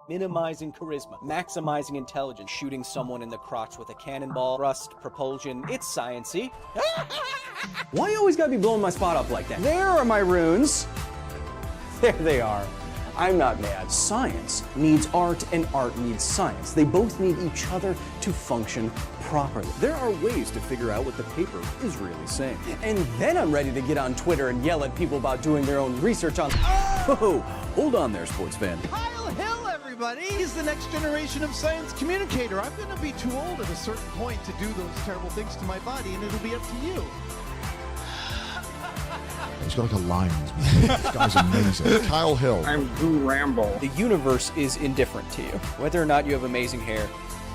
minimizing charisma, maximizing intelligence, shooting someone in the crotch with a cannonball, thrust, propulsion. It's science-y. Why you always gotta be blowing my spot up like that? There are my runes. There they are. I'm not mad. Science needs art and art needs science. They both need each other to function properly. There are ways to figure out what the paper is really saying. And then I'm ready to get on Twitter and yell at people about doing their own research on... Oh, hold on there, sports fan. Kyle Hill, everybody! He's the next generation of science communicator. I'm gonna be too old at a certain point to do those terrible things to my body, and it'll be up to you. He's got like a lion's mane. This guy's amazing. Kyle Hill. I'm Boo Rambo. The universe is indifferent to you. Whether or not you have amazing hair,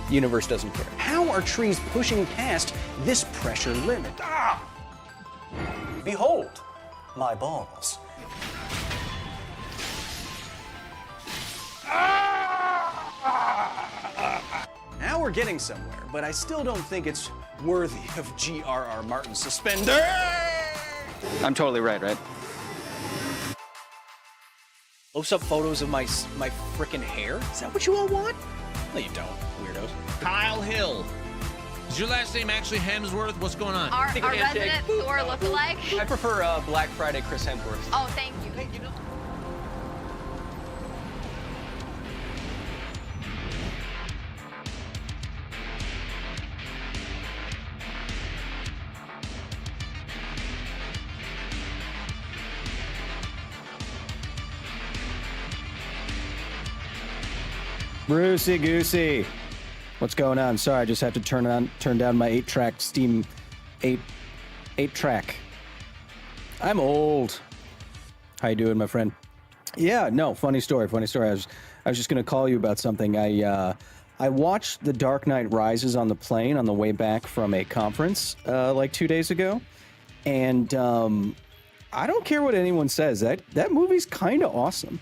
the universe doesn't care. How are trees pushing past this pressure limit? Ah! Behold, my balls. Now we're getting somewhere, but I still don't think it's worthy of G.R.R. Martin's suspender. I'm totally right? Close up photos of my frickin' hair? Is that what you all want? No, you don't, weirdos. Kyle Hill. Is your last name actually Hemsworth? What's going on? Our resident Thor lookalike? I prefer Black Friday Chris Hemsworth. Oh, thank you. Thank you. Brucey Goosey, what's going on? Sorry, I just have to turn down my 8-track Steam 8-track. I'm old. How you doing, my friend? Yeah, no, funny story. I was just gonna call you about something. I watched The Dark Knight Rises on the plane on the way back from a conference like 2 days ago, and I don't care what anyone says. That movie's kind of awesome.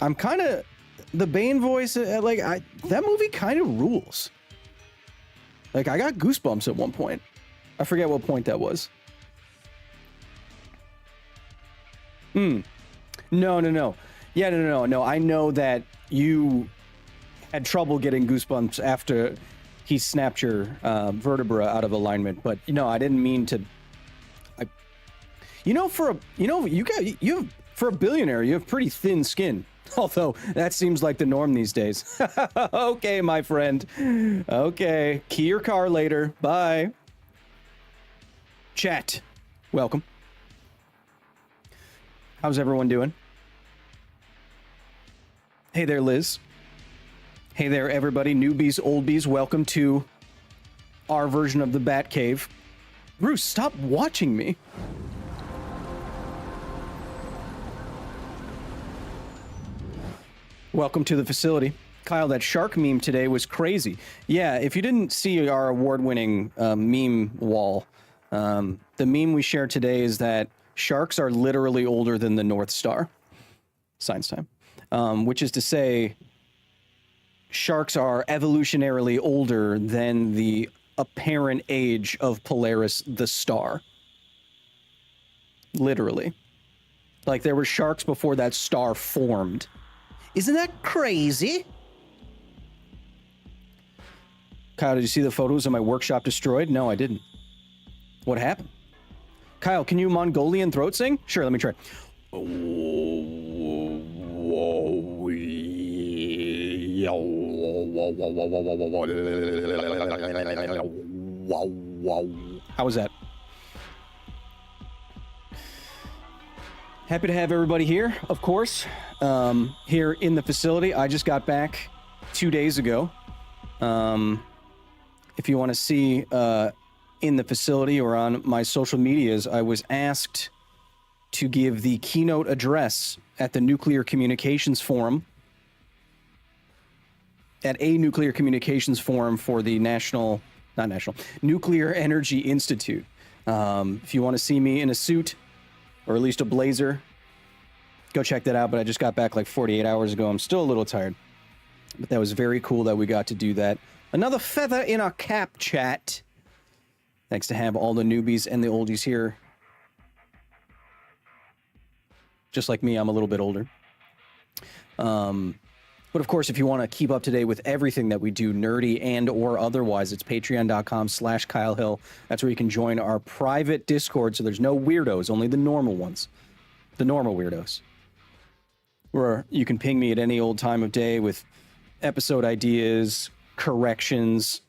I'm kind of. The Bane voice, that movie kind of rules. Like, I got goosebumps at one point. I forget what point that was. No. Yeah, no. I know that you had trouble getting goosebumps after he snapped your vertebra out of alignment, but I didn't mean to. For a billionaire, you have pretty thin skin. Although, that seems like the norm these days. Okay, my friend. Okay. Key your car later. Bye. Chat. Welcome. How's everyone doing? Hey there, Liz. Hey there, everybody. Newbies, oldbies. Welcome to our version of the Bat Cave. Bruce, stop watching me. Welcome to the facility. Kyle, that shark meme today was crazy. Yeah, if you didn't see our award-winning meme wall, the meme we shared today is that sharks are literally older than the North Star. Science time. Which is to say, sharks are evolutionarily older than the apparent age of Polaris the star. Literally. Like, there were sharks before that star formed. Isn't that crazy? Kyle, did you see the photos of my workshop destroyed? No, I didn't. What happened? Kyle, can you Mongolian throat sing? Sure, let me try. How was that? Happy to have everybody here, of course, here in the facility. I just got back 2 days ago. If you want to see in the facility or on my social medias, I was asked to give the keynote address at the Nuclear Communications Forum, at a Nuclear Communications Forum for the Nuclear Energy Institute. If you want to see me in a suit, or at least a blazer, go check that out. But I just got back like 48 hours ago. I'm still a little tired. But that was very cool that we got to do that. Another feather in our cap, chat. Thanks to have all the newbies and the oldies here. Just like me, I'm a little bit older. But of course, if you want to keep up to date with everything that we do, nerdy and or otherwise, it's patreon.com/Kyle Hill. That's where you can join our private Discord, so there's no weirdos, only the normal ones. The normal weirdos. Where you can ping me at any old time of day with episode ideas, corrections,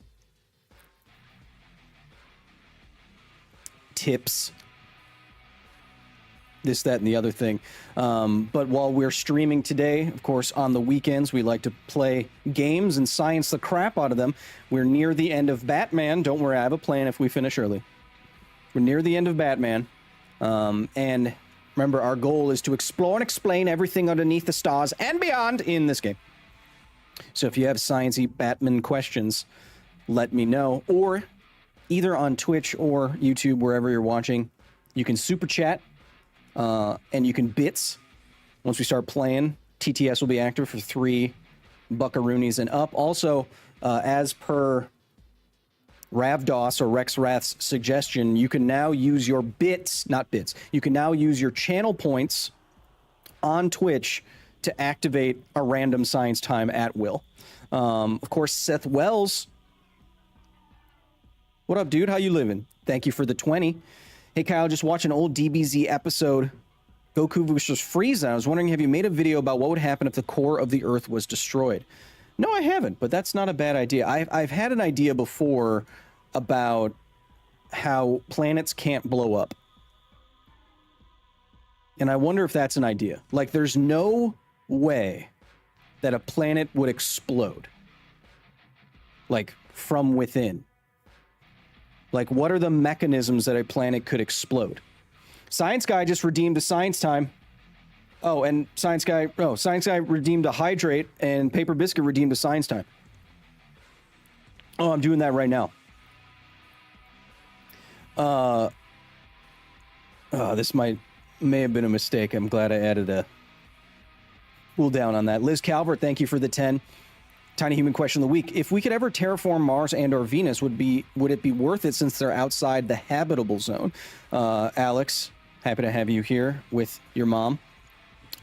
tips, this, that, and the other thing. But while we're streaming today, of course, on the weekends, we like to play games and science the crap out of them. We're near the end of Batman. Don't worry, I have a plan if we finish early. We're near the end of Batman. And remember, our goal is to explore and explain everything underneath the stars and beyond in this game. So if you have sciencey Batman questions, let me know. Or either on Twitch or YouTube, wherever you're watching, you can super chat. And you can bits. Once we start playing, TTS will be active for 3 buckaroonies and up. Also, as per Ravdos or Rex Rath's suggestion, you can now use your you can now use your channel points on Twitch to activate a random science time at will. Of course, Seth Wells. What up, dude? How you living? Thank you for the 20. Hey, Kyle, just watch an old DBZ episode, Goku vs. Frieza. I was wondering, have you made a video about what would happen if the core of the Earth was destroyed? No, I haven't, but that's not a bad idea. I've had an idea before about how planets can't blow up. And I wonder if that's an idea. Like, there's no way that a planet would explode. Like, from within. Like, what are the mechanisms that a planet could explode? Science Guy just redeemed a science time. Oh, and Science Guy redeemed a hydrate, and Paper Biscuit redeemed a science time. Oh, I'm doing that right now. This may have been a mistake. I'm glad I added a cool down on that. Liz Calvert, thank you for the 10. Tiny Human Question of the Week. If we could ever terraform Mars and or Venus, would it be worth it since they're outside the habitable zone? Alex, happy to have you here with your mom.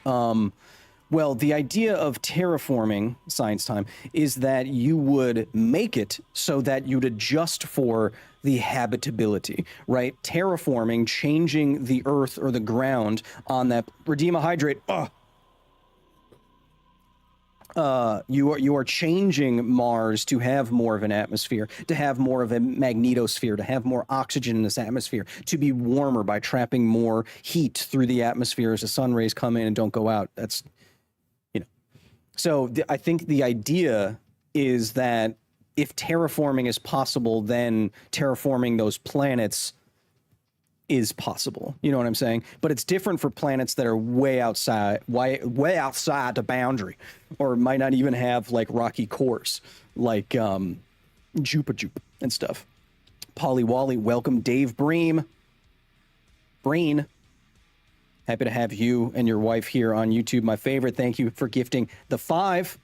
Well, the idea of terraforming, science time, is that you would make it so that you'd adjust for the habitability, right? Terraforming, changing the earth or the ground on that. Redeem a hydrate. You are changing Mars to have more of an atmosphere, to have more of a magnetosphere, to have more oxygen in this atmosphere, to be warmer by trapping more heat through the atmosphere as the sun rays come in and don't go out. That's, So I think the idea is that if terraforming is possible, then terraforming those planets is possible. You know what I'm saying? But it's different for planets that are way outside the boundary, or might not even have like rocky cores, like Jupa and stuff. Polly Wally, welcome. Dave Breen, happy to have you and your wife here on YouTube. My favorite. Thank you for gifting the 5.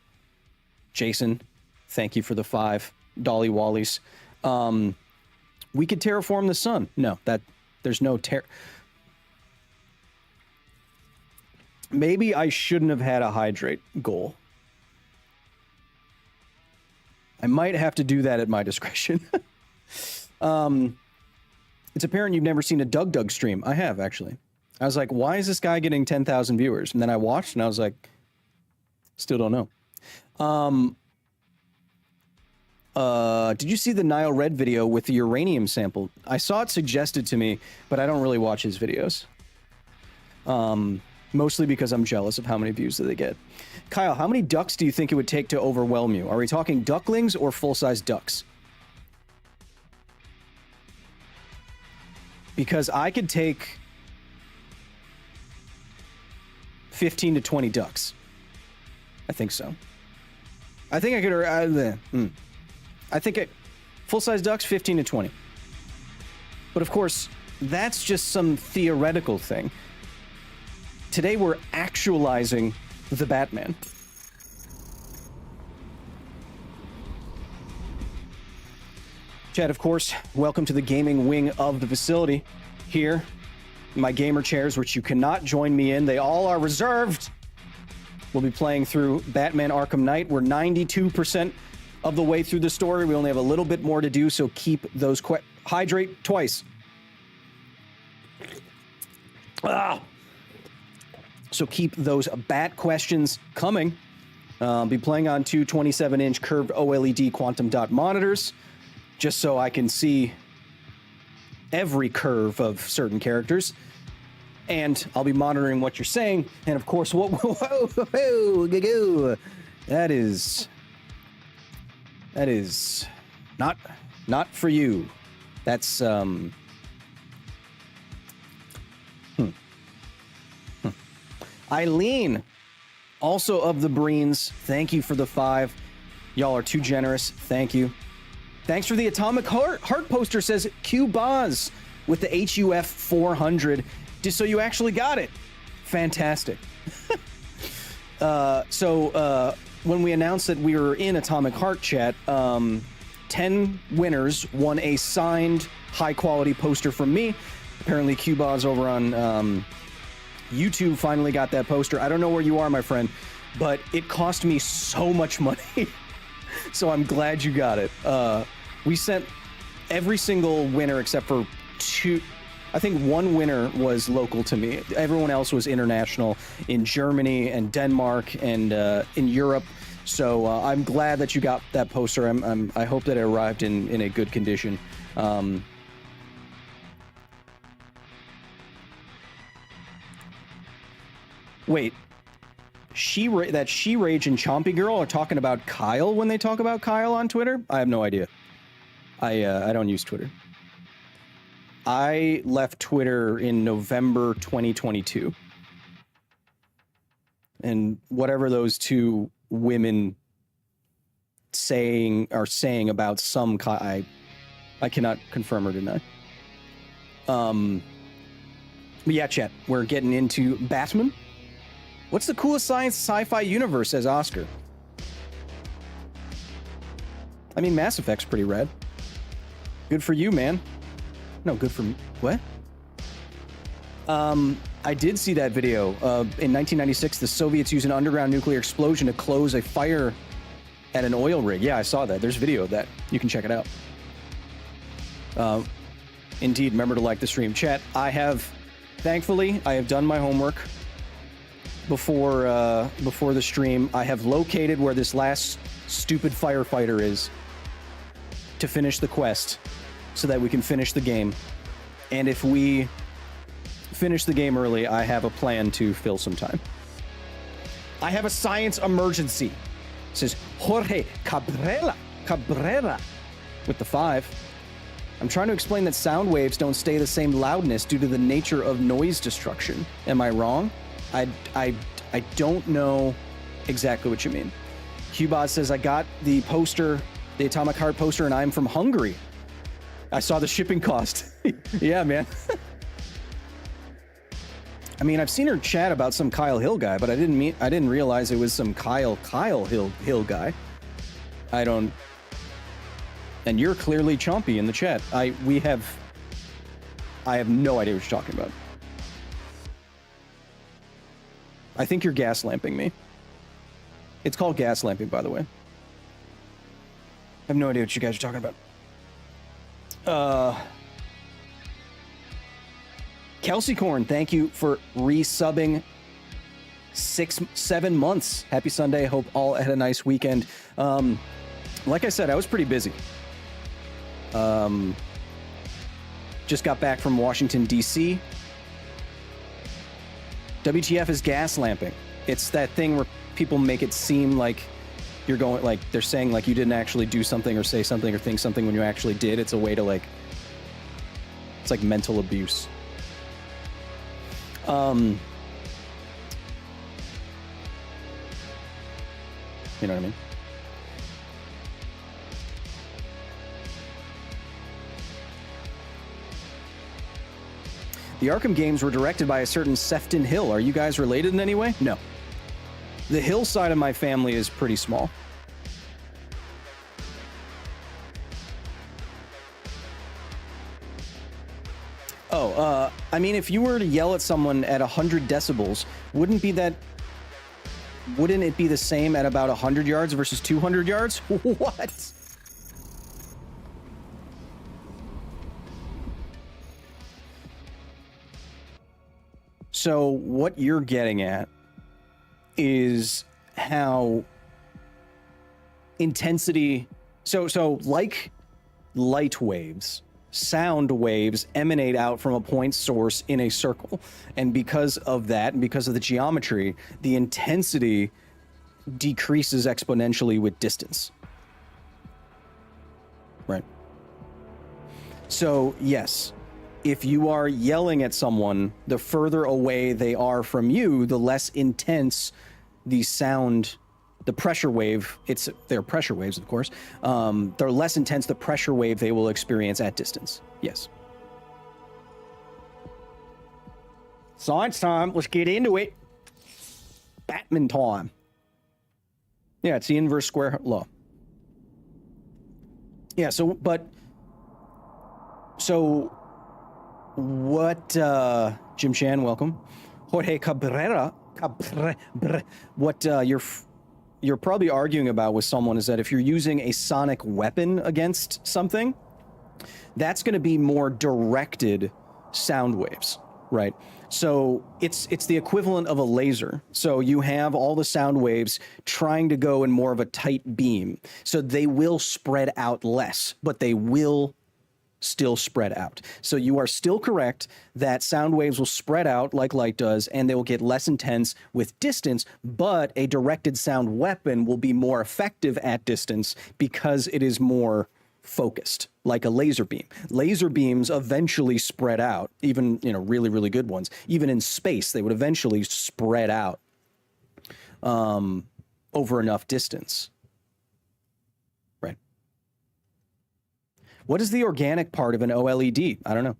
Jason, thank you for the 5. Dolly Wallies. We could terraform the sun. No, there's no Maybe I shouldn't have had a hydrate goal. I might have to do that at my discretion. It's apparent you've never seen a Doug stream. I have, actually. I was like, why is this guy getting 10,000 viewers? And then I watched and I was like, still don't know. Did you see the Nile Red video with the uranium sample? I saw it suggested to me, but I don't really watch his videos. Mostly because I'm jealous of how many views that they get. Kyle, how many ducks do you think it would take to overwhelm you? Are we talking ducklings or full-size ducks? Because I could take 15 to 20 ducks. I think so. I think I could... I think full-size ducks, 15 to 20. But of course, that's just some theoretical thing. Today we're actualizing the Batman. Chad, of course, welcome to the gaming wing of the facility. Here, my gamer chairs, which you cannot join me in. They all are reserved We'll be playing through Batman Arkham Knight. We're 92% of the way through the story. We only have a little bit more to do, so keep those hydrate twice. So keep those bat questions coming. Be playing on two 27-inch curved OLED quantum dot monitors, just so I can see every curve of certain characters. And I'll be monitoring what you're saying. And of course, that is not for you. That's Eileen, also of the Breens, thank you for the 5. Y'all are too generous. Thank you. Thanks for the Atomic Heart poster, says Q Boz with the HUF 400. Just so you actually got it. Fantastic. So when we announced that we were in Atomic Heart chat, 10 winners won a signed high-quality poster from me. Apparently Q-Boz over on YouTube finally got that poster. I don't know where you are, my friend, but it cost me so much money. So I'm glad you got it. We sent every single winner except for 2... I think one winner was local to me. Everyone else was international in Germany and Denmark and in Europe. So I'm glad that you got that poster. I hope that it arrived in a good condition. Wait, that She Rage and Chompy Girl are talking about Kyle when they talk about Kyle on Twitter? I have no idea. I don't use Twitter. I left Twitter in November 2022. And whatever those two women are saying about some I cannot confirm or deny. But yeah, chat, we're getting into Batman. What's the coolest science sci-fi universe, says Oscar? I mean, Mass Effect's pretty rad. Good for you, man. No, good for me. What? I did see that video. In 1996, the Soviets used an underground nuclear explosion to close a fire at an oil rig. Yeah, I saw that. There's video of that. You can check it out. Indeed, remember to like the stream. Chat, thankfully, I have done my homework before the stream. I have located where this last stupid firefighter is to finish the quest so that we can finish the game. And if we finish the game early, I have a plan to fill some time. I have a science emergency. It says Jorge Cabrera with the 5. I'm trying to explain that sound waves don't stay the same loudness due to the nature of noise destruction. Am I wrong? I don't know exactly what you mean. Qbot says, I got the poster, the Atomic Heart poster, and I'm from Hungary. I saw the shipping cost. Yeah, man. I mean, I've seen her chat about some Kyle Hill guy, but I didn't realize it was some Kyle Hill guy. And you're clearly chompy in the chat. I have no idea what you're talking about. I think you're gaslamping me. It's called gaslamping, by the way. I have no idea what you guys are talking about. Kelsey Corn, thank you for resubbing 7 months. Happy Sunday. Hope all had a nice weekend. Like I said, I was pretty busy. Just got back from Washington, D.C. WTF is gaslamping. It's that thing where people make it seem like you're going, like they're saying like you didn't actually do something or say something or think something when you actually did. It's a way to like, it's like mental abuse. You know what I mean? The Arkham games were directed by a certain Sefton Hill. Are you guys related in any way? No. The Hill side of my family is pretty small. I mean, if you were to yell at someone at 100 decibels, wouldn't wouldn't it be the same at about 100 yards versus 200 yards? What? So what you're getting at is how intensity, so like light waves, sound waves emanate out from a point source in a circle. And because of that, and because of the geometry, the intensity decreases exponentially with distance. Right. So, yes, if you are yelling at someone, the further away they are from you, the less intense the sound, the pressure wave, they're pressure waves, of course, they're less intense the pressure wave they will experience at distance. Yes. Science time. Let's get into it. Batman time. Yeah, it's the inverse square law. Yeah, so what, Jim Chan, welcome. Jorge Cabrera, what you're probably arguing about with someone is that if you're using a sonic weapon against something, that's going to be more directed sound waves, right? So it's the equivalent of a laser. So you have all the sound waves trying to go in more of a tight beam. So they will spread out less, but they will still spread out. So you are still correct that sound waves will spread out like light does, and they will get less intense with distance, but a directed sound weapon will be more effective at distance because it is more focused, like a laser beam. Laser beams eventually spread out, even, really, really good ones. Even in space, they would eventually spread out over enough distance. Right. What is the organic part of an OLED? I don't know.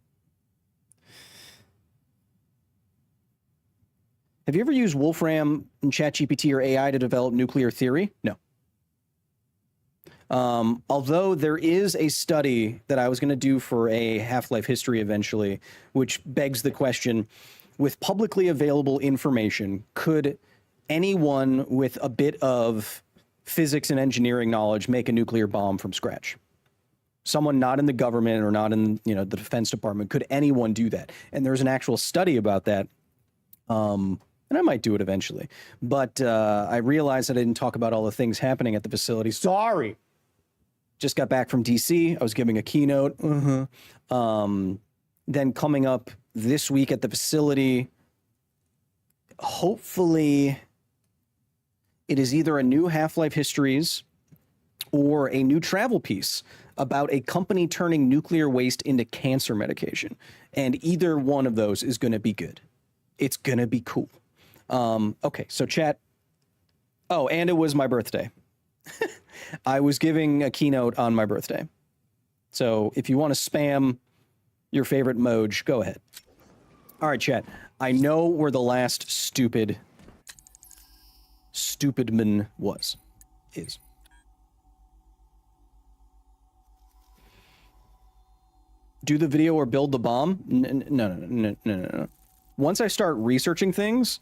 Have you ever used Wolfram and ChatGPT or AI to develop nuclear theory? No. Although there is a study that I was going to do for a Half-Life history eventually, which begs the question, with publicly available information, could anyone with a bit of physics and engineering knowledge make a nuclear bomb from scratch? Someone not in the government or not in, the Defense Department, could anyone do that? And there's an actual study about that. And I might do it eventually. But I realized that I didn't talk about all the things happening at the facility. Sorry. Just got back from DC. I was giving a keynote. Then coming up this week at the facility, hopefully it is either a new Half-Life Histories or a new travel piece about a company turning nuclear waste into cancer medication. And either one of those is going to be good. It's going to be cool. Okay, so chat. Oh, and it was my birthday. I was giving a keynote on my birthday. So if you want to spam your favorite moj, go ahead. All right, chat. I know where the last stupid man is. Do the video or build the bomb? No. Once I start researching things,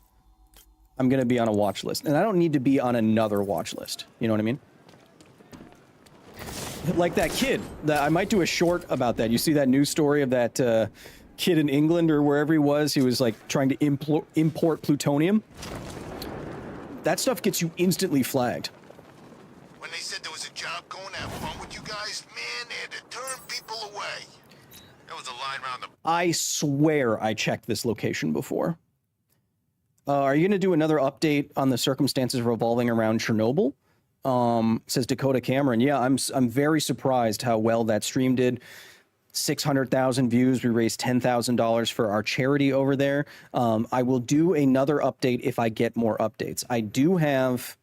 I'm going to be on a watch list. And I don't need to be on another watch list. You know what I mean? Like that kid. I might do a short about that. You see that news story of that kid in England or wherever he was? He was like trying to import plutonium. That stuff gets you instantly flagged. When they said there was a job going to have fun with you guys, man, they had to turn people away. There was a line around the... I swear I checked this location before. Are you going to do another update on the circumstances revolving around Chernobyl? Says Dakota Cameron. Yeah, I'm very surprised how well that stream did. 600,000 views. We raised $10,000 for our charity over there. I will do another update if I get more updates. I do have,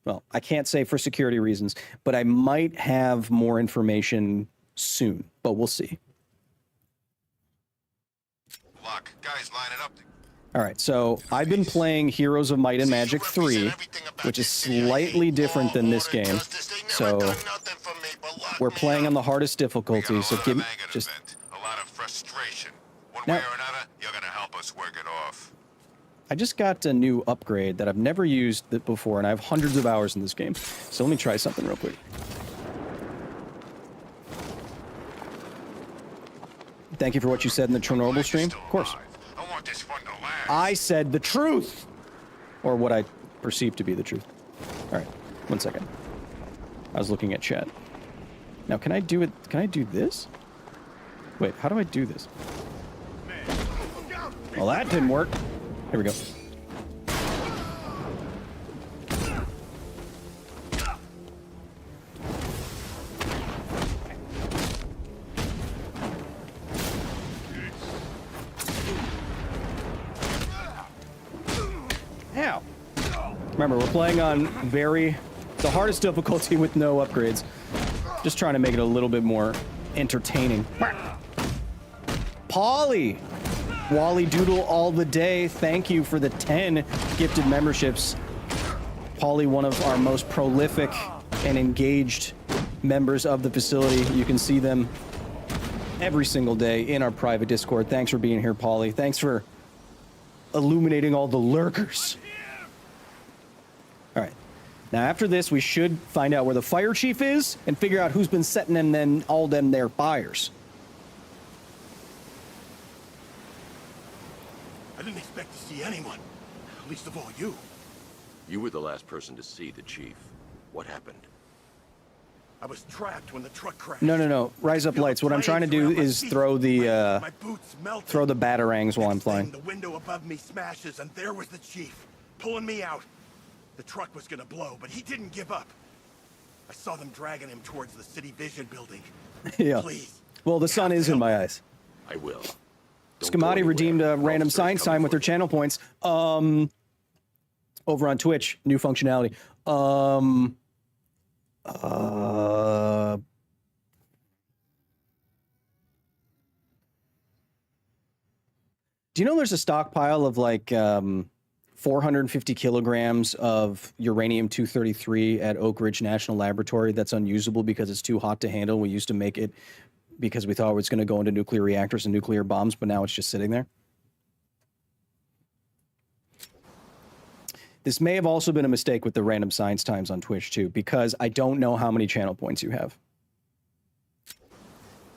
well, I can't say for security reasons, but I might have more information soon, but we'll see. Lock, guys lining up. All right, so I've been playing Heroes of Might and Magic 3, which is slightly different than this game. So we're playing on the hardest difficulty, so give me just... A lot of frustration. One Now, way or another, you're gonna help us work it off. I just got a new upgrade that I've never used before, and I have hundreds of hours in this game. So let me try something real quick. Thank you for what you said in the Chernobyl stream. Of course. I want this fun to last. I said the truth! Or what I perceive to be the truth. Alright, 1 second. I was looking at chat. Now, can I do it? Can I do this? Wait, how do I do this? Well, that didn't work. Here we go. Ow. Remember, we're playing on the hardest difficulty with no upgrades. Just trying to make it a little bit more entertaining. Polly! Wally Doodle all the day. Thank you for the 10 gifted memberships. Polly, one of our most prolific and engaged members of the facility. You can see them every single day in our private Discord. Thanks for being here, Polly. Thanks for illuminating all the lurkers. All right. Now, after this, we should find out where the fire chief is and figure out who's been setting them then all them their fires. I didn't expect to see anyone. Least of all you. You were the last person to see the chief. What happened? I was trapped when the truck crashed. No. Rise up lights. What I'm trying to do is throw the My boots melted. throw the batarangs while I'm Next thing, flying. The window above me smashes, and there was the chief, pulling me out. The truck was gonna blow, but he didn't give up. I saw them dragging him towards the city vision building. Yeah. Please. Well, the sun is in my eyes. I will. Scamati redeemed a random science time with their channel points. Over on Twitch, new functionality. Do you know there's a stockpile of like 450 kilograms of uranium-233 at Oak Ridge National Laboratory that's unusable because it's too hot to handle? We used to make it because we thought it was going to go into nuclear reactors and nuclear bombs, but now it's just sitting there. This may have also been a mistake with the random science times on Twitch too, because I don't know how many channel points you have.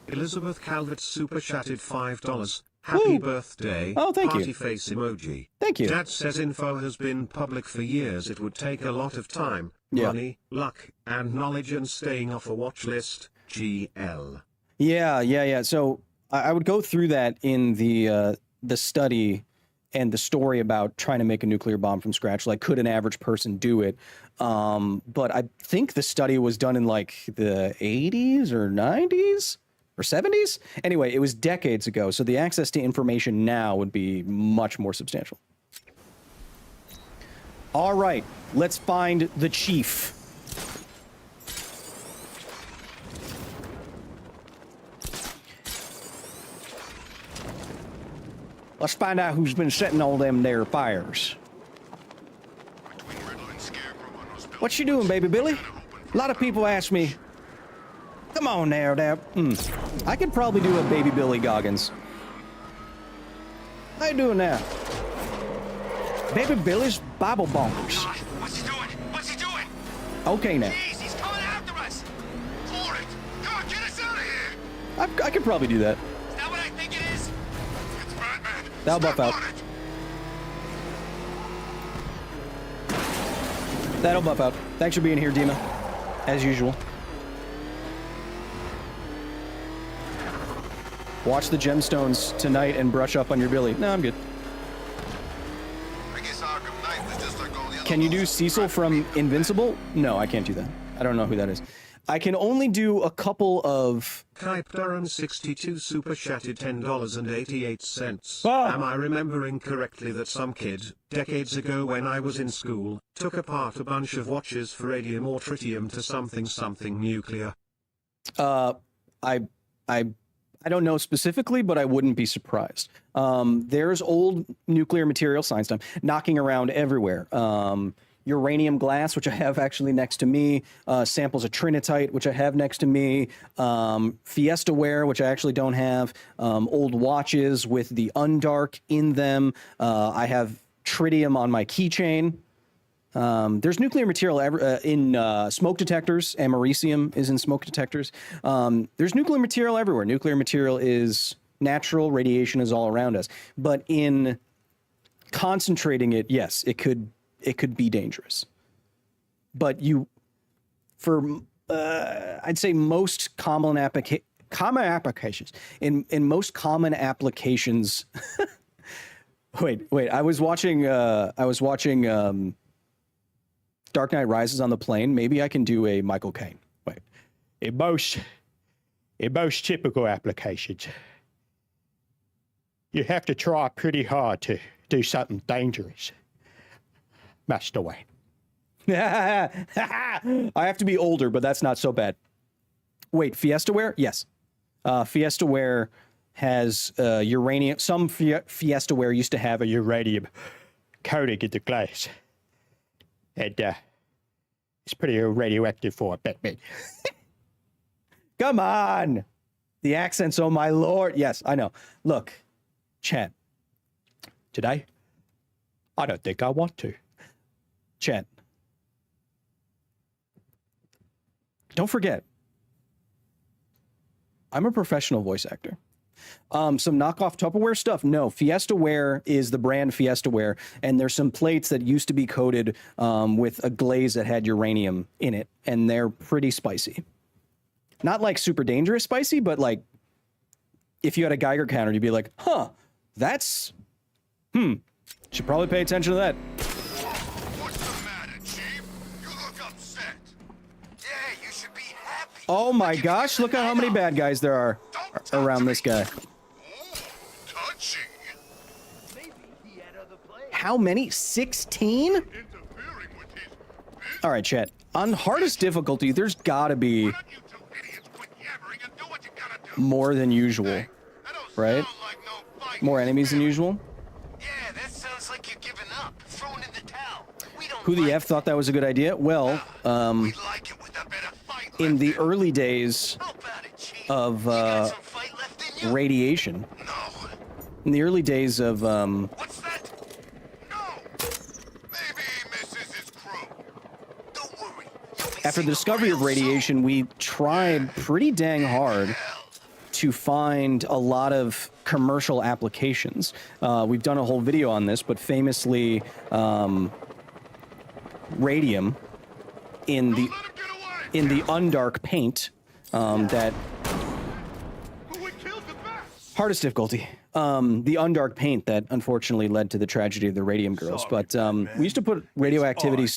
Elizabeth Calvert super chatted $5. Happy birthday. Oh, thank you. Party face emoji. Thank you. Dad says info has been public for years. It would take a lot of time, money, luck, and knowledge and staying off a watch list. GL. Yeah. So I would go through that in the study and the story about trying to make a nuclear bomb from scratch. Like, could an average person do it? But I think the study was done in like the 80s or 90s or 70s. Anyway, it was decades ago. So the access to information now would be much more substantial. All right, let's find the chief. Let's find out who's been setting all them there fires. What you doing, baby Billy? A lot of people ask me, come on now, Dad. I could probably do a baby Billy Goggins. How you doing now? Baby Billy's Bible Bonkers. What's he doing? What's he doing? Okay now. Jeez, he's coming after us. Hold it. Come on, get us out of here. I could probably do that. Is that what I think it is? It's Batman. That'll buff out. That'll buff out. Thanks for being here, Dima. As usual. Watch the gemstones tonight and brush up on your Billy. No, I'm good. I guess ARKHAM KNIGht was just like all the other Can you do Cecil from Invincible? No, I can't do that. I don't know who that is. I can only do a couple of... Kype Durham 62 super chatted $10.88. Ah. Am I remembering correctly that some kid, decades ago when I was in school, took apart a bunch of watches for radium or tritium to something nuclear? I don't know specifically, but I wouldn't be surprised. There's old nuclear material science time knocking around everywhere. Uranium glass, which I have actually next to me, samples of trinitite, which I have next to me, Fiesta ware, which I actually don't have, old watches with the undark in them. I have tritium on my keychain. There's nuclear material in smoke detectors. Americium is in smoke detectors. There's nuclear material everywhere. Nuclear material is natural. Radiation is all around us. But in concentrating it, yes, it could be dangerous. But I'd say most common applications. In most common applications. wait. I was watching Dark Knight Rises on the plane. Maybe I can do a Michael Caine. Wait. In most typical applications, you have to try pretty hard to do something dangerous. Master Wayne. I have to be older, but that's not so bad. Wait, Fiestaware? Yes. Fiestaware has uranium. Some Fiestaware used to have a uranium coating in the glass. And it's pretty radioactive for a Batman. Come on. The accents, oh my lord. Yes, I know. Look, chat. Today, I don't think I want to. Chat. Don't forget, I'm a professional voice actor. Some knockoff Tupperware stuff? No, Fiestaware is the brand Fiestaware, and there's some plates that used to be coated with a glaze that had uranium in it, and they're pretty spicy. Not like super dangerous spicy, but like if you had a Geiger counter, you'd be like, huh, that's, should probably pay attention to that. What's the matter, Chief? You look upset. Yeah, you should be happy. Oh my gosh, look at how many bad guys there are around this guy. Touching. How many? 16? All right, chat. On hardest difficulty, there's gotta be more than usual, right? More enemies than usual. Yeah, that sounds like you're giving up, throwing in the towel. Who the F thought that was a good idea? Well, in the early days of radiation, in the early days of What's that? No. Maybe Mrs. is crow. Don't worry. after the discovery of radiation, we tried pretty dang hard to find a lot of commercial applications. We've done a whole video on this, but famously, radium in the undark paint that hardest difficulty. The undark paint that unfortunately led to the tragedy of the Radium Girls. But we used to put radioactive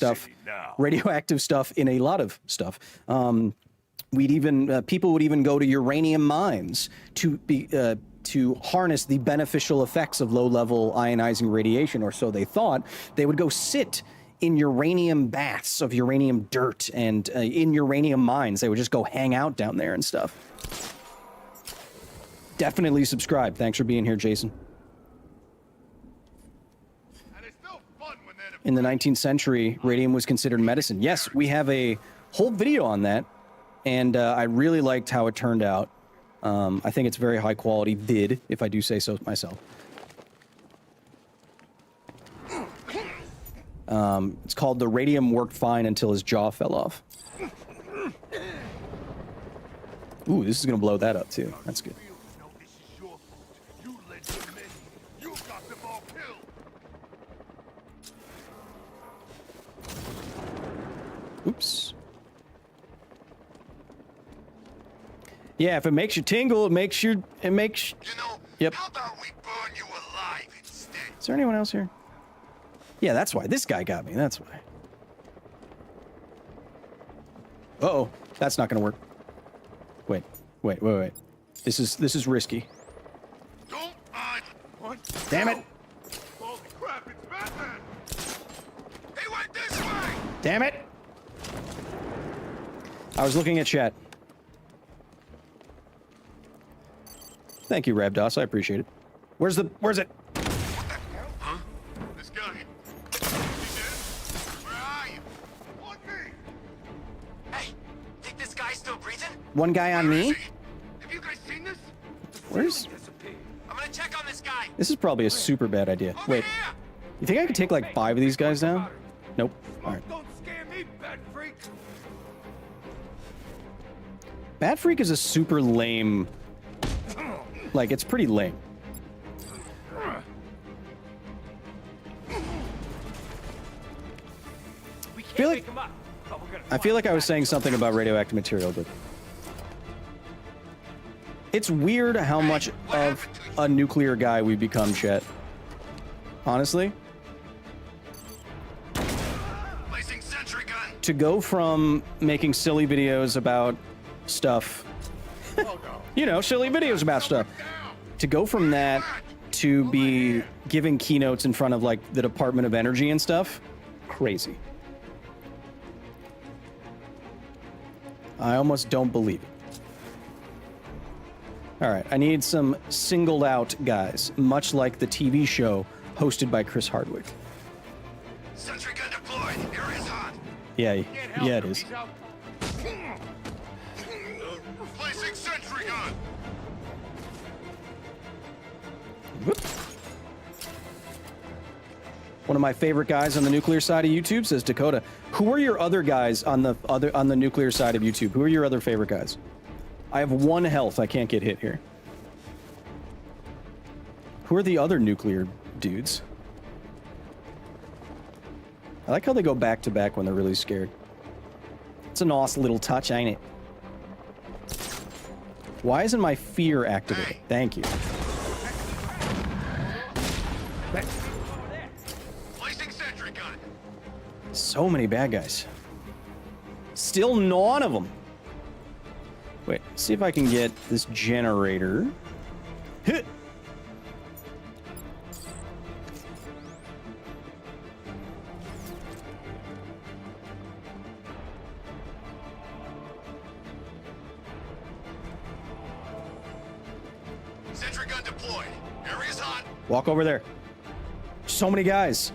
stuff in a lot of stuff. We'd even people would even go to uranium mines to harness the beneficial effects of low-level ionizing radiation, or so they thought. They would go sit in uranium baths of uranium dirt and in uranium mines. They would just go hang out down there and stuff. Definitely subscribe. Thanks for being here, Jason. In the 19th century, radium was considered medicine. Yes, we have a whole video on that, and I really liked how it turned out. I think it's very high quality vid, if I do say so myself. It's called The Radium Worked Fine Until His Jaw Fell Off. Ooh, this is gonna blow that up too. That's good. Oops. Yeah, if it makes you tingle, it makes. Yep. How about we burn you alive instead? Is there anyone else here? Yeah, that's why. This guy got me. That's why. Uh-oh. That's not gonna work. Wait. This is risky. Don't I? What? Damn it. Holy crap, it's Batman! He went this way! Damn it. I was looking at chat. Thank you, Rabdos. I appreciate it. Where's it? Huh? This guy. He dead? Where are you? On me! Hey, think this guy's still breathing? One guy on me? Have you guys seen this? Where's... I'm gonna check on this guy. This is probably a super bad idea. Wait. You think I could take like 5 of these guys down? Nope. All right. Don't scare me, bad freak. Bat Freak is a super lame. Like, it's pretty lame. I feel like I was saying something about radioactive material, but it's weird how much of a nuclear guy we become, Chet. Honestly. Placing sentry gun. To go from making silly videos about stuff, you know, silly videos about stuff, to go from that to be giving keynotes in front of like the Department of Energy and stuff, crazy. I almost don't believe it. All right, I need some singled out guys, much like the TV show hosted by Chris Hardwick. Sentry gun deployed. Area's hot. Yeah, it is. Placing sentry gun. Whoop. One of my favorite guys on the nuclear side of YouTube, says Dakota. Who are your other guys on the nuclear side of YouTube? Who are your other favorite guys? I have 1 health. I can't get hit here. Who are the other nuclear dudes? I like how they go back to back when they're really scared. It's a nice little touch, ain't it? Why isn't my fear activated? Thank you. Placing sentry gun. So many bad guys. Still 9 of them. Wait, see if I can get this generator. Hit. Sentry gun deployed. Area's hot. Walk over there. So many guys.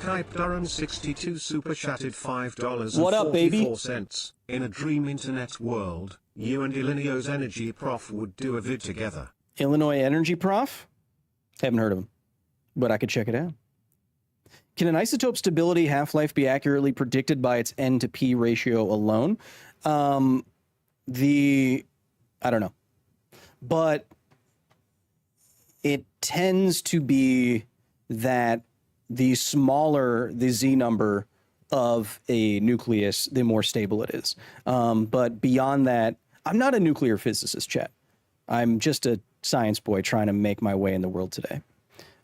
Hype Durham 62 super chatted $5 What up, baby? In a dream internet world, you and Illinois Energy Prof would do a vid together. Illinois Energy Prof? Haven't heard of him, but I could check it out. Can an isotope stability half-life be accurately predicted by its N to P ratio alone? I don't know. But it tends to be that the smaller the Z number of a nucleus, the more stable it is. But beyond that, I'm not a nuclear physicist, Chet. I'm just a science boy trying to make my way in the world today.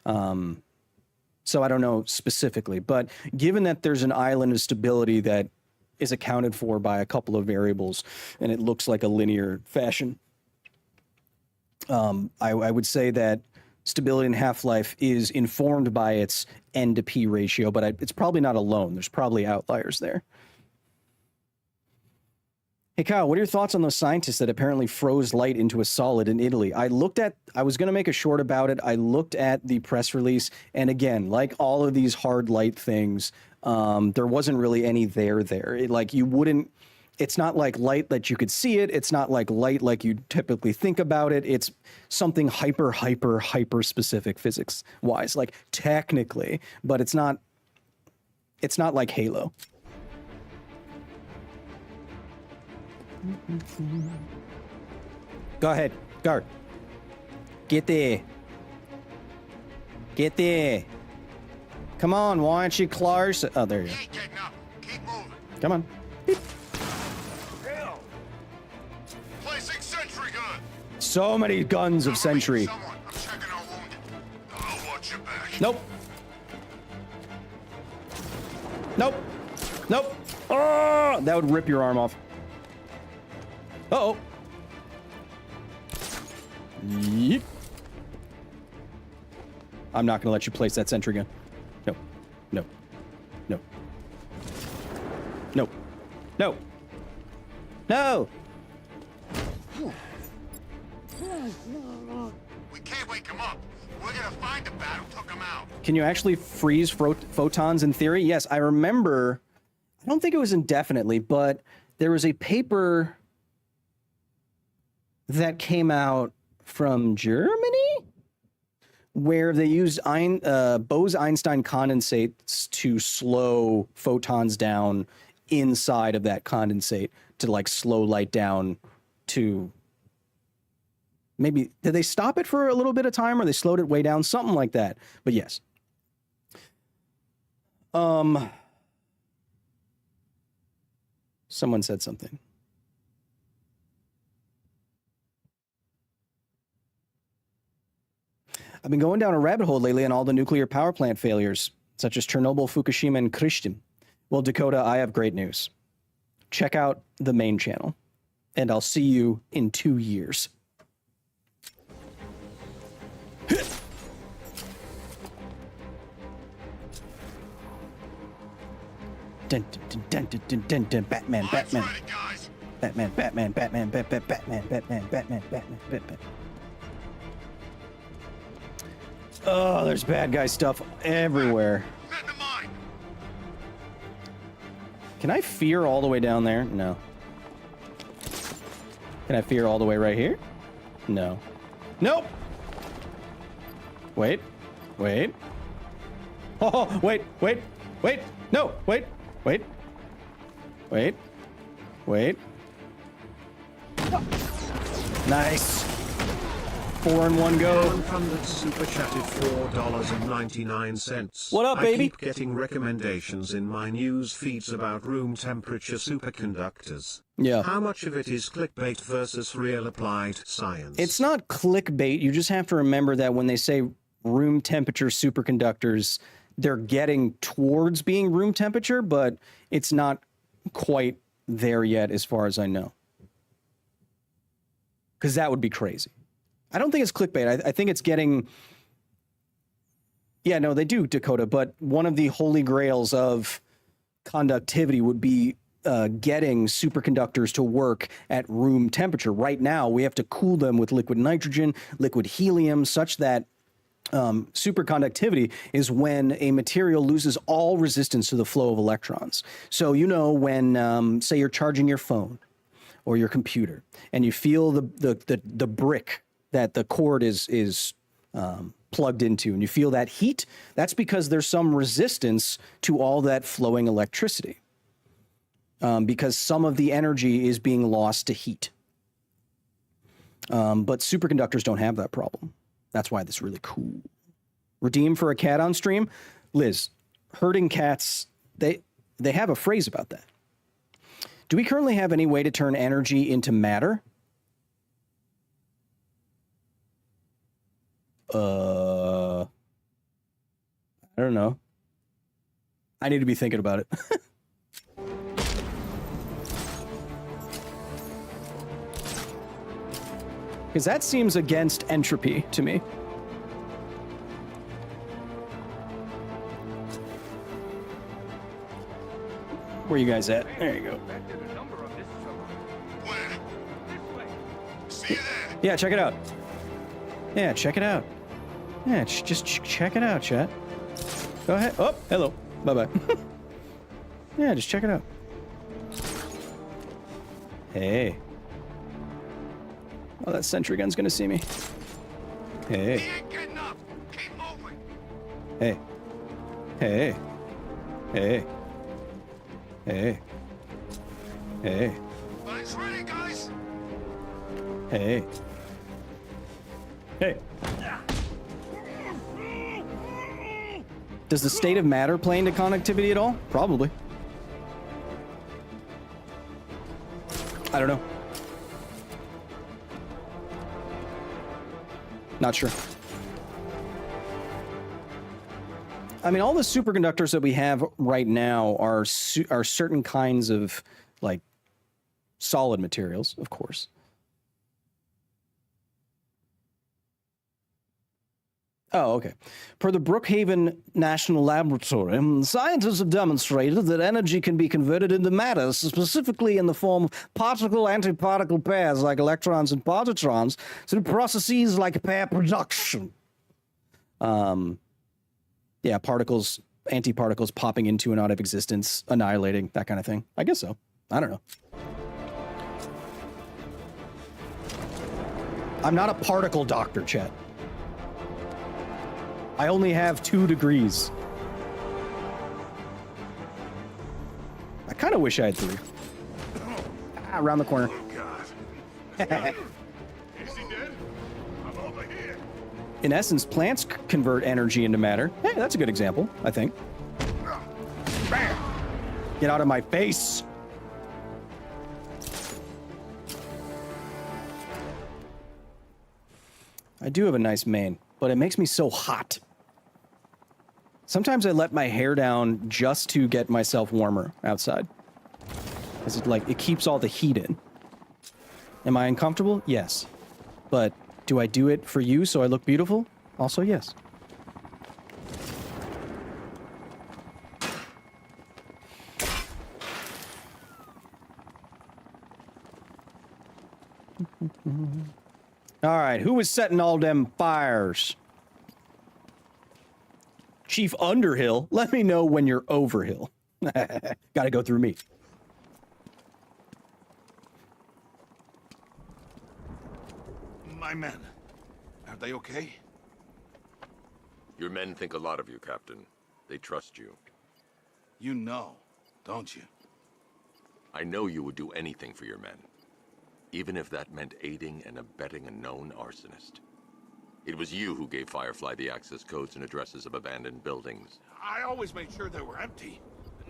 So I don't know specifically, but given that there's an island of stability that is accounted for by a couple of variables, and it looks like a linear fashion, I would say that stability and half-life is informed by its N to P ratio, but it's probably not alone. There's probably outliers there. Hey, Kyle, what are your thoughts on those scientists that apparently froze light into a solid in Italy? I was going to make a short about it. I looked at the press release, and again, like all of these hard light things, there wasn't really any there. It's not like light that you could see it. It's not like light like you typically think about it. It's something hyper specific physics wise, like technically, but it's not like Halo. Go ahead, guard. Get there. Get there. Come on, why aren't you close? Oh, there you go. Keep moving. Come on. Placing sentry gun. So many guns of Sentry. I'm checking our wounded. I'll watch your back. Nope. Nope. Nope. Oh, that would rip your arm off. Uh-oh. Yeep. I'm not going to let you place that sentry gun. No. No. No. No. No. No. We can't wake him up. We're gonna find the bat who took him out. Can you actually freeze photons in theory? Yes, I remember. I don't think it was indefinitely, but there was a paper that came out from Germany where they use Bose-Einstein condensates to slow photons down inside of that condensate to like slow light down to maybe, did they stop it for a little bit of time or they slowed it way down? Something like that. But yes. Someone said something. I've been going down a rabbit hole lately on all the nuclear power plant failures, such as Chernobyl, Fukushima, and Krishtim. Well, Dakota, I have great news. Check out the main channel, and I'll see you in 2 years. Dun, dun, dun, dun, dun, dun, dun, Batman, Batman. Batman, Batman, Batman, Batman, Batman, Batman, Batman, Batman, Batman. Oh, there's bad guy stuff everywhere. Can I fear all the way down there? No. Can I fear all the way right here? No. Nope! Wait. Wait. Oh, wait, wait, wait. No, wait, wait. Wait. Wait. Nice. 4 in 1 go. 100 super chatted $4.99. What up, baby? I keep getting recommendations in my news feeds about room temperature superconductors. Yeah. How much of it is clickbait versus real applied science? It's not clickbait. You just have to remember that when they say room temperature superconductors, they're getting towards being room temperature, but it's not quite there yet as far as I know. Because that would be crazy. I don't think it's clickbait. I think it's getting... Yeah, no, they do, Dakota, but one of the holy grails of conductivity would be getting superconductors to work at room temperature. Right now, we have to cool them with liquid nitrogen, liquid helium, such that superconductivity is when a material loses all resistance to the flow of electrons. So, you know, when, say, you're charging your phone or your computer, and you feel the brick that the cord is plugged into, and you feel that heat, that's because there's some resistance to all that flowing electricity. Because some of the energy is being lost to heat. But superconductors don't have that problem. That's why this is really cool. Redeem for a cat on stream? Liz, herding cats, they have a phrase about that. Do we currently have any way to turn energy into matter? I don't know. I need to be thinking about it. Because that seems against entropy to me. Where you guys at? There you go. Yeah, check it out. Yeah, check it out. Yeah, just check it out, chat. Go ahead. Oh, hello. Bye-bye. Yeah, just check it out. Hey. Oh, that sentry gun's gonna see me. Hey. He ain't getting up. Keep moving. Hey. Hey. Hey. Hey. Hey. Mine's ready, guys. Hey. Hey. Does the state of matter play into connectivity at all? Probably. I don't know. Not sure. I mean, all the superconductors that we have right now are certain kinds of, like, solid materials, of course. Oh, okay. Per the Brookhaven National Laboratory, scientists have demonstrated that energy can be converted into matter, specifically in the form of particle-antiparticle pairs like electrons and positrons, through processes like pair production. Yeah, particles, antiparticles popping into and out of existence, annihilating, that kind of thing. I guess so. I don't know. I'm not a particle doctor, Chet. I only have 2 degrees. I kind of wish I had 3. Ah, around the corner. Is he dead? I'm over here. In essence, plants convert energy into matter. Hey, that's a good example, I think. Get out of my face. I do have a nice mane, but it makes me so hot. Sometimes I let my hair down just to get myself warmer outside. Because it keeps all the heat in. Am I uncomfortable? Yes. But do I do it for you so I look beautiful? Also, yes. All right, who was setting all them fires? Chief Underhill, let me know when you're Overhill. Gotta go through me. My men, are they okay? Your men think a lot of you, Captain. They trust you. You know, don't you? I know you would do anything for your men. Even if that meant aiding and abetting a known arsonist. It was you who gave Firefly the access codes and addresses of abandoned buildings. I always made sure they were empty.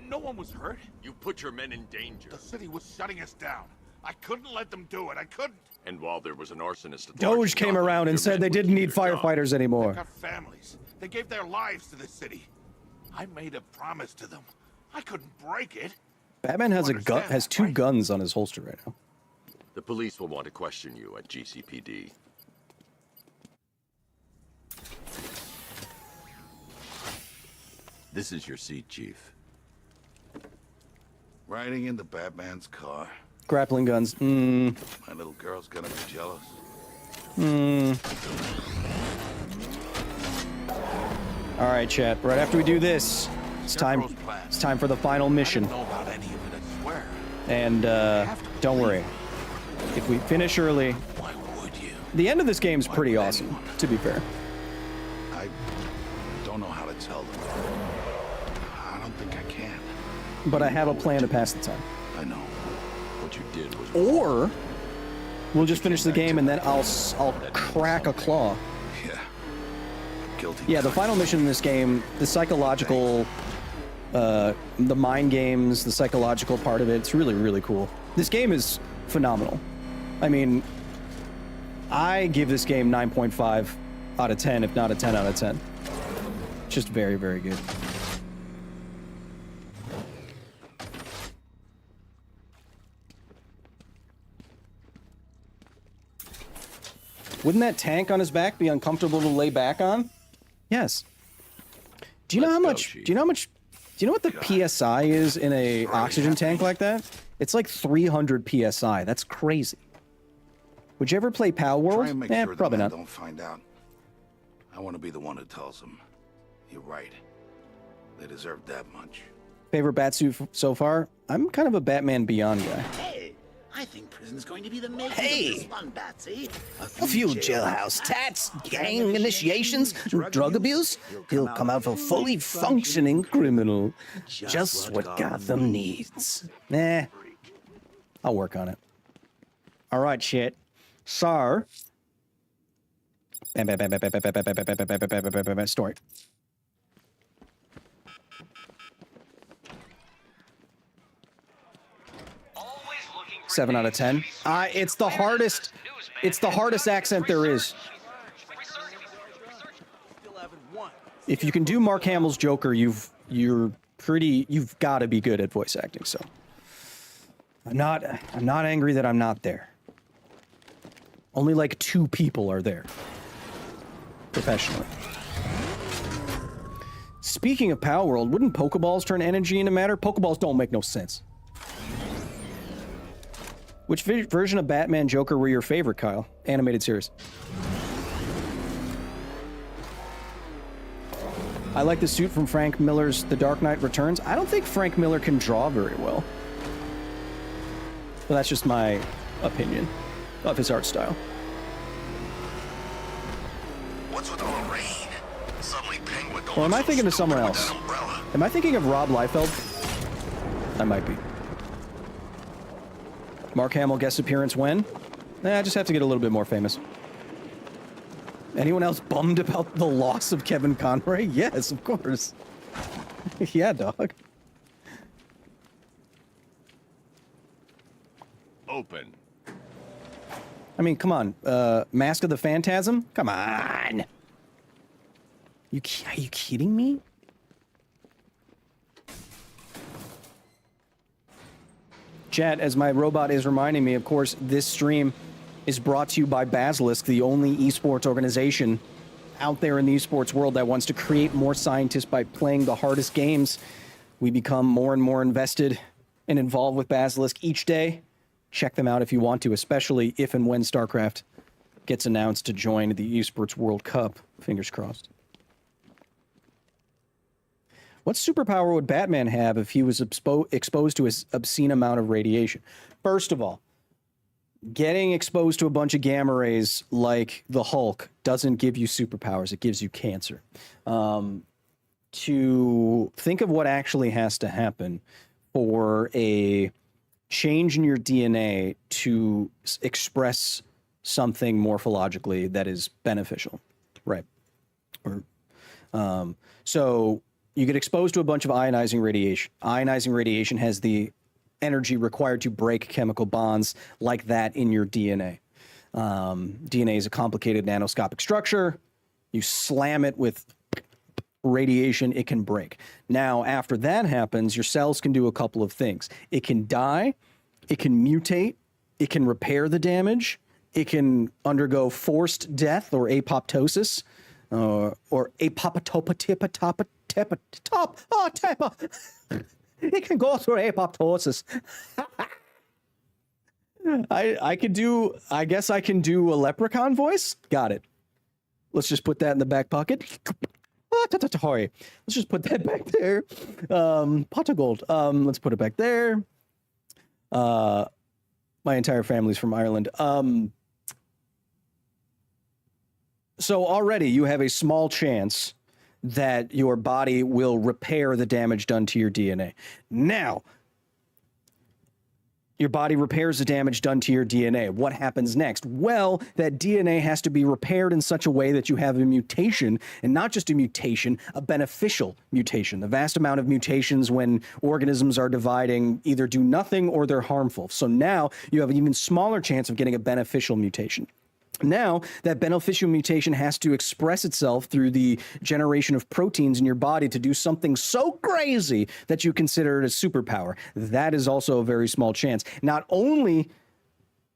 No one was hurt. You put your men in danger. The city was shutting us down. I couldn't let them do it. I couldn't. And while there was an arsonist at Doge came around and said they didn't need firefighters anymore. They got families. They gave their lives to the city. I made a promise to them. I couldn't break it. Batman has has 2 guns on his holster right now. The police will want to question you at GCPD. This is your seat, Chief. Riding into Batman's car. Grappling guns. My little girl's gonna be jealous. All right, chat. Right after we do this, it's time for the final mission. I didn't know about any of it, I swear. And don't worry. If we finish early, why would you? The end of this game is pretty awesome, to be fair. I don't know how to tell them. I don't think I can. But I have a plan to pass the time. I know. What you did was Or we'll just finish the game and then I'll crack a claw. Yeah. Guilty. Yeah, the final mission in this game, the psychological, the mind games, the psychological part of it, it's really, really cool. This game is phenomenal. I mean, I give this game 9.5 out of 10, if not a 10 out of 10. Just very, very good. Wouldn't that tank on his back be uncomfortable to lay back on? Yes. Do you know how much? Do you know what the PSI is in a oxygen tank like that? It's like 300 PSI. That's crazy. Would you ever play Pal World? Try and make sure Probably the men not. don't find out. I want to be the one who tells them. You're right. They deserve that much. Favorite Batsuit so far? I'm kind of a Batman Beyond guy. Hey, I think prison's going to be the making of this one, Batsy. A few jailhouse tats, gang initiations, drug abuse. He'll come out a fully functioning criminal. Just what Gotham needs. Nah. I'll work on it. All right, shit. So. Story. Seven out of 10. It's the hardest. It's the hardest accent there is. If you can do Mark Hamill's Joker, you've got to be good at voice acting. So I'm not angry that I'm not there. Only like 2 people are there professionally. Speaking of Power World, wouldn't Pokeballs turn energy into matter? Pokeballs don't make no sense. Which version of Batman Joker were your favorite, Kyle? Animated series. I like the suit from Frank Miller's The Dark Knight Returns. I don't think Frank Miller can draw very well. But that's just my opinion of his art style. What's with all the rain? Suddenly Or am I thinking of someone else? Am I thinking of Rob Liefeld? I might be. Mark Hamill guest appearance when? I just have to get a little bit more famous. Anyone else bummed about the loss of Kevin Conroy? Yes, of course. Yeah, dog. Open. I mean, come on. Mask of the Phantasm? Come on. Are you kidding me? Chat, as my robot is reminding me, of course, this stream is brought to you by Basilisk, the only esports organization out there in the esports world that wants to create more scientists by playing the hardest games. We become more and more invested and involved with Basilisk each day. Check them out if you want to, especially if and when StarCraft gets announced to join the Esports World Cup. Fingers crossed. What superpower would Batman have if he was exposed to an obscene amount of radiation? First of all, getting exposed to a bunch of gamma rays like the Hulk doesn't give you superpowers. It gives you cancer. To think of what actually has to happen for a change in your DNA to express something morphologically that is beneficial, right? Or so you get exposed to a bunch of ionizing radiation. Ionizing radiation has the energy required to break chemical bonds like that in your DNA. DNA is a complicated nanoscopic structure. You slam it with radiation, it can break. Now, after that happens, your cells can do a couple of things. It can die, it can mutate, it can repair the damage, it can undergo forced death or apoptosis, or apoptopatipatopatipatop. It can go through apoptosis. I guess I can do a leprechaun voice. Got it. Let's just put that in the back pocket. Let's just put that back there. Pot of gold. Let's put it back there. My entire family's from Ireland. So already you have a small chance that your body will repair the damage done to your DNA. Now, your body repairs the damage done to your DNA. What happens next? Well, that DNA has to be repaired in such a way that you have a mutation, and not just a mutation, a beneficial mutation. The vast amount of mutations when organisms are dividing either do nothing or they're harmful. So now you have an even smaller chance of getting a beneficial mutation. Now, that beneficial mutation has to express itself through the generation of proteins in your body to do something so crazy that you consider it a superpower. That is also a very small chance. Not only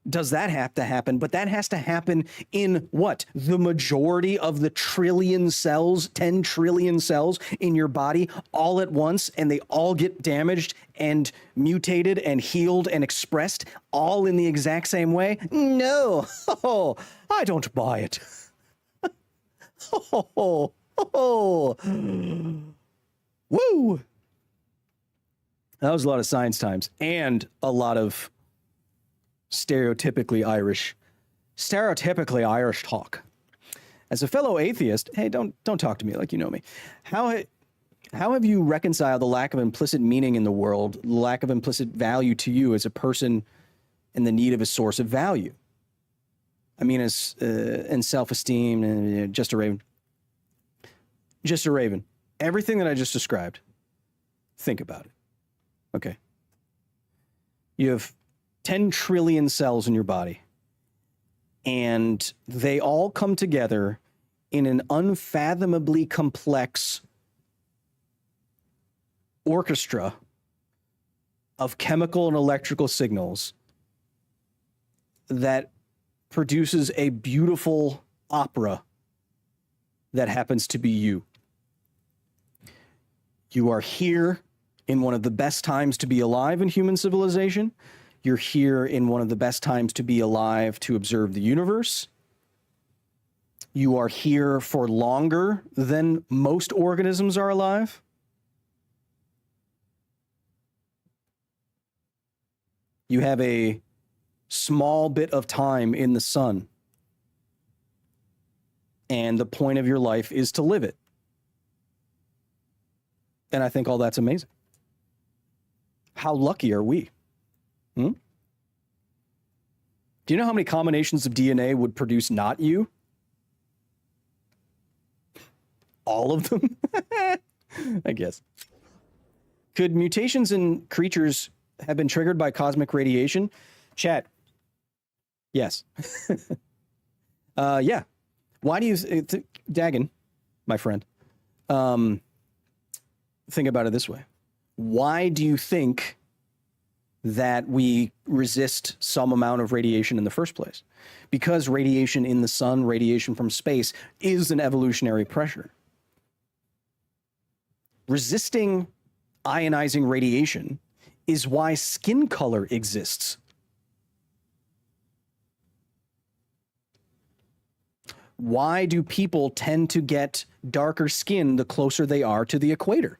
does that have to happen, but that has to happen in what? The majority of the trillion cells, 10 trillion cells in your body all at once, and they all get damaged and mutated and healed and expressed all in the exact same way? No. Oh, I don't buy it. Oh. Woo. That was a lot of science times and a lot of stereotypically Irish talk. As a fellow atheist, hey, don't talk to me like you know me. How have you reconciled the lack of implicit meaning in the world, the lack of implicit value to you as a person and the need of a source of value? I mean, as and self-esteem and just a raven. Just a raven. Everything that I just described, think about it. Okay. You have 10 trillion cells in your body, and they all come together in an unfathomably complex orchestra of chemical and electrical signals that produces a beautiful opera that happens to be you. You are here in one of the best times to be alive in human civilization. You're here in one of the best times to be alive to observe the universe. You are here for longer than most organisms are alive. You have a small bit of time in the sun, and the point of your life is to live it. And I think all that's amazing. How lucky are we? Hmm? Do you know how many combinations of DNA would produce not you? All of them? I guess. Could mutations in creatures have been triggered by cosmic radiation? Chat. Yes. Yeah. Why do you... Dagon, my friend, think about it this way. Why do you think that we resist some amount of radiation in the first place? Because radiation in the sun, radiation from space, is an evolutionary pressure. Resisting ionizing radiation is why skin color exists. Why do people tend to get darker skin the closer they are to the equator?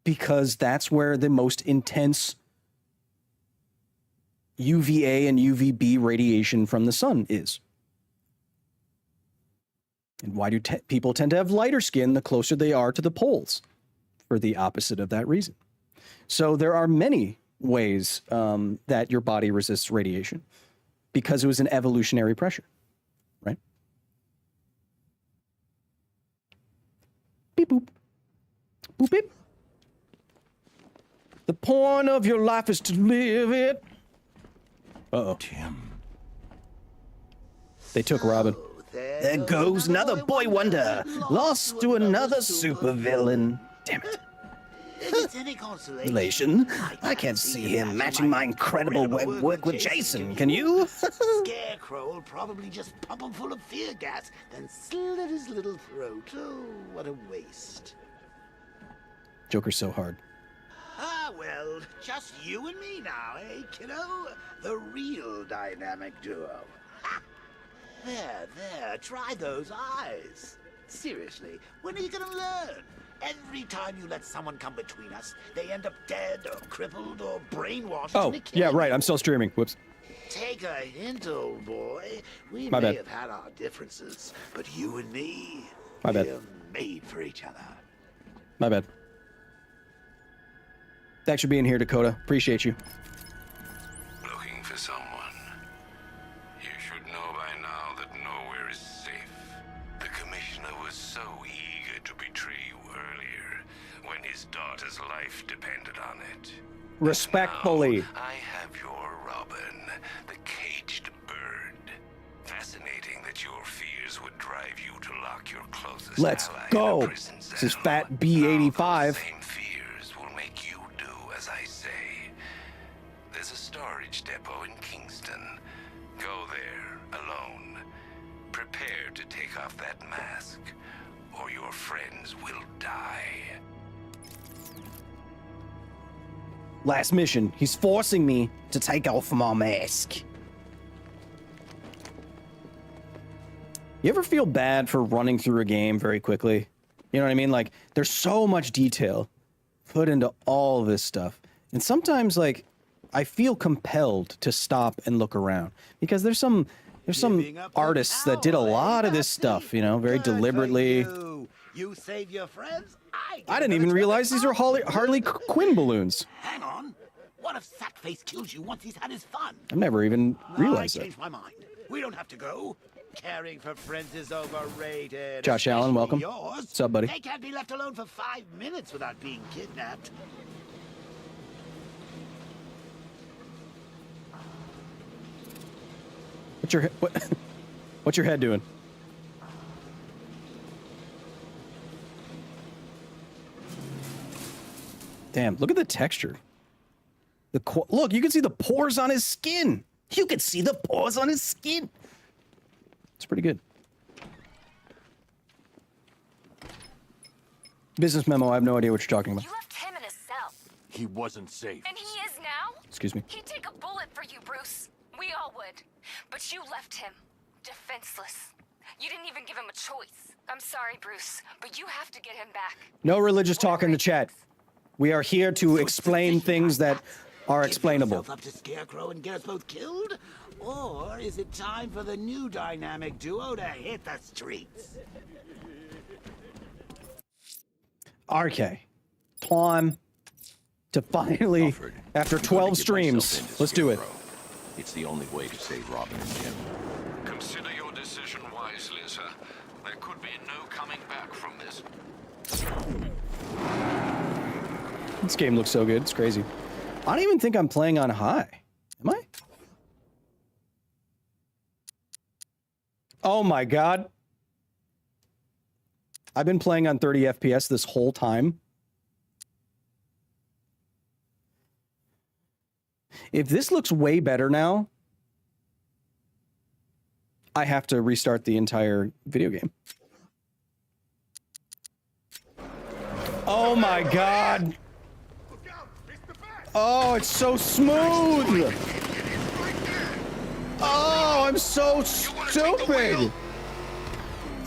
Because that's where the most intense UVA and UVB radiation from the sun is. And why do people tend to have lighter skin the closer they are to the poles? For the opposite of that reason. So there are many ways that your body resists radiation because it was an evolutionary pressure, right? Beep, boop. Boop, beep. The point of your life is to live it. Uh-oh. Tim. They took Robin. There goes another boy wonder, lost to another supervillain. Damn it. If it's any consolation, I can't see him matching my incredible web work with Jason, can you? Scarecrow will probably just pump him full of fear gas, then slit his little throat. Oh, what a waste. Joker's so hard. Ah, well, just you and me now, eh, kiddo? The real dynamic duo. Ha! There, try those eyes. Seriously, when are you gonna learn? Every time you let someone come between us, they end up dead or crippled or brainwashed. Oh, yeah, right. I'm still streaming. Whoops. Take a hint, old boy. We My may bad. have had our differences, but you and me, My bad. we're made for each other. My bad. Thanks for being here, Dakota. Appreciate you. Looking for someone. You should know by now that nowhere is safe. The commissioner was so eager to betray you earlier, when his daughter's life depended on it. Respectfully. Now, I have your Robin, the caged bird. Fascinating that your fears would drive you to lock your closest Let's ally in go. a prison This is cell. Fat B85. Same fears will make you do as I say. There's a storage depot in Kingston. Go there alone. Prepare to take off that mask, or your friends will die. Last mission. He's forcing me to take off my mask. You ever feel bad for running through a game very quickly? You know what I mean? Like, there's so much detail put into all this stuff. And sometimes, like, I feel compelled to stop and look around. Because there's some artists that did a lot of this stuff, you know, very deliberately. You save your friends, I didn't even realize these are Harley Quinn balloons. Hang on. What if Sackface kills you once he's had his fun? I've never even realized I that. changed my mind. We don't have to go. Caring for friends is overrated. Josh Allen, welcome. Yours. What's up, buddy? They can't be left alone for 5 minutes without being kidnapped. What's your head doing? Damn, look at the texture. Look, you can see the pores on his skin. You can see the pores on his skin. It's pretty good. Business memo, I have no idea what you're talking about. You left him in a cell. He wasn't safe. And he is now? Excuse me. He'd take a bullet for you, Bruce. We all would. But you left him defenseless. You didn't even give him a choice. I'm sorry, Bruce, but you have to get him back. No religious talk in the chat. We are here to explain things that are explainable. Up to Scarecrow and get us both killed? Or is it time for the new dynamic duo to hit the streets? RK, time to finally, Alfred, after I'm going to 12 get streams, myself into let's do it. Scarecrow. It's the only way to save Robin and Jim. Consider your decision wisely, sir. There could be no coming back from this. This game looks so good. It's crazy. I don't even think I'm playing on high. Am I? Oh my God. I've been playing on 30 FPS this whole time. If this looks way better now, I have to restart the entire video game. Oh my God. Oh, it's so smooth. Oh, I'm so stupid.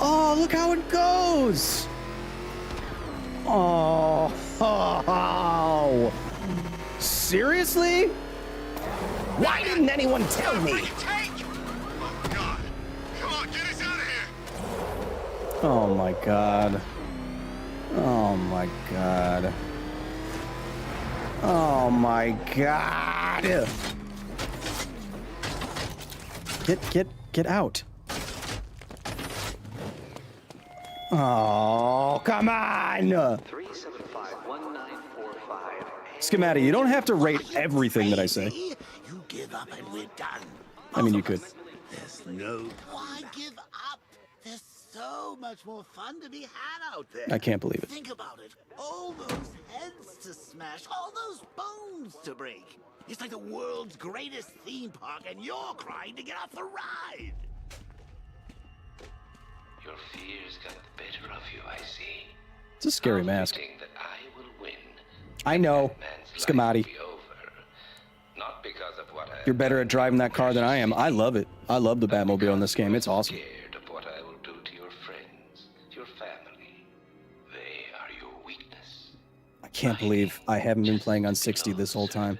Oh, look how it goes. Oh, oh. Seriously? Why didn't anyone tell me? Oh my God. Oh my God. Oh my God. Get out. Oh, come on. Schematic, you don't have to rate everything that I say. You give up and we're done. I mean, you could. There's no... Why give up? There's so much more fun to be had out there. I can't believe it. Think about it. All those heads to smash, all those bones to break. It's like the world's greatest theme park, and you're crying to get off the ride. Your fears got the better of you, I see. It's a scary mask. That I will win. I know. Schematic. Not because of what I You're better at driving that car than I am. I love it. I love the Batmobile in this game. It's awesome. of what I will do to your friends, your family. They are your weakness. I can't believe I haven't been playing on 60 this whole time.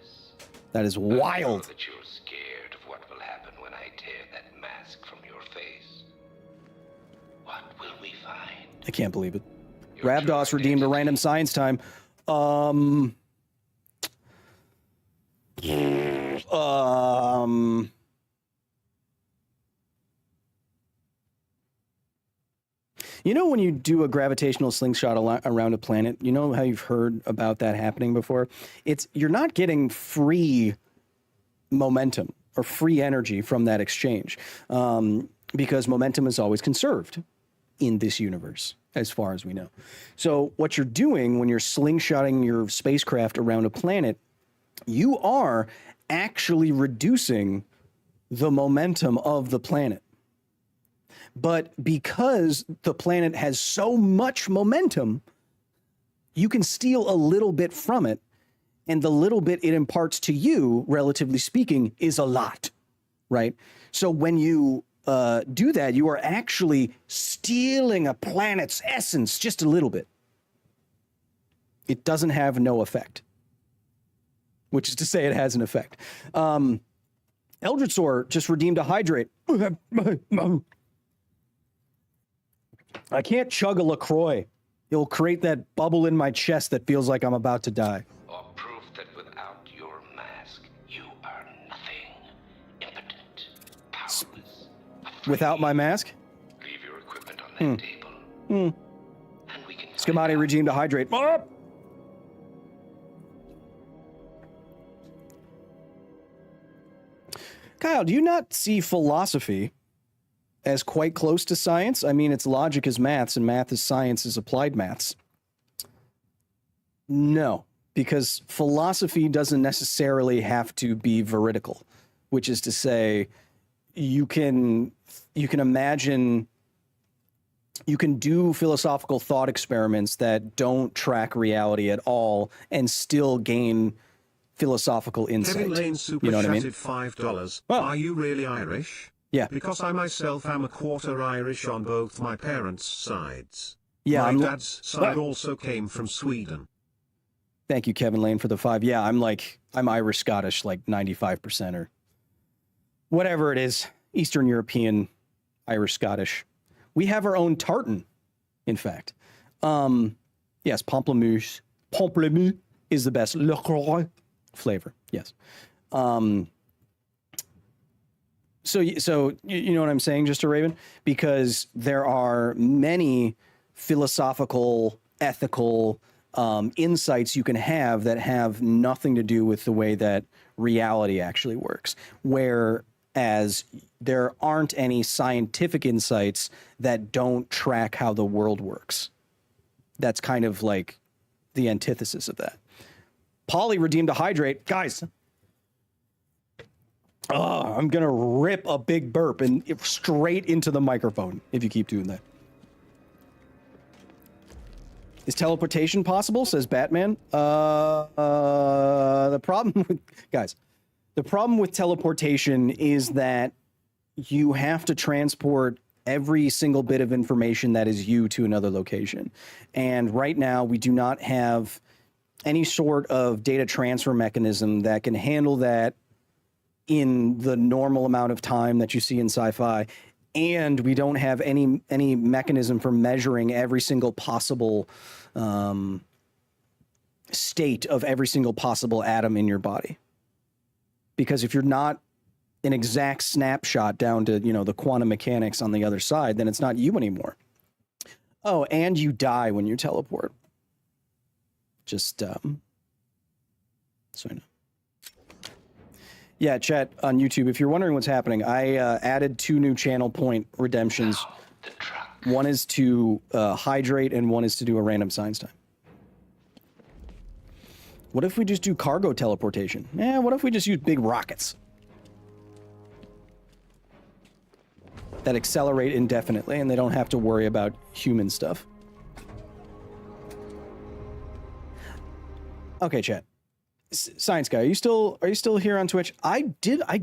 That is wild. That you're scared of what will happen when I tear that mask from your face. What will we find? I can't believe it. Ravdos redeemed a random science time. You know when you do a gravitational slingshot around a planet, you know how you've heard about that happening before? You're not getting free momentum or free energy from that exchange because momentum is always conserved in this universe, as far as we know. So what you're doing when you're slingshotting your spacecraft around a planet, you are actually reducing the momentum of the planet. But because the planet has so much momentum, you can steal a little bit from it, and the little bit it imparts to you, relatively speaking, is a lot, right? So when you do that, you are actually stealing a planet's essence just a little bit. It doesn't have no effect, which is to say it has an effect. Eldritch Sword just redeemed a hydrate. I can't chug a LaCroix. It'll create that bubble in my chest that feels like I'm about to die. Or proof that without your mask, you are nothing. Impotent, powerless. Without my mask? Leave your equipment on that table. And we can Schematic regime to hydrate. Oh! Kyle, do you not see philosophy as quite close to science? I mean, its logic is maths, and math is science is applied maths. No, because philosophy doesn't necessarily have to be veridical, which is to say, you can imagine, you can do philosophical thought experiments that don't track reality at all and still gain philosophical insight. Kevin Lane super You know what I mean? $5. Well, Are you really Irish? Yeah. Because I myself am a quarter Irish on both my parents' sides. Yeah, My dad's side also came from Sweden. Thank you, Kevin Lane, for the 5. Yeah, I'm Irish Scottish, like 95% or whatever it is. Eastern European, Irish Scottish. We have our own tartan, in fact. Yes, pamplemousse. Pamplemousse is the best LaCroix flavor. Yes. So you know what I'm saying, just a Raven? Because there are many philosophical, ethical insights you can have that have nothing to do with the way that reality actually works. Whereas there aren't any scientific insights that don't track how the world works. That's kind of like the antithesis of that. Polly redeemed a hydrate. Guys, I'm going to rip a big burp and straight into the microphone if you keep doing that. Is teleportation possible, says Batman? The problem with, guys, the problem with teleportation is that you have to transport every single bit of information that is you to another location. And right now we do not have any sort of data transfer mechanism that can handle that in the normal amount of time that you see in sci-fi. And we don't have any mechanism for measuring every single possible state of every single possible atom in your body. Because if you're not an exact snapshot down to, you know, the quantum mechanics on the other side, then it's not you anymore. Oh, and you die when you teleport. Just, so I know. Yeah, chat on YouTube, if you're wondering what's happening, I added 2 new channel point redemptions. One is to hydrate and one is to do a random science time. What if we just do cargo teleportation? What if we just use big rockets that accelerate indefinitely and they don't have to worry about human stuff? Okay, chat. Science guy, are you still here on Twitch? I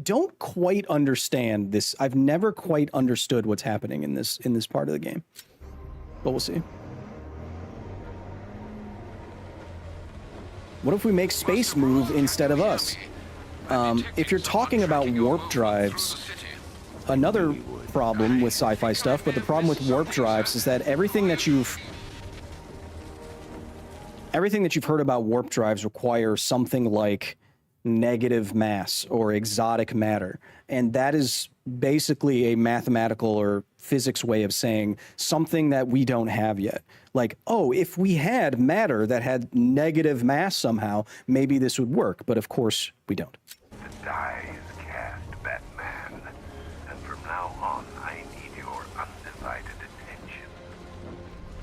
don't quite understand this. I've never quite understood what's happening in this part of the game. But we'll see. What if we make space move instead of us? If you're talking about warp drives, another problem with sci-fi stuff, but the problem with warp drives is that everything that you've heard about warp drives require something like negative mass or exotic matter. And that is basically a mathematical or physics way of saying something that we don't have yet. Like, oh, if we had matter that had negative mass somehow, maybe this would work. But of course, we don't. The die is cast, Batman. And from now on, I need your undivided attention.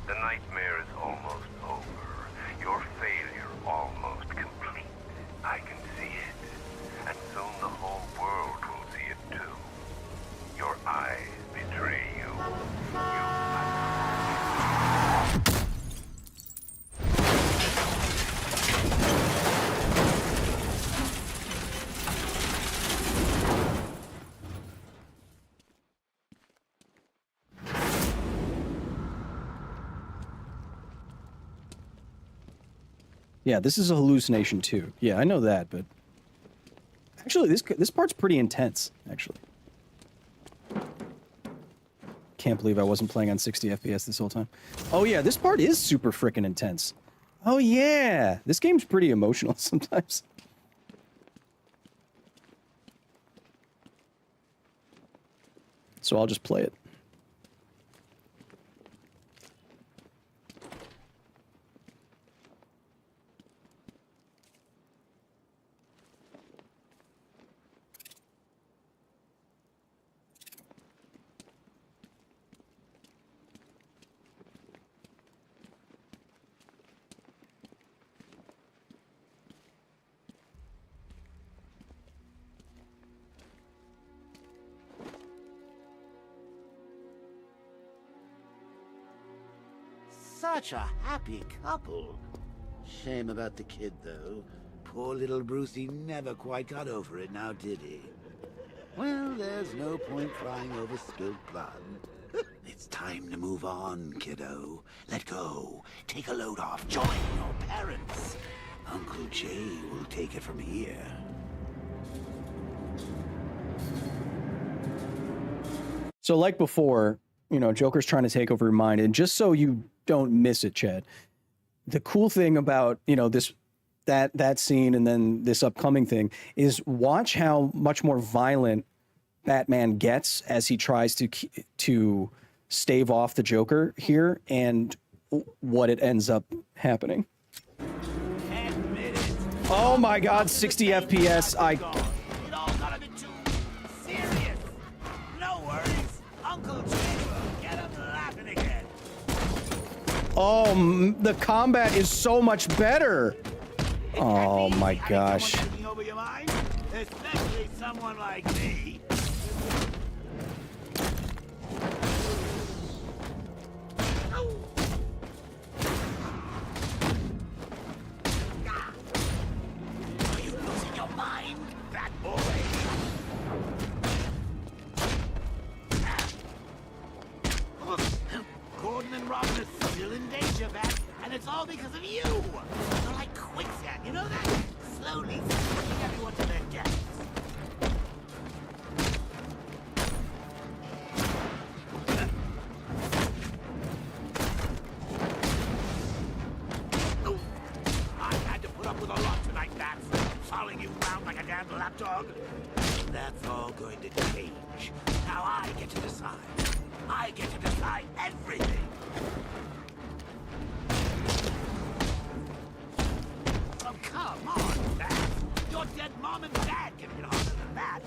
The nightmare is almost over. Your failure almost complete. I can see it. And soon the whole world will see it too. Your eyes betray you. Yeah, this is a hallucination too. Yeah, I know that, but actually this part's pretty intense, actually. Can't believe I wasn't playing on 60 FPS this whole time. Oh yeah, this part is super frickin' intense. Oh yeah, this game's pretty emotional sometimes. So I'll just play it. Such a happy couple. Shame about the kid, though. Poor little Brucey never quite got over it now, did he? Well, there's no point crying over spilled blood. It's time to move on, kiddo. Let go. Take a load off. Join your parents. Uncle Jay will take it from here. So like before, you know, Joker's trying to take over your mind, and just so you don't miss it, Chad, the cool thing about, you know, that scene and then this upcoming thing is watch how much more violent Batman gets as he tries to stave off the Joker here, and what it ends up happening. Oh my God, 60 FPS. It all got a bit too serious. No worries. Uncle Jim will get him laughing again. Oh, the combat is so much better. Oh my gosh. Over your mind, especially someone like me. Are you losing your mind, that boy? Gordon and Robin are still in danger, Bat, and it's all because of you. You're like quicksand, you know that? Slowly sucking everyone to their deaths. I had to put up with a lot tonight, Bats. Following you around like a damn lapdog. That's all going to change. Now I get to decide. I get to decide everything. Oh, come on, Bat. Your dead mom and dad can get harder than that.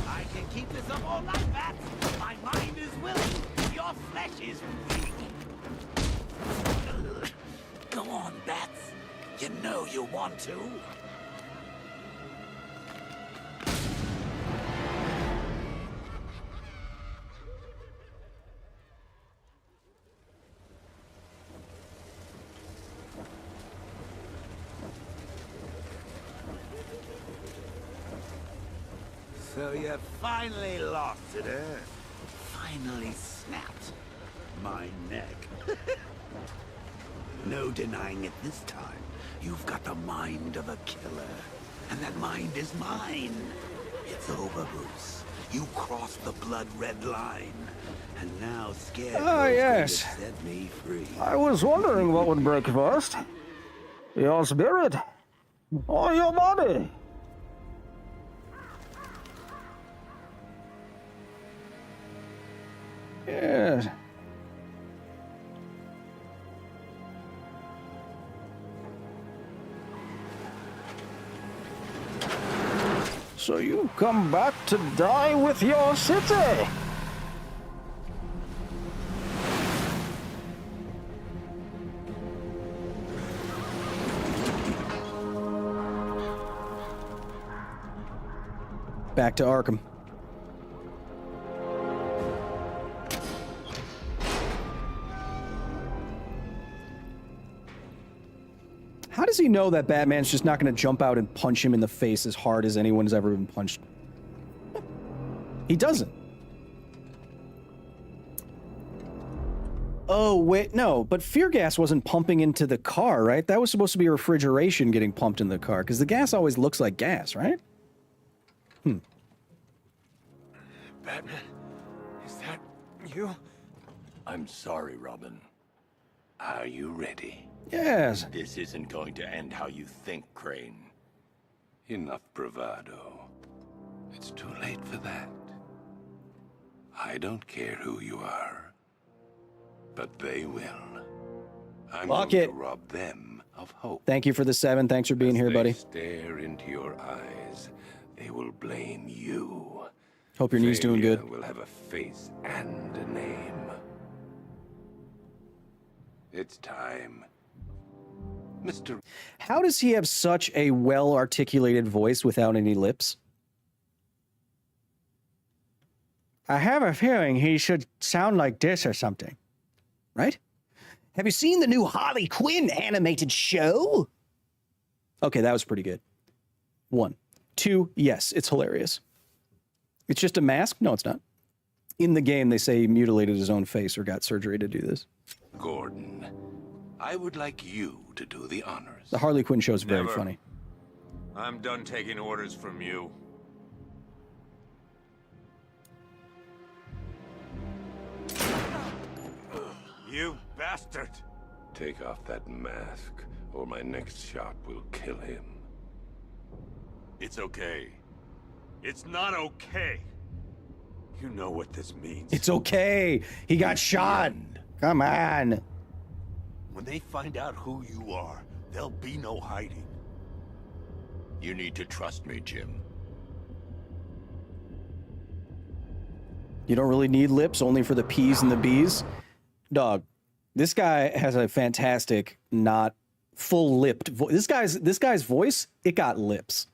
I can keep this up all night, Bat. My mind is willing. Your flesh is weak. Go on, Bats. You know you want to. So you finally lost it, eh? Finally snapped my neck. No denying it this time. You've got the mind of a killer. And that mind is mine. It's over, Bruce. You crossed the blood-red line. And now Scarecrow's Ah, yes. going to set me free. I was wondering what would break first. Your spirit or your body? Yes. So you come back to die with your city? Back to Arkham. How does he know that Batman's just not going to jump out and punch him in the face as hard as anyone's ever been punched? He doesn't. Oh, wait, no, but fear gas wasn't pumping into the car, right? That was supposed to be refrigeration getting pumped in the car, because the gas always looks like gas, right? Batman, is that you? I'm sorry, Robin. Are you ready? Yes. This isn't going to end how you think, Crane. Enough bravado. It's too late for that. I don't care who you are, but they will. I'm Fuck going it. to rob them of hope. Thank you for the 7. Thanks for being here, buddy. Stare into your eyes. They will blame you. Hope your knee's doing good. Will have a face and a name. It's time. Mr. How does he have such a well-articulated voice without any lips? I have a feeling he should sound like this or something. Right? Have you seen the new Harley Quinn animated show? Okay, that was pretty good. 1. 2, yes, it's hilarious. It's just a mask? No, it's not. In the game, they say he mutilated his own face or got surgery to do this. Gordon, I would like you to do the honors. The Harley Quinn show is very Never. funny. I'm done taking orders from you. You bastard! Take off that mask, or my next shot will kill him. It's okay. It's not okay. You know what this means. It's okay. He got shot. Come on. When they find out who you are, there'll be no hiding. You need to trust me, Jim. You don't really need lips, only for the P's and the B's. Dog, this guy has a fantastic, not full-lipped voice. This guy's voice, it got lips.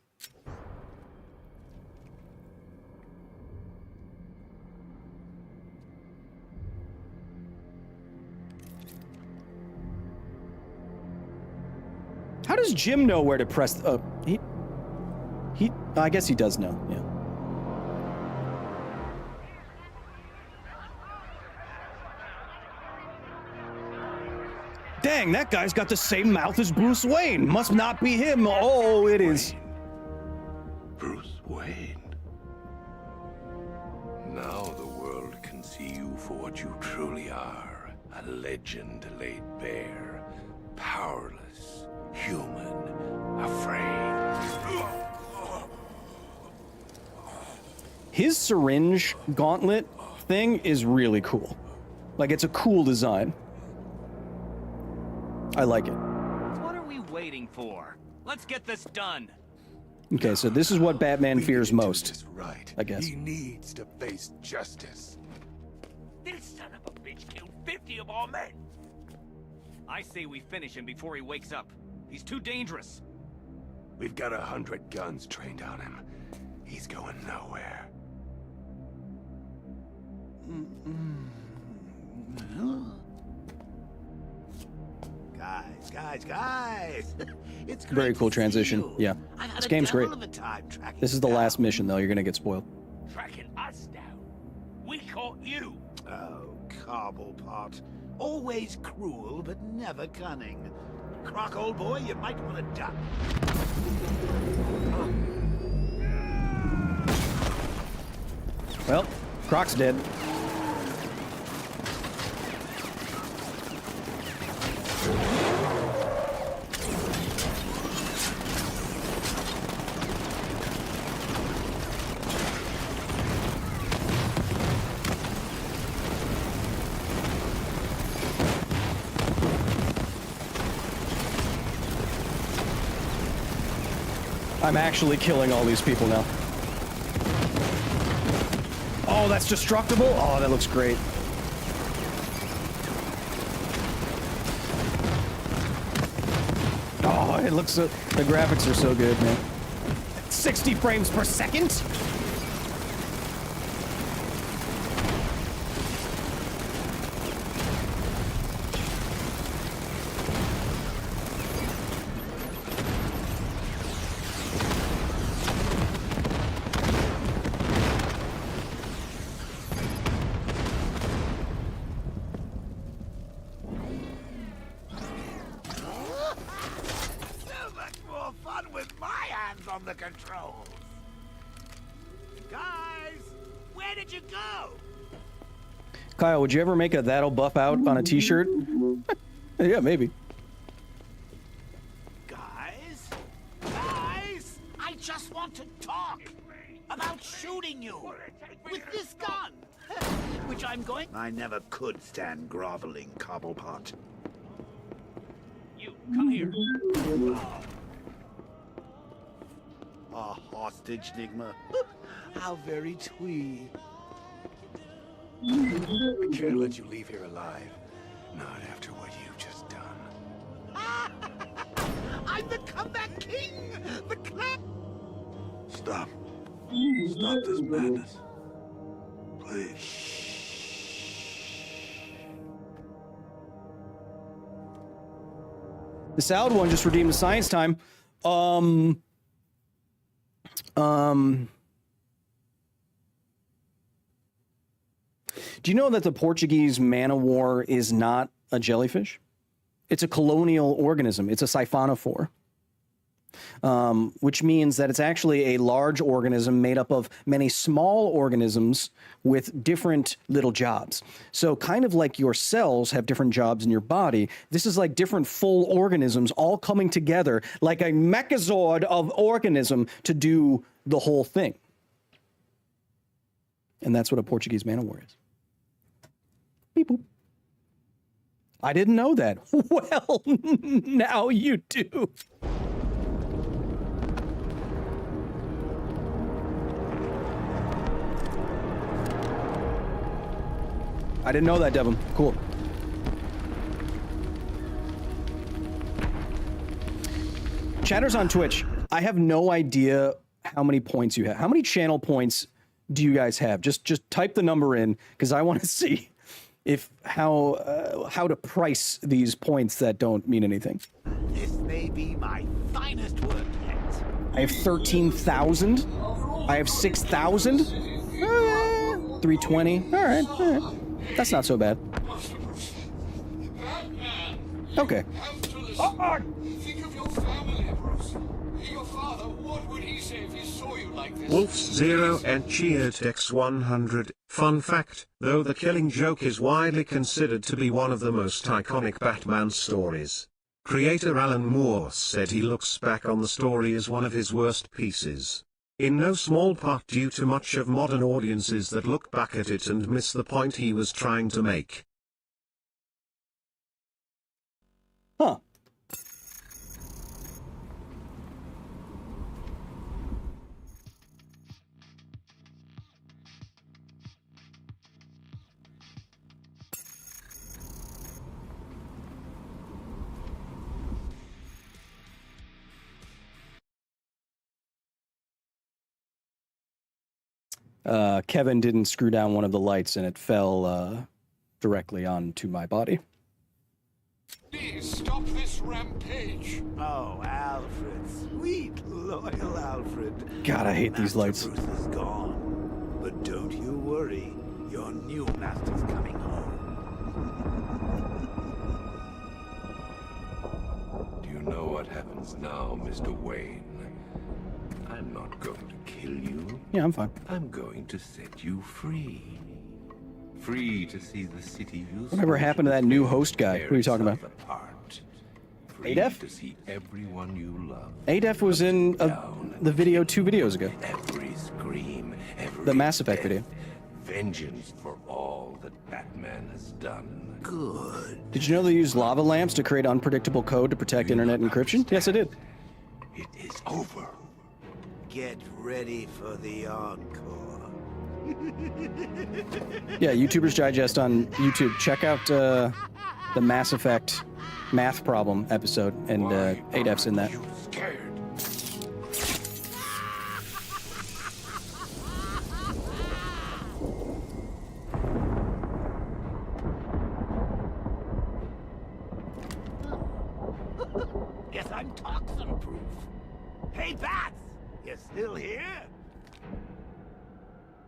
How does Jim know where to press? I guess he does know. Yeah. Dang, that guy's got the same mouth as Bruce Wayne. Must not be him. Oh, it is. Bruce Wayne. Now the world can see you for what you truly are. A legend laid bare. Powerless. Human. Afraid. His syringe gauntlet thing is really cool. Like, it's a cool design. I like it. What are we waiting for? Let's get this done. Okay, so this is what Batman fears most, I guess. He needs to face justice. This son of a bitch killed 50 of our men. I say we finish him before he wakes up. He's too dangerous. We've got 100 guns trained on him. He's going nowhere. Guys. It's great Very cool to see transition. you. Yeah. I've had This a game's great. devil of a time tracking This is the last mission, though. You're going to get spoiled. Tracking us down. We caught you. Oh, Cobblepot. Always cruel, but never cunning. Croc, old boy, you might want to duck. Well, Croc's dead. I'm actually killing all these people now. Oh, that's destructible? Oh, that looks great. Oh, it looks so... The graphics are so good, man. 60 frames per second? Kyle, would you ever make a "that'll buff out" on a t-shirt? Yeah, maybe. Guys, I just want to talk about shooting you with this gun, which I'm going... I never could stand groveling, Cobblepot. You, come here. A hostage, Nigma. How very twee. I can't let you leave here alive. Not after what you've just done. I'm the comeback king! The clap! Stop. Stop this madness. Please. The salad one just redeemed the science time. Do you know that the Portuguese man-o-war is not a jellyfish? It's a colonial organism. It's a siphonophore. which means that it's actually a large organism made up of many small organisms with different little jobs. So kind of like your cells have different jobs in your body, this is like different full organisms all coming together like a mechazord of organism to do the whole thing. And that's what a Portuguese man-o-war is. Beep boop. I didn't know that. Well, now you do. I didn't know that, Devin. Cool. Chatters on Twitch, I have no idea how many points you have. How many channel points do you guys have? Just type the number in, because I want to see if how to price these points that don't mean anything. This may be my finest work yet. I have 13,000. I have 6,000. 320. All right. All right. That's not so bad. Okay. Think of your family, Bruce. Your father, what would he say if he saw you like this? Wolf0 and cheered X100. Fun fact, though the Killing Joke is widely considered to be one of the most iconic Batman stories, creator Alan Moore said he looks back on the story as one of his worst pieces. In no small part due to much of modern audiences that look back at it and miss the point he was trying to make. Huh. Kevin didn't screw down one of the lights and it fell directly onto my body. Please stop this rampage. Oh, Alfred, sweet, loyal Alfred. God, I hate these lights. Bruce is gone, but don't you worry. Your new master's coming home. Do you know what happens now, Mr. Wayne? I'm not going to kill you. Yeah, I'm fine. I'm going to set you free. Free to see the city you Whatever happened to that new host guy? Who are you talking about? Free Adef? to see everyone you love. Adef was in the video 2 videos ago. Every scream, every The Mass Effect video. vengeance for all that Batman has done. Good. Did you know they use lava lamps to create unpredictable code to protect internet encryption? Yes, I did. It is over. Get ready for the encore. Yeah, YouTubers Digest on YouTube. Check out the Mass Effect math problem episode, and Adef's in that. Scared. Yes, I'm toxin-proof. Hey, Bats! You still here?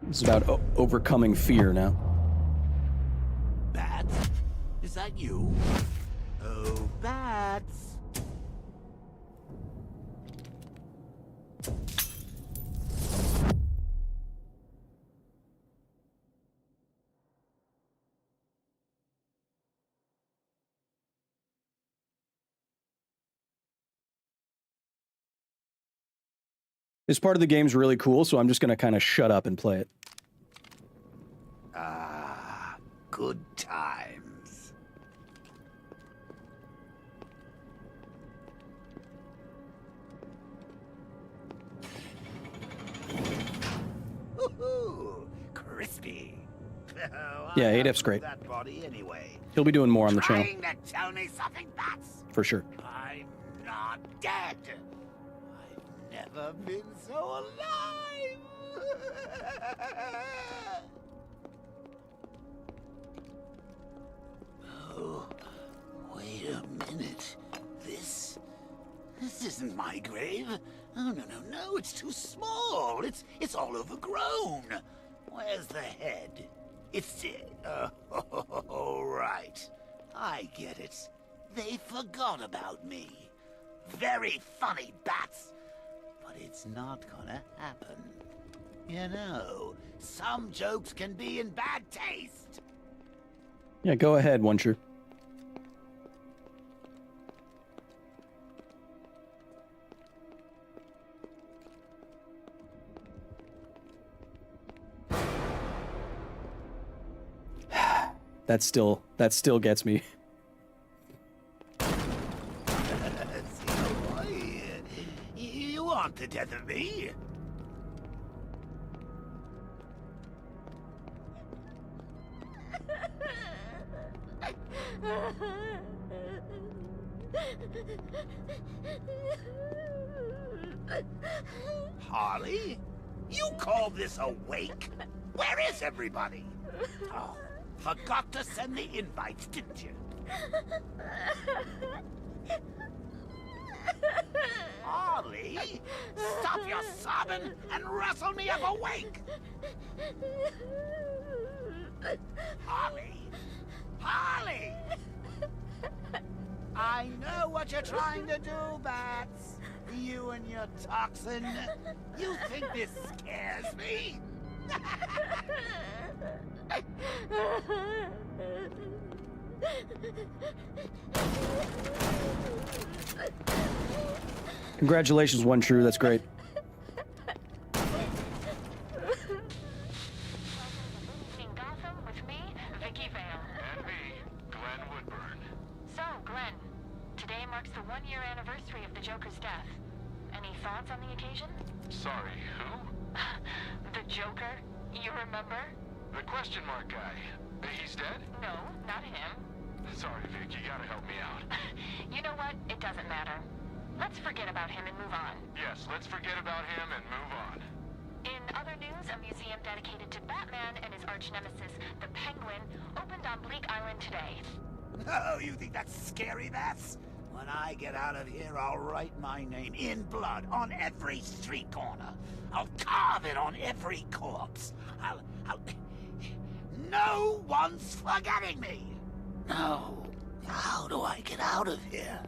It's about overcoming fear now. Bats? Is that you? Oh, Bats! This part of the game's really cool, so I'm just going to kind of shut up and play it. Ah, good times. Woohoo! Crispy. Yeah, Adef's great. That body anyway. He'll be doing more on the channel. Trying to tell me something, Bats? For sure. I'm not dead. I've never been so alive. Oh, wait a minute. This isn't my grave. Oh, no, it's too small. It's all overgrown. Where's the head? It's oh, right. I get it. They forgot about me. Very funny, Bats. But it's not gonna happen. You know, some jokes can be in bad taste. Yeah, go ahead, One True. That still gets me. You want the death of me? Harley? You call this a wake? Where is everybody? Oh, forgot to send the invites, didn't you? Harley, stop your sobbing and rustle me up a wake! Harley! Harley! I know what you're trying to do, Bats. You and your toxin. You think this scares me? Congratulations, One True. That's great. Sorry, who? The Joker. You remember? The question mark guy. He's dead? No, not him. Sorry, Vic, you gotta help me out. You know what? It doesn't matter. Let's forget about him and move on. Yes, let's forget about him and move on. In other news, a museum dedicated to Batman and his arch-nemesis, the Penguin, opened on Bleak Island today. Oh, you think that's scary, Bats? When I get out of here, I'll write my name in blood on every street corner. I'll carve it on every corpse. I'll... No one's forgetting me! No. How do I get out of here?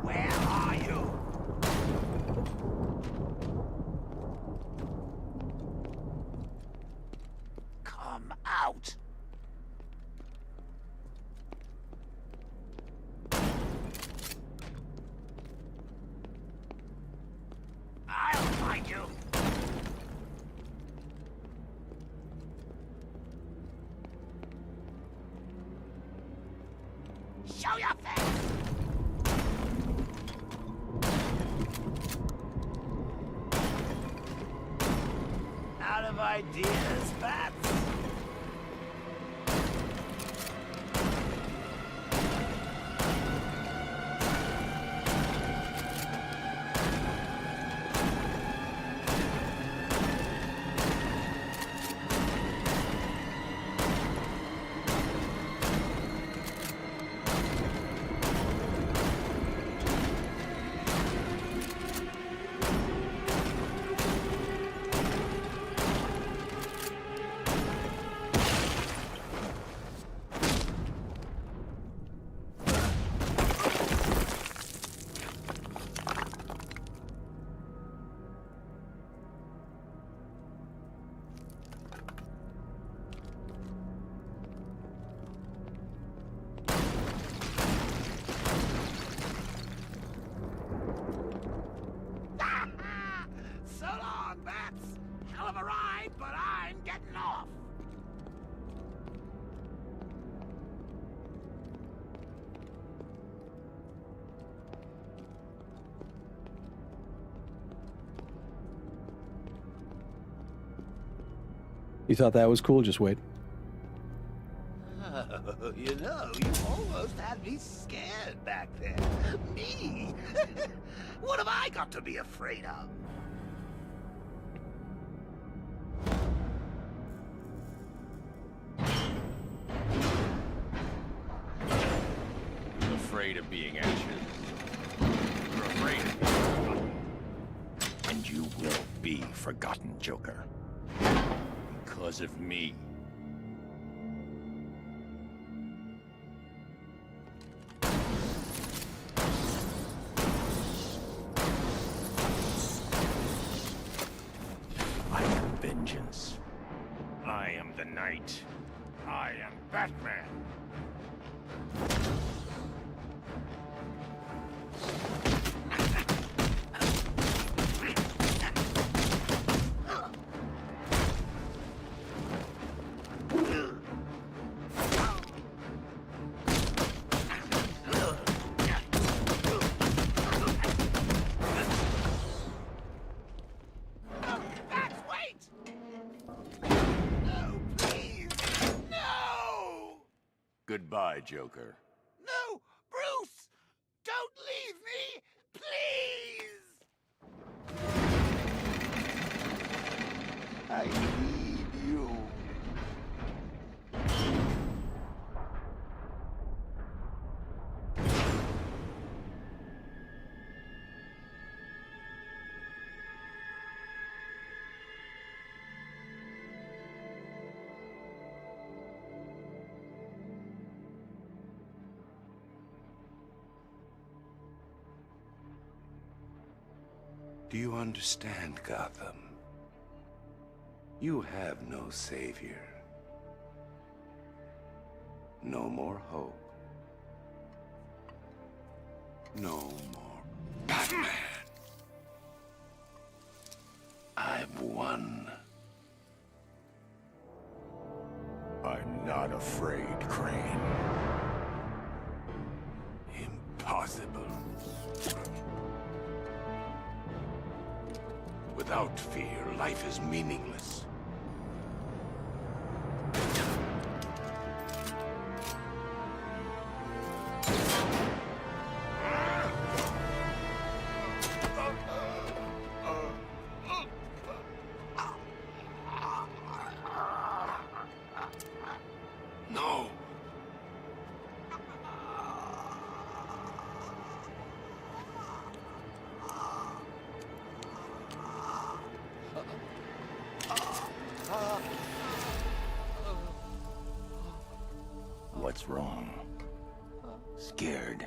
Where are you? Come out! I'll find you! Show your face! Out of ideas, Bats? So long, Bats! Hell of a ride, but I'm getting off! You thought that was cool? Just wait. Oh, you know, you almost had me scared back there. Me? What have I got to be afraid of? You're afraid of being ashes. You're afraid of being forgotten. And you will be forgotten, Joker. Because of me. Knight. I am Batman. Goodbye, Joker. No! Bruce! Don't leave me! Please! I need you. Do you understand, Gotham? You have no savior. No more hope. No more Batman. I've won. I'm not afraid, Crane. Impossible. Without fear, life is meaningless. No. What's wrong? Scared?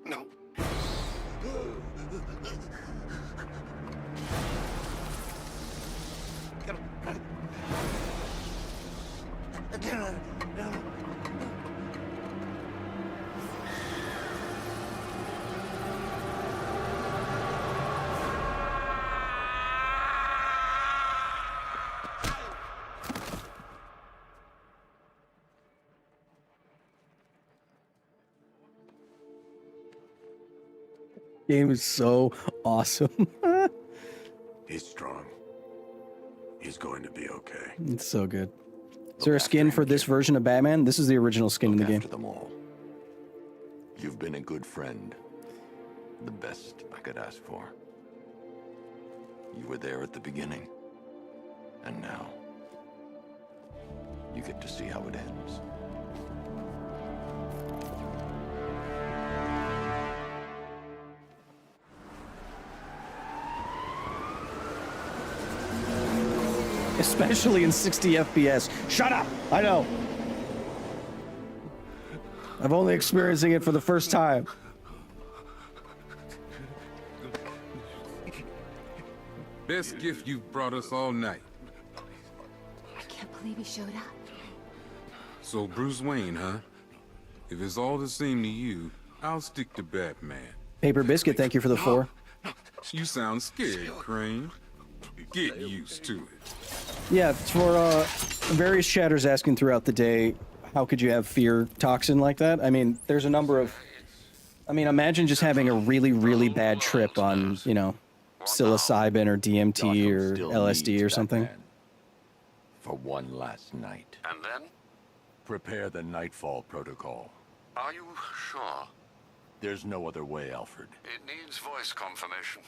No. Game is so awesome. He's strong. He's going to be okay. It's so good. Is there a skin for this version of Batman? This is the original skin in the game. After them all. You've been a good friend. The best I could ask for. You were there at the beginning. And now, you get to see how it ends. Especially in 60 FPS. Shut up! I know. I'm only experiencing it for the first time. Best gift you've brought us all night. I can't believe he showed up. So Bruce Wayne, huh? If it's all the same to you, I'll stick to Batman. Paper Biscuit, thank you for the 4. You sound scared, Crane. Get used to it. Yeah, for various chatters asking throughout the day, how could you have fear toxin like that? I mean, there's a number of... I mean, imagine just having a really, really bad trip on, you know, psilocybin or DMT or LSD or something. For one last night. And then? Prepare the Nightfall Protocol. Are you sure? There's no other way, Alfred. It needs voice confirmation.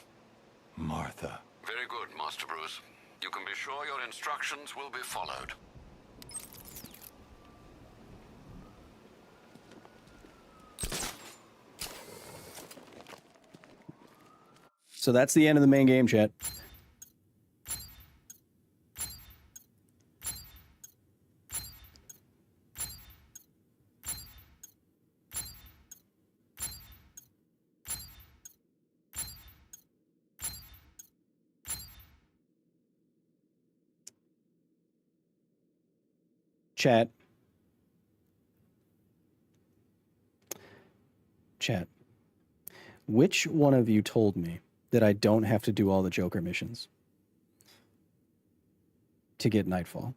Martha. Very good, Master Bruce. You can be sure your instructions will be followed. So that's the end of the main game, chat. Chat. Which one of you told me that I don't have to do all the Joker missions to get Nightfall?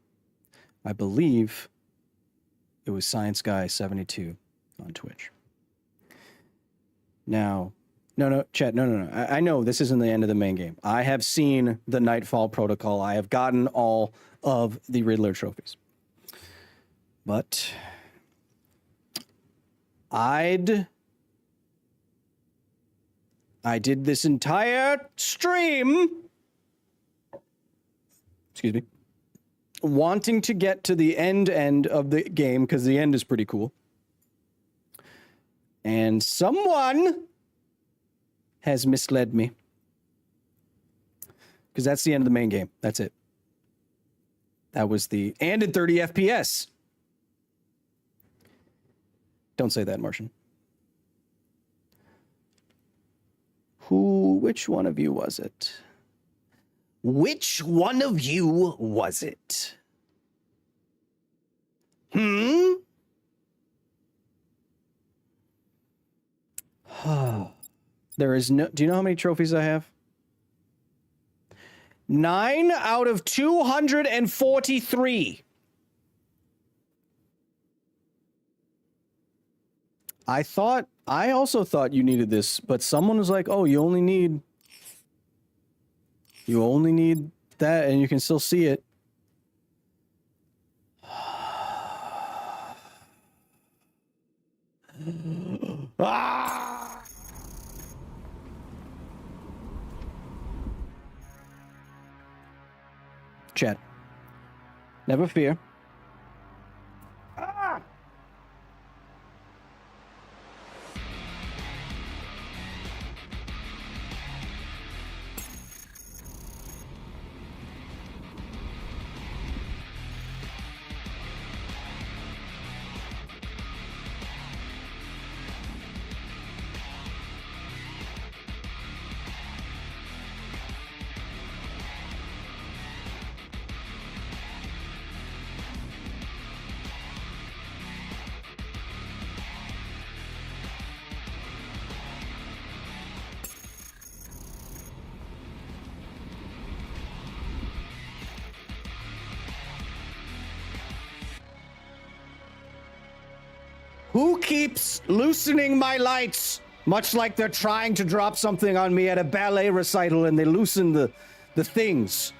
I believe it was Science Guy 72 on Twitch. Now, no, chat, no. I know this isn't the end of the main game. I have seen the Nightfall protocol. I have gotten all of the Riddler trophies. But I did this entire stream, excuse me, wanting to get to the end of the game because the end is pretty cool. And someone has misled me. Because that's the end of the main game. That's it. That was the... And in 30 FPS. Don't say that, Martian. Which one of you was it? Which one of you was it? There is no... Do you know how many trophies I have? 9 out of 243. I also thought you needed this, but someone was like, oh, you only need that and you can still see it. Ah! Chat. Never fear. Who keeps loosening my lights? Much like they're trying to drop something on me at a ballet recital and they loosen the things.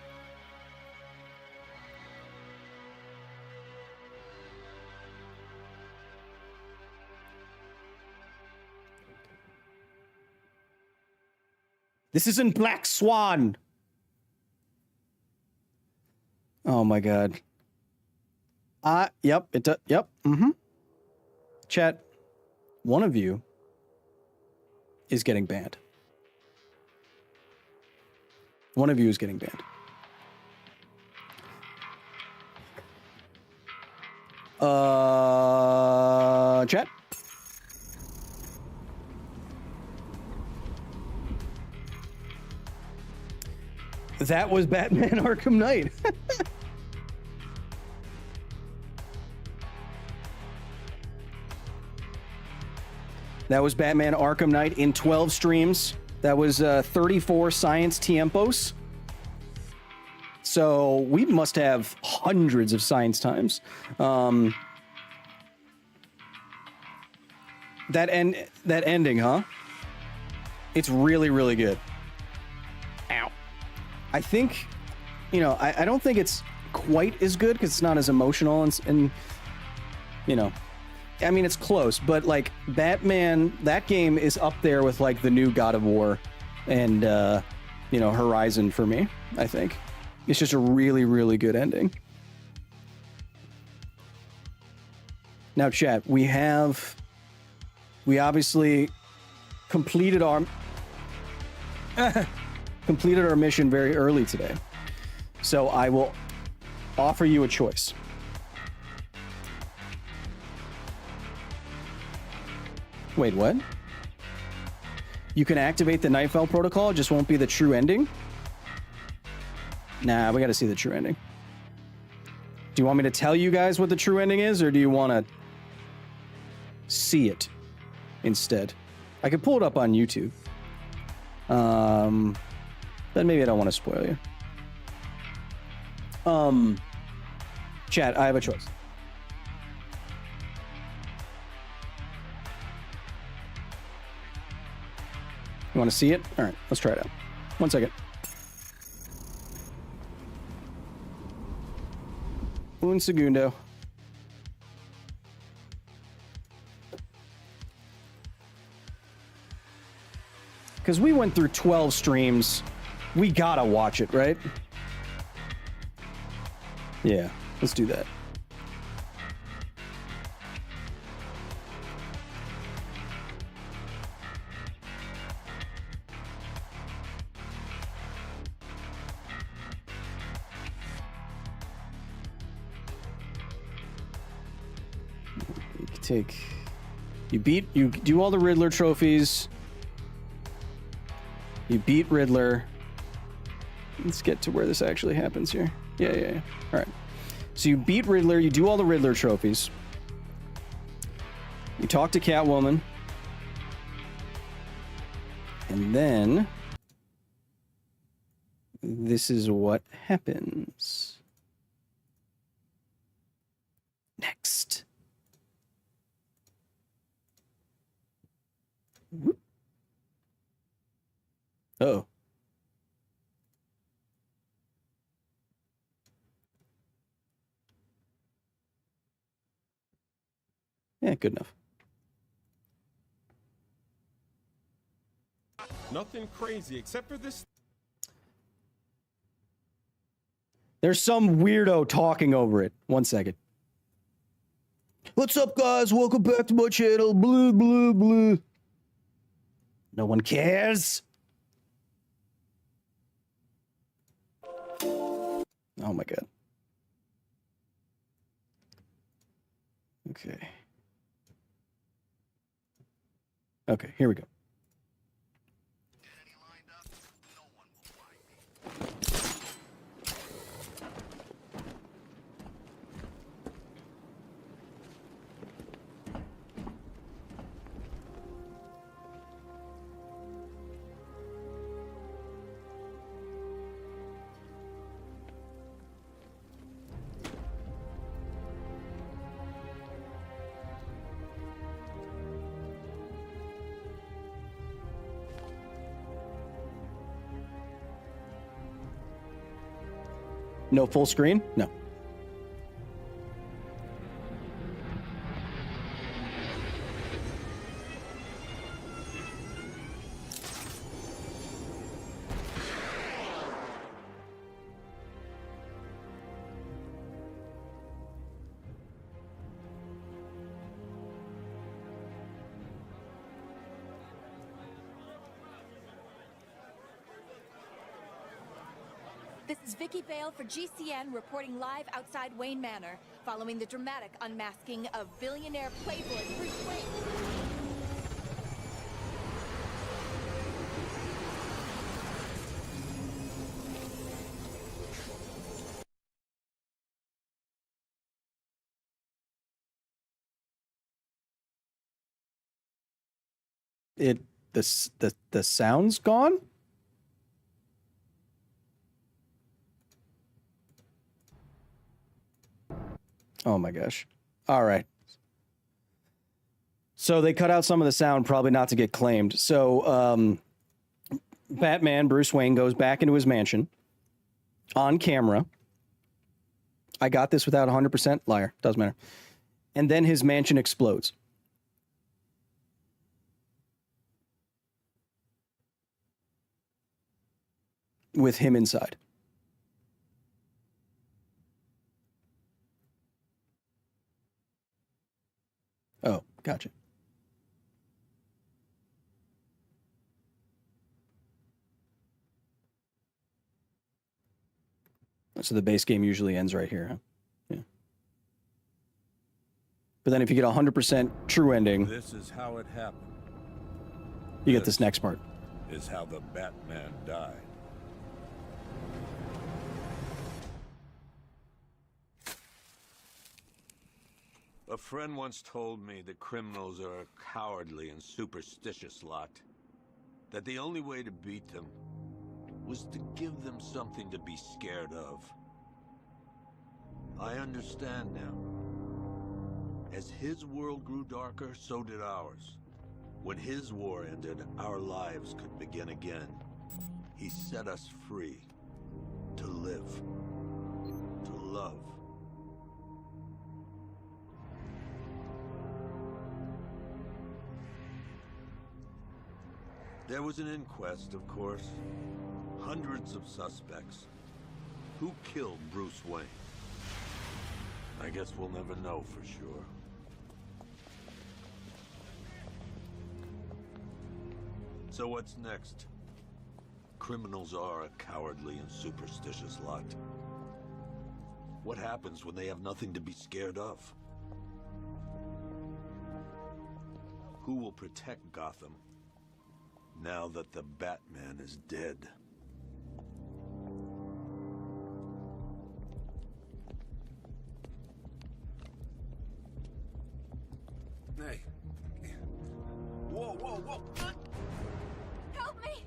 This isn't Black Swan. Oh my God. Yep, it does. Yep. Chat, one of you is getting banned. One of you is getting banned. Chat? That was Batman Arkham Knight. That was Batman Arkham Knight in 12 streams. That was 34 Science Tiempos. So we must have hundreds of Science times. That ending, huh? It's really, really good. Ow. I think, you know, I don't think it's quite as good because it's not as emotional and, you know, I mean, it's close, but like Batman, that game is up there with like the new God of War and, you know, Horizon for me, I think. It's just a really, really good ending. Now, chat, we obviously completed our mission very early today. So I will offer you a choice. Wait, what? You can activate the Nightfall protocol, it just won't be the true ending? Nah, we gotta see the true ending. Do you want me to tell you guys what the true ending is, or do you want to see it instead? I could pull it up on YouTube. But maybe I don't want to spoil you. Chat, I have a choice. You want to see it? All right, let's try it out. 1 second. Un segundo. Because we went through 12 streams. We gotta watch it, right? Yeah, let's do that. You do all the Riddler trophies. You beat Riddler. Let's get to where this actually happens here. Yeah. All right. So you beat Riddler. You do all the Riddler trophies. You talk to Catwoman. And then this is what happens. Next. Uh-oh. Yeah, good enough. Nothing crazy except for this. There's some weirdo talking over it. 1 second. What's up, guys? Welcome back to my channel. Blah, blah, blah. No one cares. Oh my god. Okay. Okay, here we go. No full screen? No. This is Vicky Vale for GCN reporting live outside Wayne Manor, following the dramatic unmasking of billionaire playboy Bruce Wayne. The sound's gone? Oh my gosh. All right. So they cut out some of the sound, probably not to get claimed. So Batman, Bruce Wayne, goes back into his mansion on camera. I got this without 100%. Liar. Doesn't matter. And then his mansion explodes. With him inside. Oh, gotcha. So the base game usually ends right here, huh? Yeah. But then if you get 100% true ending, This is how it happened. you get this next part. Is how the Batman died. A friend once told me that criminals are a cowardly and superstitious lot. That the only way to beat them was to give them something to be scared of. I understand now. As his world grew darker, so did ours. When his war ended, our lives could begin again. He set us free to live, to love. There was an inquest, of course. Hundreds of suspects. Who killed Bruce Wayne? I guess we'll never know for sure. So what's next? Criminals are a cowardly and superstitious lot. What happens when they have nothing to be scared of? Who will protect Gotham now that the Batman is dead? Hey. Whoa, whoa, whoa! Help me!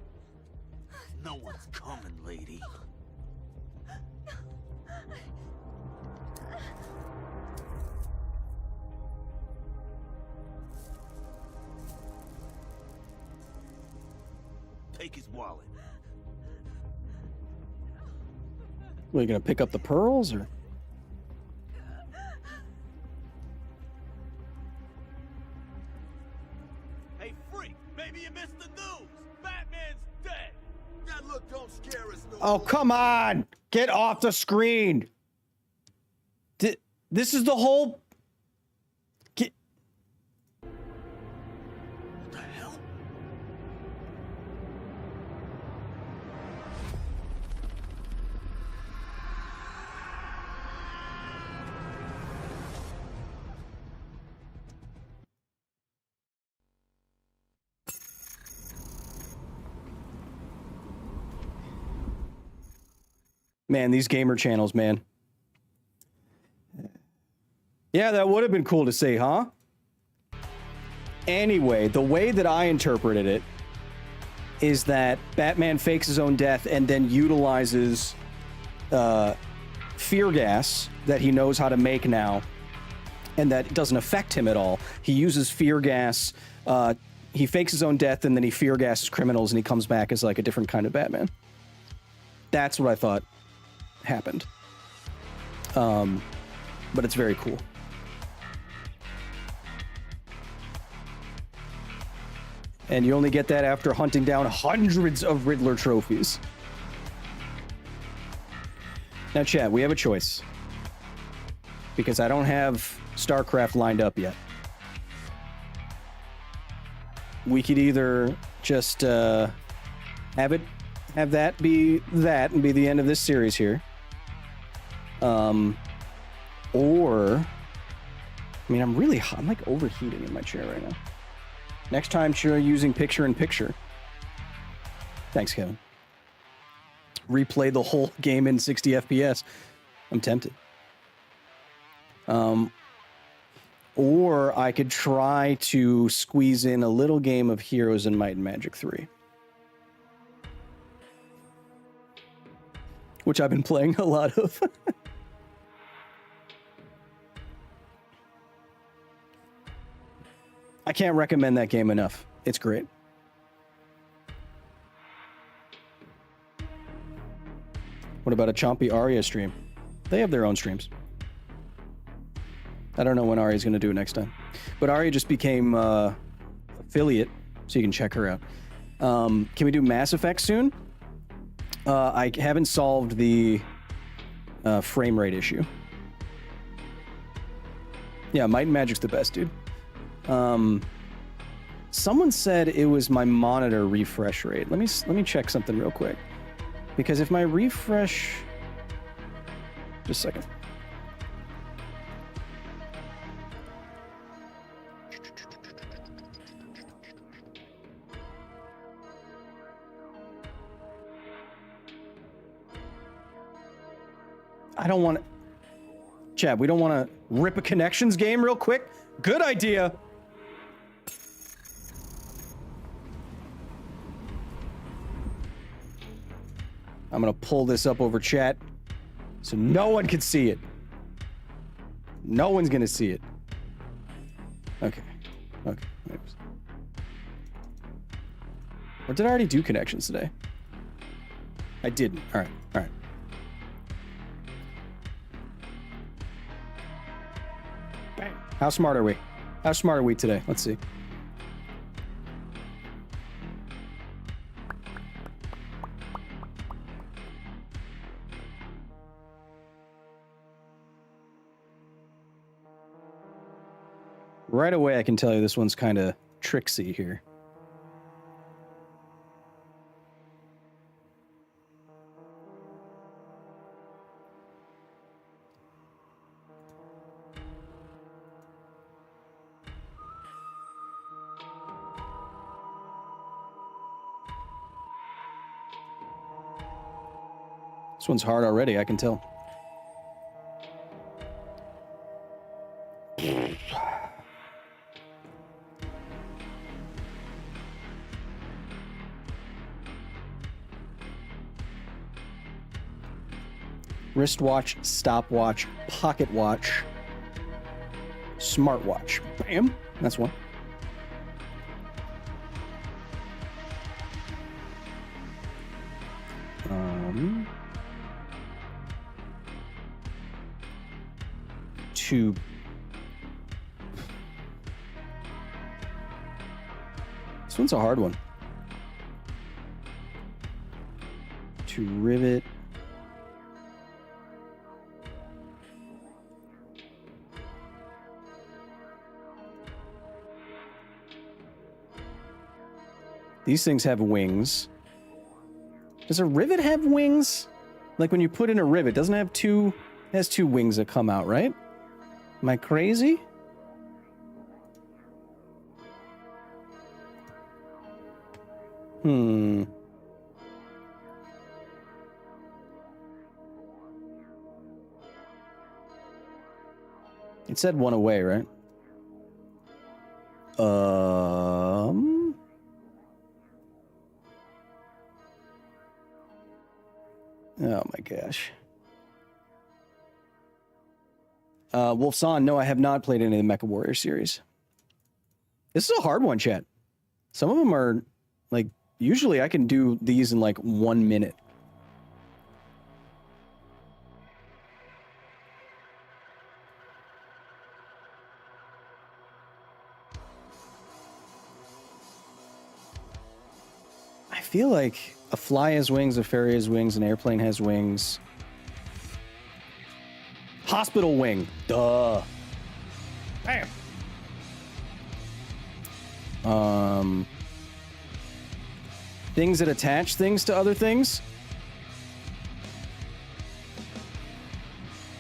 No one's coming, lady. Take his wallet. Are you gonna pick up the pearls, or? Hey, freak! Maybe you missed the news! Batman's dead! That look don't scare us no Oh, come on! Get off the screen! This is the whole... Get... What the hell? Man, these gamer channels, man. Yeah, that would have been cool to see, huh? Anyway, the way that I interpreted it is that Batman fakes his own death and then utilizes fear gas that he knows how to make now, and that doesn't affect him at all. He uses fear gas, he fakes his own death, and then he fear gases criminals, and he comes back as like a different kind of Batman. That's what I thought happened. But it's very cool. And you only get that after hunting down hundreds of Riddler trophies. Now, chat, we have a choice. Because I don't have StarCraft lined up yet. We could either just have that be that and be the end of this series here. Or, I mean, I'm like overheating in my chair right now. Next time, try using picture-in-picture. Thanks, Kevin. Replay the whole game in 60 FPS. I'm tempted. Or I could try to squeeze in a little game of Heroes in Might and Magic 3. Which I've been playing a lot of. I can't recommend that game enough. It's great. What about a Chompy Aria stream? They have their own streams. I don't know when Aria's going to do it next time. But Aria just became affiliate, so you can check her out. Can we do Mass Effect soon? I haven't solved the frame rate issue. Yeah, Might and Magic's the best, dude. Someone said it was my monitor refresh rate. Let me check something real quick. Because if my refresh... Just a second. I don't want to... Chat, we don't want to rip a connections game real quick? Good idea. I'm gonna pull this up over chat so no one can see it. No one's gonna see it. Okay. Okay. Or did I already do connections today? I didn't. All right. All right. Bang. How smart are we? How smart are we today? Let's see. Right away, I can tell you this one's kind of tricksy here. This one's hard already, I can tell. Wristwatch, stopwatch, pocket watch, smartwatch. Bam! That's one. Two. This one's a hard one. To rivet. These things have wings. Does a rivet have wings? Like when you put in a rivet, doesn't it have two? It has two wings that come out, right? Am I crazy? It said one away, right? Oh my gosh. Wolfson, no, I have not played any of the Mecha Warrior series. This is a hard one, chat. Some of them are, like, usually I can do these in, like, 1 minute. I feel like a fly has wings, a fairy has wings, an airplane has wings. Hospital wing. Duh. Bam. Things that attach things to other things.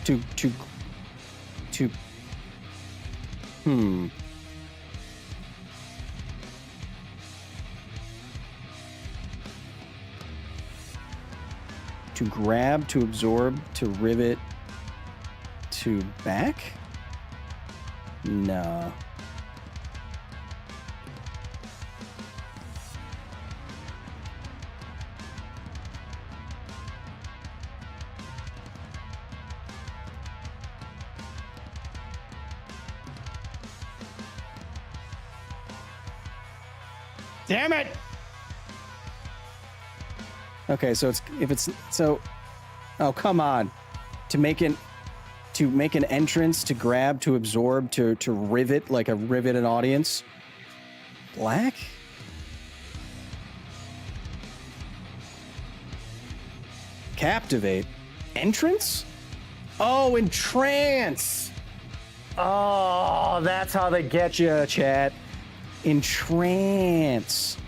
To grab, to absorb, to rivet, to back? No. Damn it! Okay, so oh, come on. To make an entrance, to grab, to absorb, to rivet, like a riveted audience. Black? Captivate. Entrance? Oh, entrance! Oh, that's how they get you, chat. Entrance.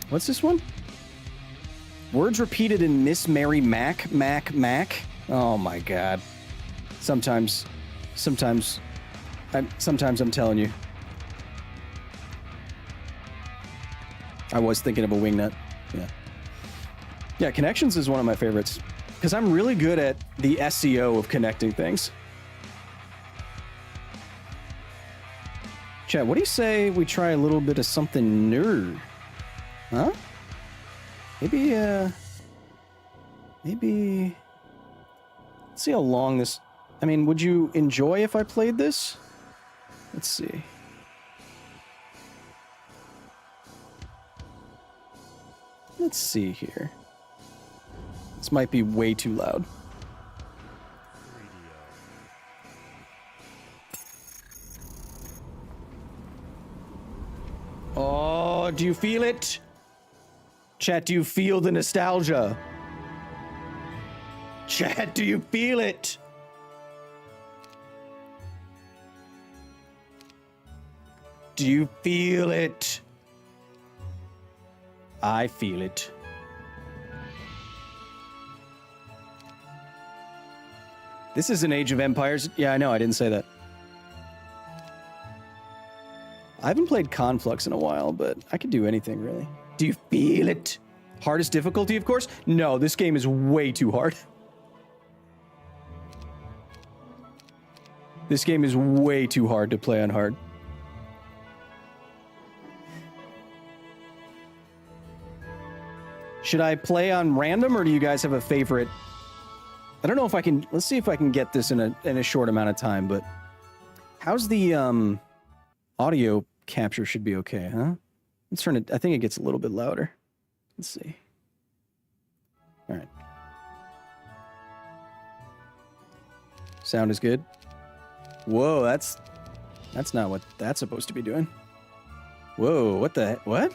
What's this one? Words repeated in Miss Mary Mac. Oh my God. Sometimes I'm telling you. I was thinking of a wingnut. Yeah. Yeah, connections is one of my favorites because I'm really good at the SEO of connecting things. Chat, what do you say we try a little bit of something nerd? Huh? Maybe, maybe... Let's see how long this... I mean, would you enjoy if I played this? Let's see. Let's see here. This might be way too loud. Oh, do you feel it? Chat, do you feel the nostalgia? Chat, do you feel it? Do you feel it? I feel it. This is an Age of Empires. Yeah, I know, I didn't say that. I haven't played Conflux in a while, but I could do anything, really. Do you feel it? Hardest difficulty, of course? No, this game is way too hard. This game is way too hard to play on hard. Should I play on random, or do you guys have a favorite? I don't know if I can... Let's see if I can get this in a short amount of time, but... How's the, audio capture should be okay, huh? Let's turn it... I think it gets a little bit louder. Let's see. All right. Sound is good. Whoa, that's not what that's supposed to be doing. Whoa, what the... What?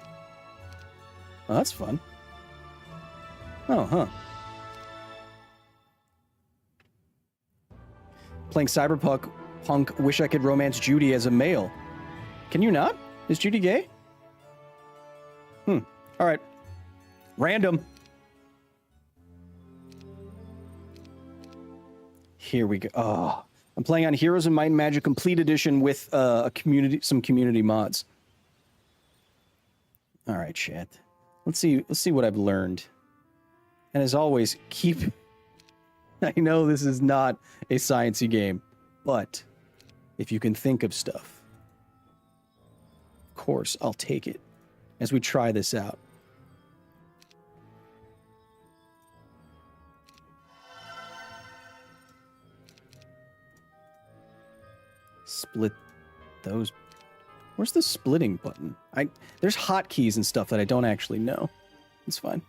Oh, that's fun. Oh, huh. Playing Cyberpunk, wish I could romance Judy as a male. Can you not? Is Judy gay? All right. Random. Here we go. Oh, I'm playing on Heroes of Might and Magic Complete Edition with some community mods. All right, chat. Let's see what I've learned. And as always, I know this is not a sciencey game, but if you can think of stuff, of course, I'll take it as we try this out. Split those. Where's the splitting button? There's hotkeys and stuff that I don't actually know. It's fine.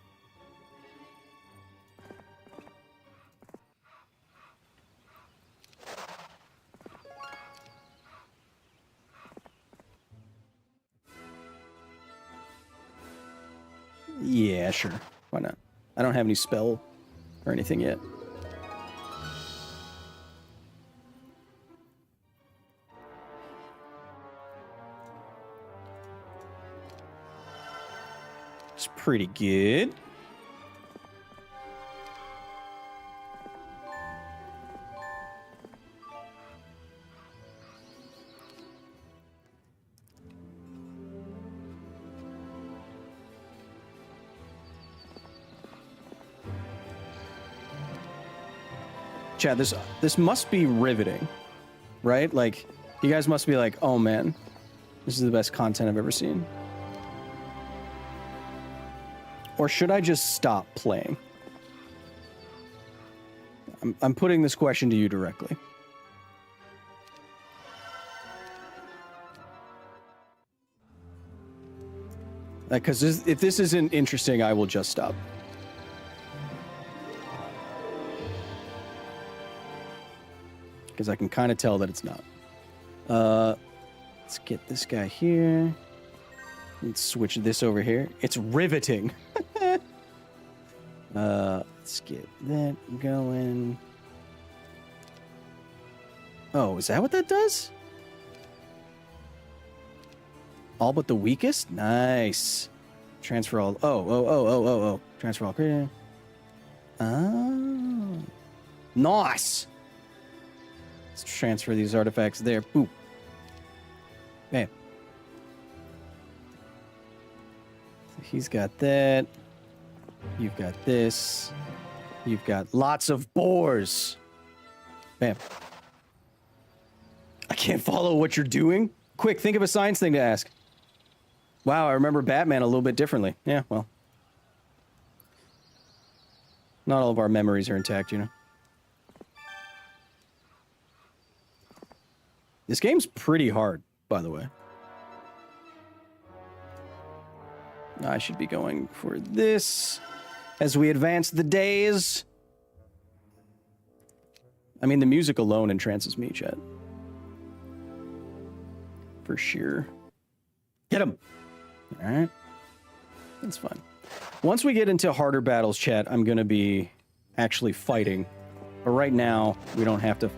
Yeah, sure. Why not? I don't have any spell or anything yet. It's pretty good. Chad, this must be riveting, right? Like, you guys must be like, oh man, this is the best content I've ever seen. Or should I just stop playing? I'm putting this question to you directly. Because if this isn't interesting, I will just stop. Because I can kind of tell that it's not. Let's get this guy here. Let's switch this over here. It's riveting. Let's get that going. Oh, is that what that does? All but the weakest? Nice. Transfer all. Oh. Transfer all. Oh. Nice. Let's transfer these artifacts there. Boop. Bam. So he's got that. You've got this. You've got lots of boars. Bam. I can't follow what you're doing. Quick, think of a science thing to ask. Wow, I remember Batman a little bit differently. Yeah, well. Not all of our memories are intact, you know. This game's pretty hard, by the way. I should be going for this as we advance the days. I mean, the music alone entrances me, chat. For sure. Get him! Alright. That's fine. Once we get into harder battles, chat, I'm gonna be actually fighting. But right now, we don't have to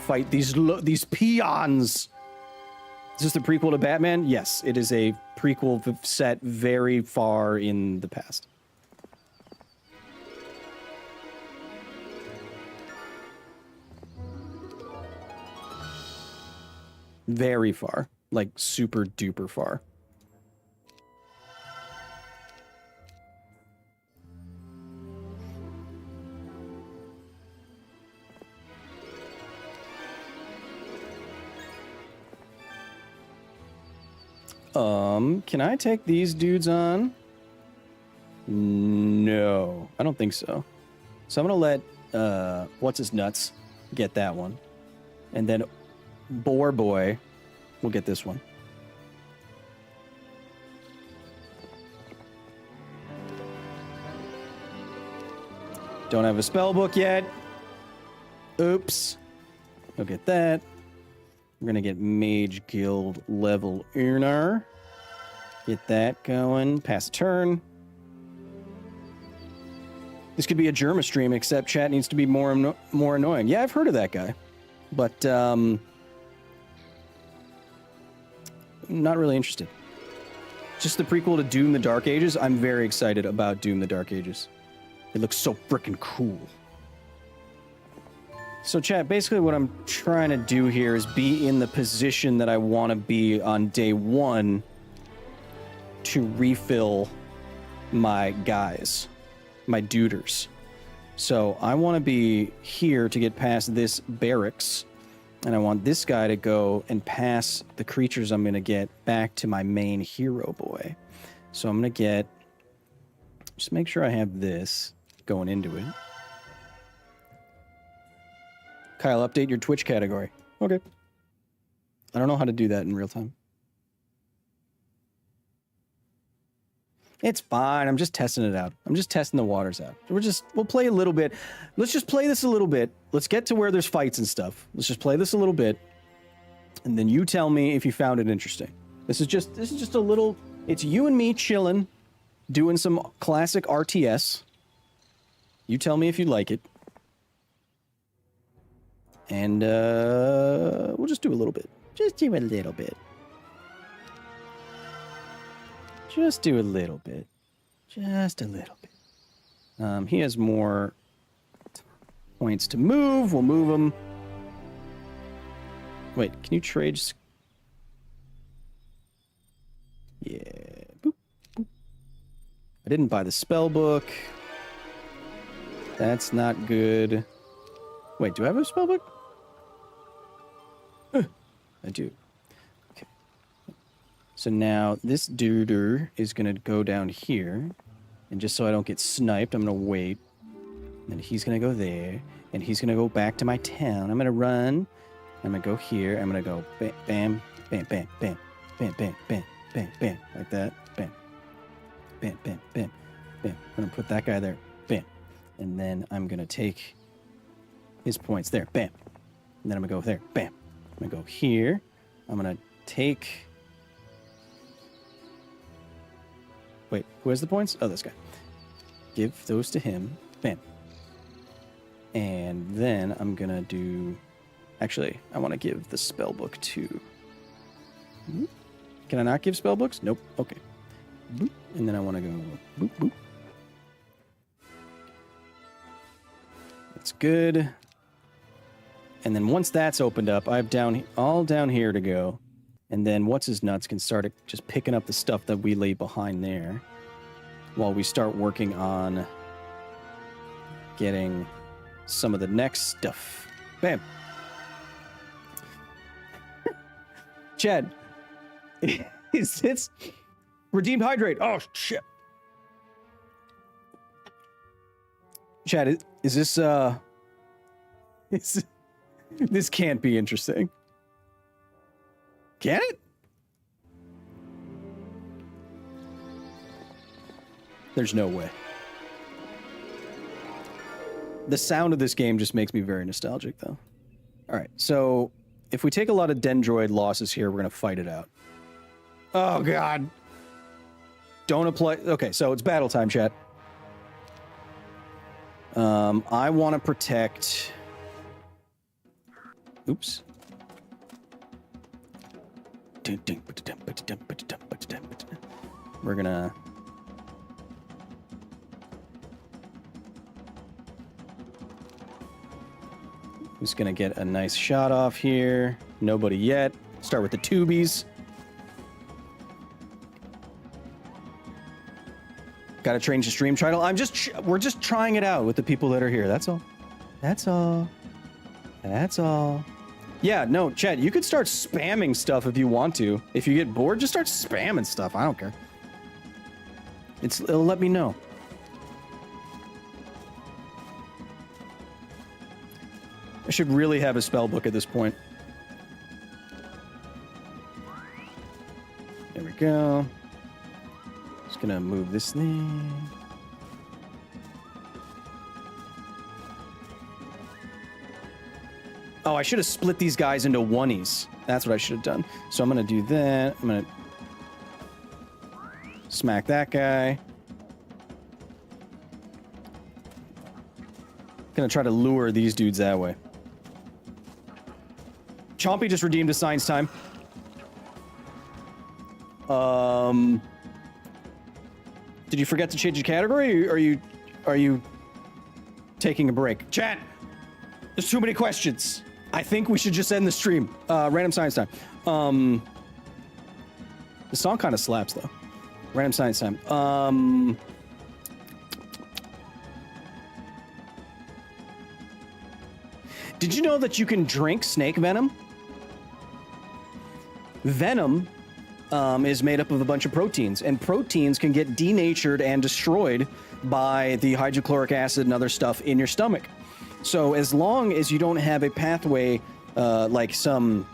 fight these peons. Is this the prequel to Batman? Yes, it is a prequel set very far in the past. Very far. Like, super duper far. Can I take these dudes on? No, I don't think so. So I'm gonna let, what's his nuts get that one. And then Boar Boy will get this one. Don't have a spell book yet. Oops. He'll get that. We're gonna get Mage Guild level earner. Get that going. Pass turn. This could be a Germa stream, except chat needs to be more annoying. Yeah, I've heard of that guy. But, not really interested. Just the prequel to Doom the Dark Ages. I'm very excited about Doom the Dark Ages. It looks so freaking cool. So chat, basically what I'm trying to do here is be in the position that I want to be on day one to refill my guys, my duders. So I want to be here to get past this barracks, and I want this guy to go and pass the creatures I'm going to get back to my main hero boy. So I'm going to get, just make sure I have this going into it. Kyle, update your Twitch category. Okay. I don't know how to do that in real time. It's fine. I'm just testing it out. I'm just testing the waters out. We'll play a little bit. Let's just play this a little bit. Let's get to where there's fights and stuff. Let's just play this a little bit. And then you tell me if you found it interesting. This is just a little, it's you and me chilling, doing some classic RTS. You tell me if you like it. And we'll just do a little bit. Just do a little bit. Just do a little bit. Just a little bit. He has more points to move. We'll move him. Wait, can you trade? Yeah. Boop, boop. I didn't buy the spell book. That's not good. Wait, do I have a spell book? I do. Okay. So now this duder is going to go down here. And just so I don't get sniped, I'm going to wait. And he's going to go there. And he's going to go back to my town. I'm going to run. I'm going to go here. I'm going to go bam, bam, bam, bam, bam, bam, bam, bam, bam, bam. Like that. Bam. Bam, bam, bam, bam. I'm going to put that guy there. Bam. And then I'm going to take his points there. Bam. And then I'm going to go there. Bam. I'm going to go here. I'm going to take... Wait, who has the points? Oh, this guy. Give those to him. Bam. And then I'm going to do... Actually, I want to give the spellbook to... Can I not give spellbooks? Nope. Okay. Boop. And then I want to go... Boop, boop. That's good. And then once that's opened up, I have all down here to go. And then what's his nuts can start just picking up the stuff that we lay behind there while we start working on getting some of the next stuff. Bam. Chad, It's redeemed hydrate. Oh shit. Chad, is this this can't be interesting. Can it? There's no way. The sound of this game just makes me very nostalgic, though. All right, so if we take a lot of Dendroid losses here, we're going to fight it out. Oh, God. Don't apply... Okay, so it's battle time, chat. I want to protect... Oops. We're going to... Who's gonna get a nice shot off here? Nobody yet. Start with the tubies. Gotta change the stream title. We're just trying it out with the people that are here. That's all. That's all. That's all. Yeah, no, Chad, you could start spamming stuff if you want to. If you get bored, just start spamming stuff. I don't care. It'll let me know. I should really have a spell book at this point. There we go. Just gonna move this thing. Oh, I should have split these guys into oneies. That's what I should have done. So I'm gonna do that. I'm gonna smack that guy. Gonna try to lure these dudes that way. Chompy just redeemed a science time. Did you forget to change your category? Or are you taking a break? Chat, there's too many questions. I think we should just end the stream. Random science time. The song kind of slaps though. Random science time. Did you know that you can drink snake venom? Venom is made up of a bunch of proteins, and proteins can get denatured and destroyed by the hydrochloric acid and other stuff in your stomach. So as long as you don't have a pathway like some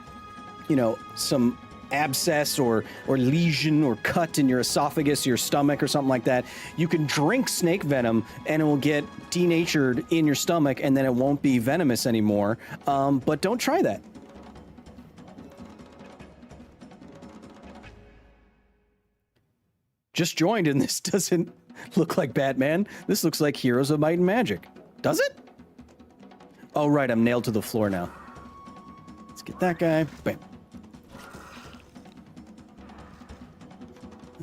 abscess or lesion or cut in your esophagus, your stomach or something like that, you can drink snake venom and it will get denatured in your stomach and then it won't be venomous anymore. But don't try that. Just joined and this doesn't look like Batman. This looks like Heroes of Might and Magic. Does it? Oh, right. I'm nailed to the floor now. Let's get that guy. Bam.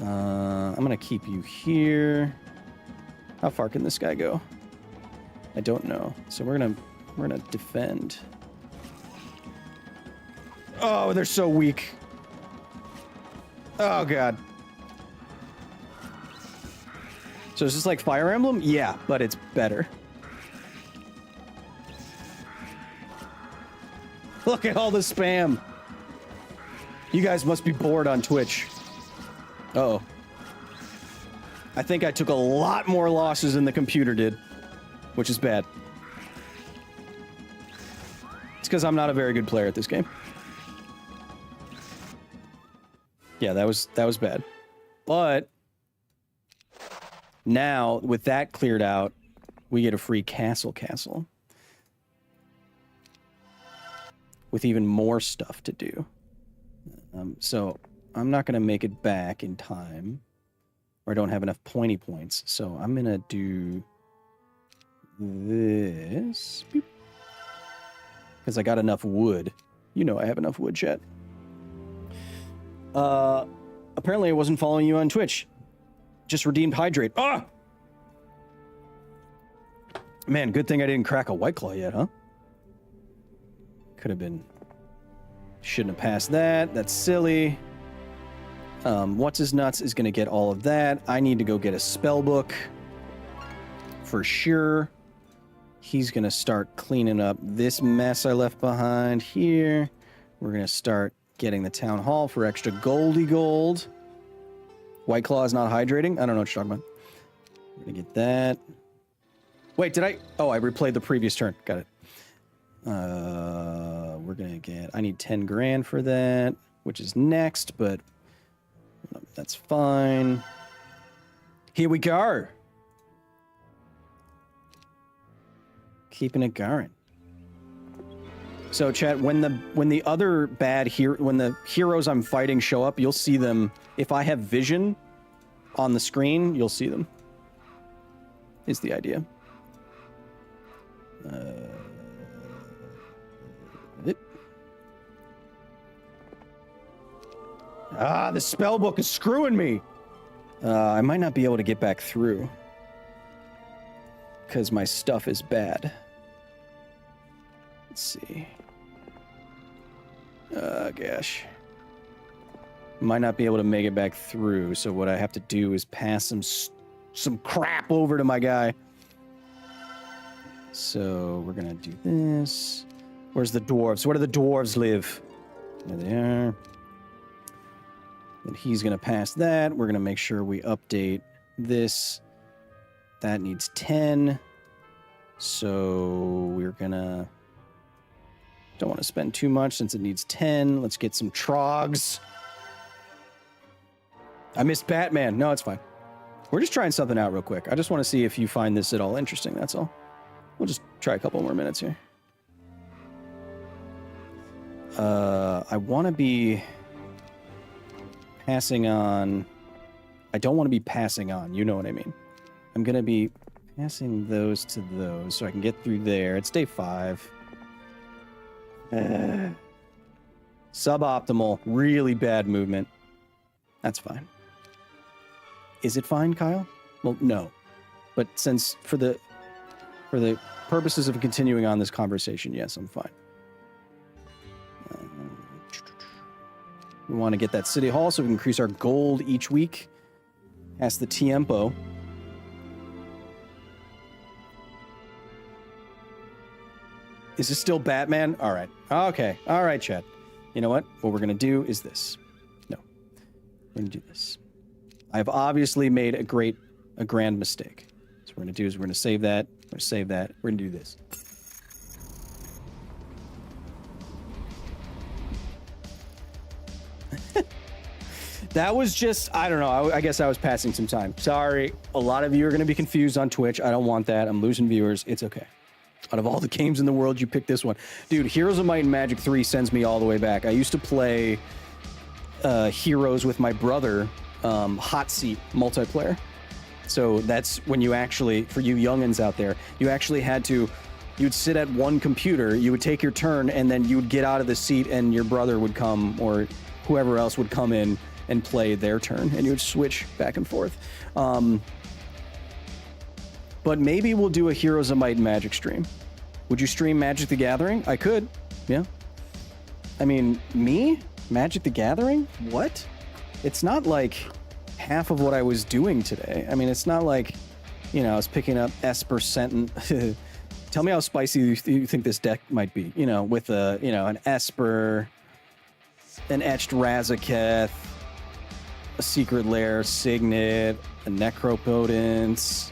I'm gonna keep you here. How far can this guy go? I don't know. So we're gonna defend. Oh, they're so weak. Oh god. So is this like Fire Emblem? Yeah, but it's better. Look at all the spam. You guys must be bored on Twitch. Uh-oh. I think I took a lot more losses than the computer did, which is bad. It's because I'm not a very good player at this game. Yeah, that was bad. But now, with that cleared out, we get a free castle. With even more stuff to do. So I'm not going to make it back in time, or I don't have enough pointy points. So I'm going to do this. Because I got enough wood. You know I have enough wood, chat. Apparently I wasn't following you on Twitch. Just redeemed hydrate. Ah! Man, good thing I didn't crack a White Claw yet, huh? Could have been... Shouldn't have passed that. That's silly. What's-his-nuts is going to get all of that. I need to go get a spell book. For sure. He's going to start cleaning up this mess I left behind here. We're going to start getting the town hall for extra goldy gold. White Claw is not hydrating. I don't know what you're talking about. We're gonna get that. Wait, did I? Oh, I replayed the previous turn. Got it. We're gonna get. I need 10 grand for that, which is next, but that's fine. Here we go. Keeping it going. So, chat, when the other bad when the heroes I'm fighting show up, you'll see them. If I have vision on the screen, you'll see them. Is the idea. The spell book is screwing me. I might not be able to get back through because my stuff is bad. Let's see. Gosh. Might not be able to make it back through, so what I have to do is pass some crap over to my guy. So we're gonna do this. Where's the dwarves? Where do the dwarves live? There they are. Then he's gonna pass that. We're gonna make sure we update this. That needs 10. So we're gonna... Don't want to spend too much since it needs 10. Let's get some trogs. I missed Batman. No, it's fine. We're just trying something out real quick. I just want to see if you find this at all interesting, that's all. We'll just try a couple more minutes here. I want to be passing on... I don't want to be passing on, you know what I mean. I'm going to be passing those to those so I can get through there. It's day 5. Suboptimal, really bad movement. That's fine. Is it fine, Kyle? Well, no. But since for the purposes of continuing on this conversation, yes, I'm fine. We want to get that city hall so we can increase our gold each week. Ask the tiempo. Is this still Batman? All right. Okay. All right, Chad. You know what? What we're going to do is this. No. We're going to do this. I've obviously made a grand mistake. So what we're going to do is we're going to save that. We're going to save that. We're going to do this. That was just, I don't know. I guess I was passing some time. Sorry. A lot of you are going to be confused on Twitch. I don't want that. I'm losing viewers. It's okay. Out of all the games in the world, you picked this one. Dude, Heroes of Might and Magic 3 sends me all the way back. I used to play Heroes with my brother, hot seat multiplayer. So that's when you actually, for you youngins out there, you actually had to, you'd sit at one computer, you would take your turn, and then you would get out of the seat and your brother would come, or whoever else would come in and play their turn, and you would switch back and forth. But maybe we'll do a Heroes of Might and Magic stream. Would you stream Magic the Gathering? I could, yeah. I mean, me? Magic the Gathering? What? It's not like half of what I was doing today. I mean, it's not like, you know, I was picking up Esper and tell me how spicy you think this deck might be. You know, with a, you know, an Esper, an Etched Razaketh, a Secret Lair Signet, a Necropotence,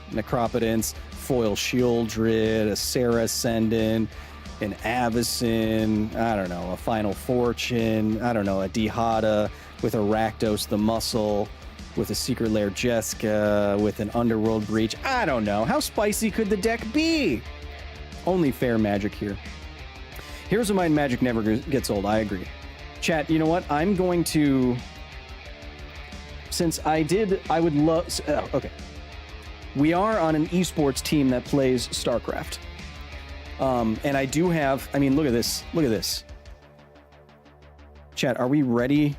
Foil Shieldred, a Sarah Ascendant, an Avacyn, I don't know, a Final Fortune, I don't know, a Dihada with a Rakdos the Muscle, with a Secret Lair Jessica, with an Underworld Breach. I don't know. How spicy could the deck be? Only fair Magic here. Heroes of Might and Magic never gets old. I agree. Chat, you know what? I'm going to... Since I would love... okay. We are on an esports team that plays StarCraft. And I do have... I mean, look at this. Look at this. Chat, are we ready?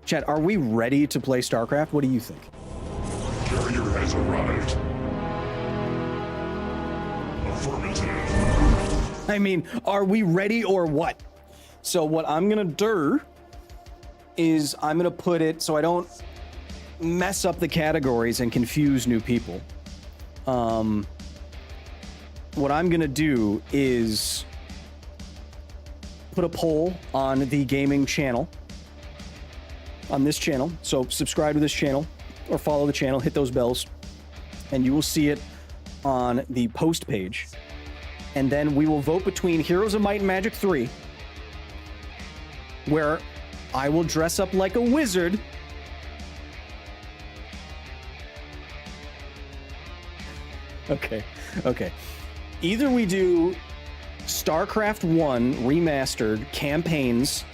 Chat, are we ready to play StarCraft? What do you think? Carrier has arrived. Affirmative. I mean, are we ready or what? So what I'm gonna do is I'm gonna put it so I don't mess up the categories and confuse new people. What I'm gonna do is put a poll on the gaming channel, on this channel. So subscribe to this channel or follow the channel, hit those bells, and you will see it on the post page. And then we will vote between Heroes of Might and Magic 3, where I will dress up like a wizard Okay. Either we do StarCraft 1 remastered campaigns,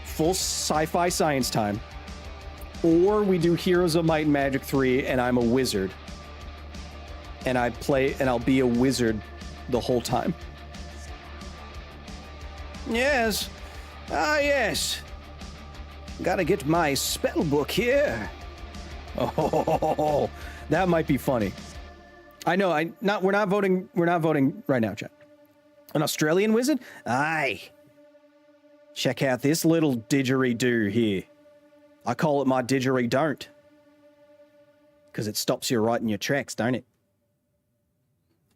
full sci-fi science time, or we do Heroes of Might and Magic 3 and I'm a wizard. And I'll be a wizard the whole time. Yes. Ah, yes. Gotta get my spell book here. Oh, that might be funny. I know. We're not voting right now, chat. An Australian wizard? Aye. Check out this little didgeridoo here. I call it my didgeridoo. Because it stops you right in your tracks, don't it?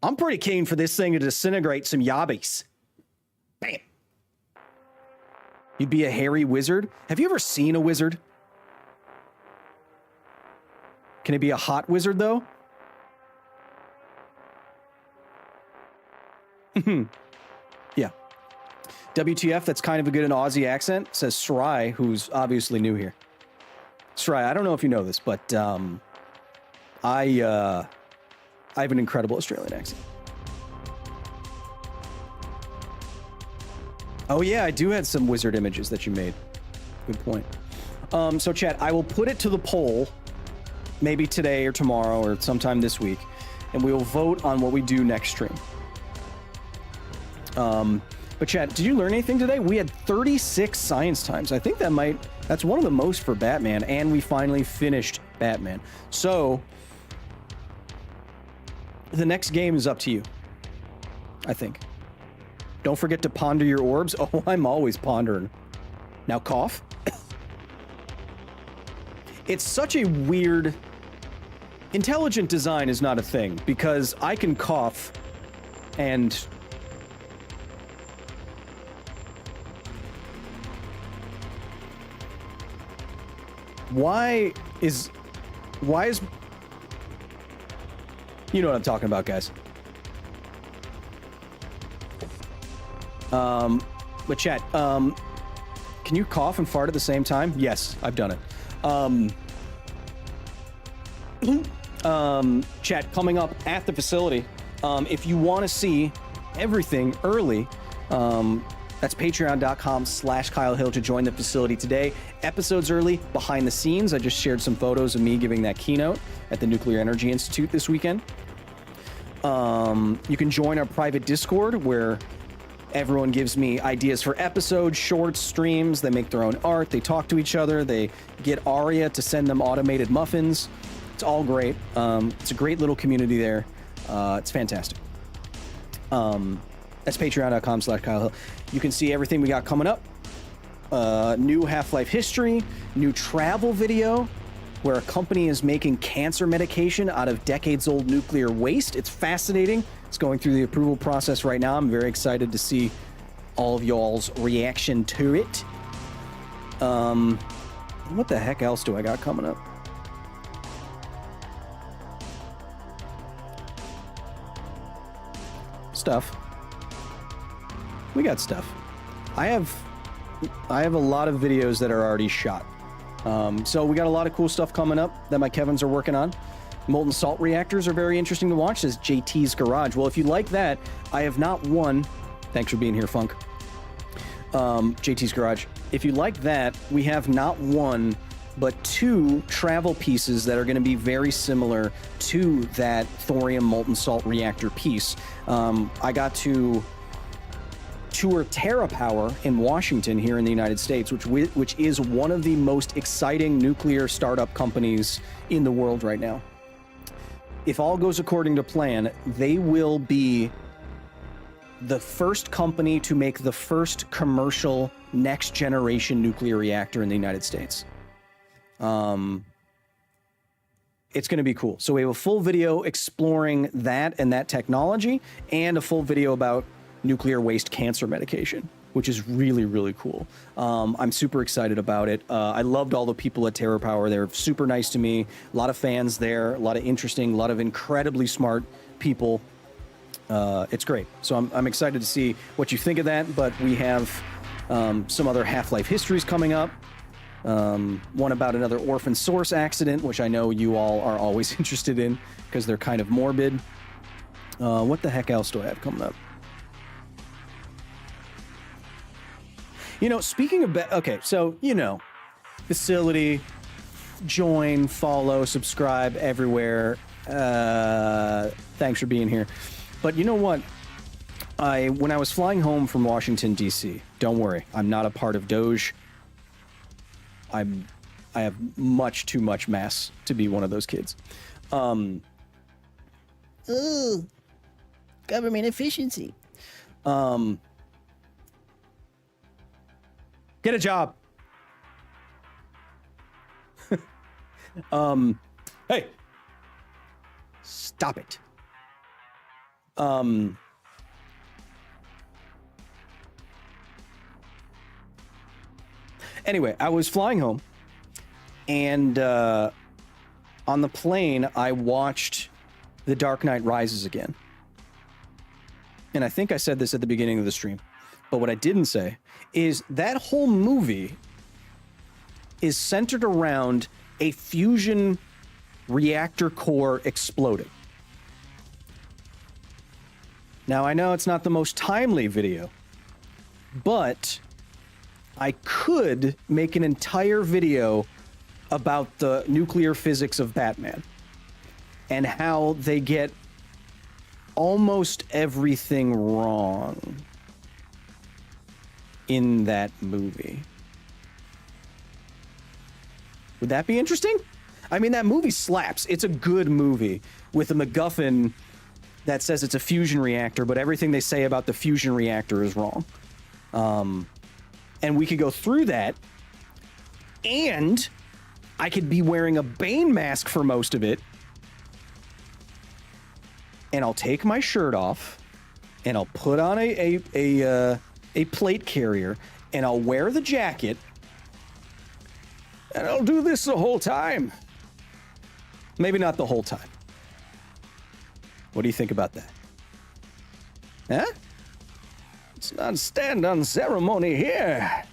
I'm pretty keen for this thing to disintegrate some yabbies. Bam. You'd be a hairy wizard? Have you ever seen a wizard? Can it be a hot wizard, though? Yeah. WTF, that's kind of a good Aussie accent, says Sry, who's obviously new here. Sry, I don't know if you know this, but I have an incredible Australian accent. Oh yeah, I do have some wizard images that you made. Good point. So chat, I will put it to the poll, maybe today or tomorrow or sometime this week, and we will vote on what we do next stream. But chat, did you learn anything today? We had 36 science times. I think that's one of the most for Batman, and we finally finished Batman. So, the next game is up to you, I think. Don't forget to ponder your orbs. Oh, I'm always pondering. Now cough. It's such a weird... Intelligent design is not a thing, because I can cough and... Why is... You know what I'm talking about, guys. But chat, can you cough and fart at the same time? Yes, I've done it. Chat, coming up at the facility, if you want to see everything early, that's patreon.com/Kyle Hill to join the facility today. Episodes early, behind the scenes. I just shared some photos of me giving that keynote at the Nuclear Energy Institute this weekend. You can join our private Discord where everyone gives me ideas for episodes, shorts, streams. They make their own art. They talk to each other. They get Aria to send them automated muffins. It's all great. It's a great little community there. It's fantastic. That's patreon.com/Kyle Hill. You can see everything we got coming up. New Half-Life history, new travel video, where a company is making cancer medication out of decades-old nuclear waste. It's fascinating. It's going through the approval process right now. I'm very excited to see all of y'all's reaction to it. What the heck else do I got coming up? Stuff. We got stuff. I have a lot of videos that are already shot. So we got a lot of cool stuff coming up that my Kevins are working on. Molten salt reactors are very interesting to watch, says JT's Garage. Well, if you like that, I have not one. Thanks for being here, Funk. JT's Garage. If you like that, we have not one, but two travel pieces that are going to be very similar to that thorium molten salt reactor piece. I got to tour TerraPower in Washington here in the United States, which is one of the most exciting nuclear startup companies in the world right now. If all goes according to plan, they will be the first company to make the first commercial next generation nuclear reactor in the United States. It's going to be cool. So we have a full video exploring that and that technology, and a full video about nuclear waste cancer medication, which is really, really cool. I'm super excited about it. I loved all the people at Terror Power. They're super nice to me. A lot of fans there, a lot of interesting, a lot of incredibly smart people. It's great. So I'm excited to see what you think of that, but we have some other Half-Life histories coming up. One about another orphan source accident, which I know you all are always interested in because they're kind of morbid. What the heck else do I have coming up? You know, speaking of... okay, so, you know, facility, join, follow, subscribe everywhere. Thanks for being here. But you know what? When I was flying home from Washington, D.C., don't worry, I'm not a part of Doge. I have much too much mass to be one of those kids. Ooh, government efficiency. Get a job. Hey, stop it. Anyway, I was flying home, and on the plane, I watched The Dark Knight Rises again. And I think I said this at the beginning of the stream, but what I didn't say is that whole movie is centered around a fusion reactor core exploding. Now, I know it's not the most timely video, but I could make an entire video about the nuclear physics of Batman and how they get almost everything wrong in that movie. Would that be interesting? I mean, that movie slaps. It's a good movie with a MacGuffin that says it's a fusion reactor, but everything they say about the fusion reactor is wrong. And we could go through that, and I could be wearing a Bane mask for most of it, and I'll take my shirt off, and I'll put on a plate carrier, and I'll wear the jacket, and I'll do this the whole time. Maybe not the whole time. What do you think about that? Huh? It's not stand on ceremony here.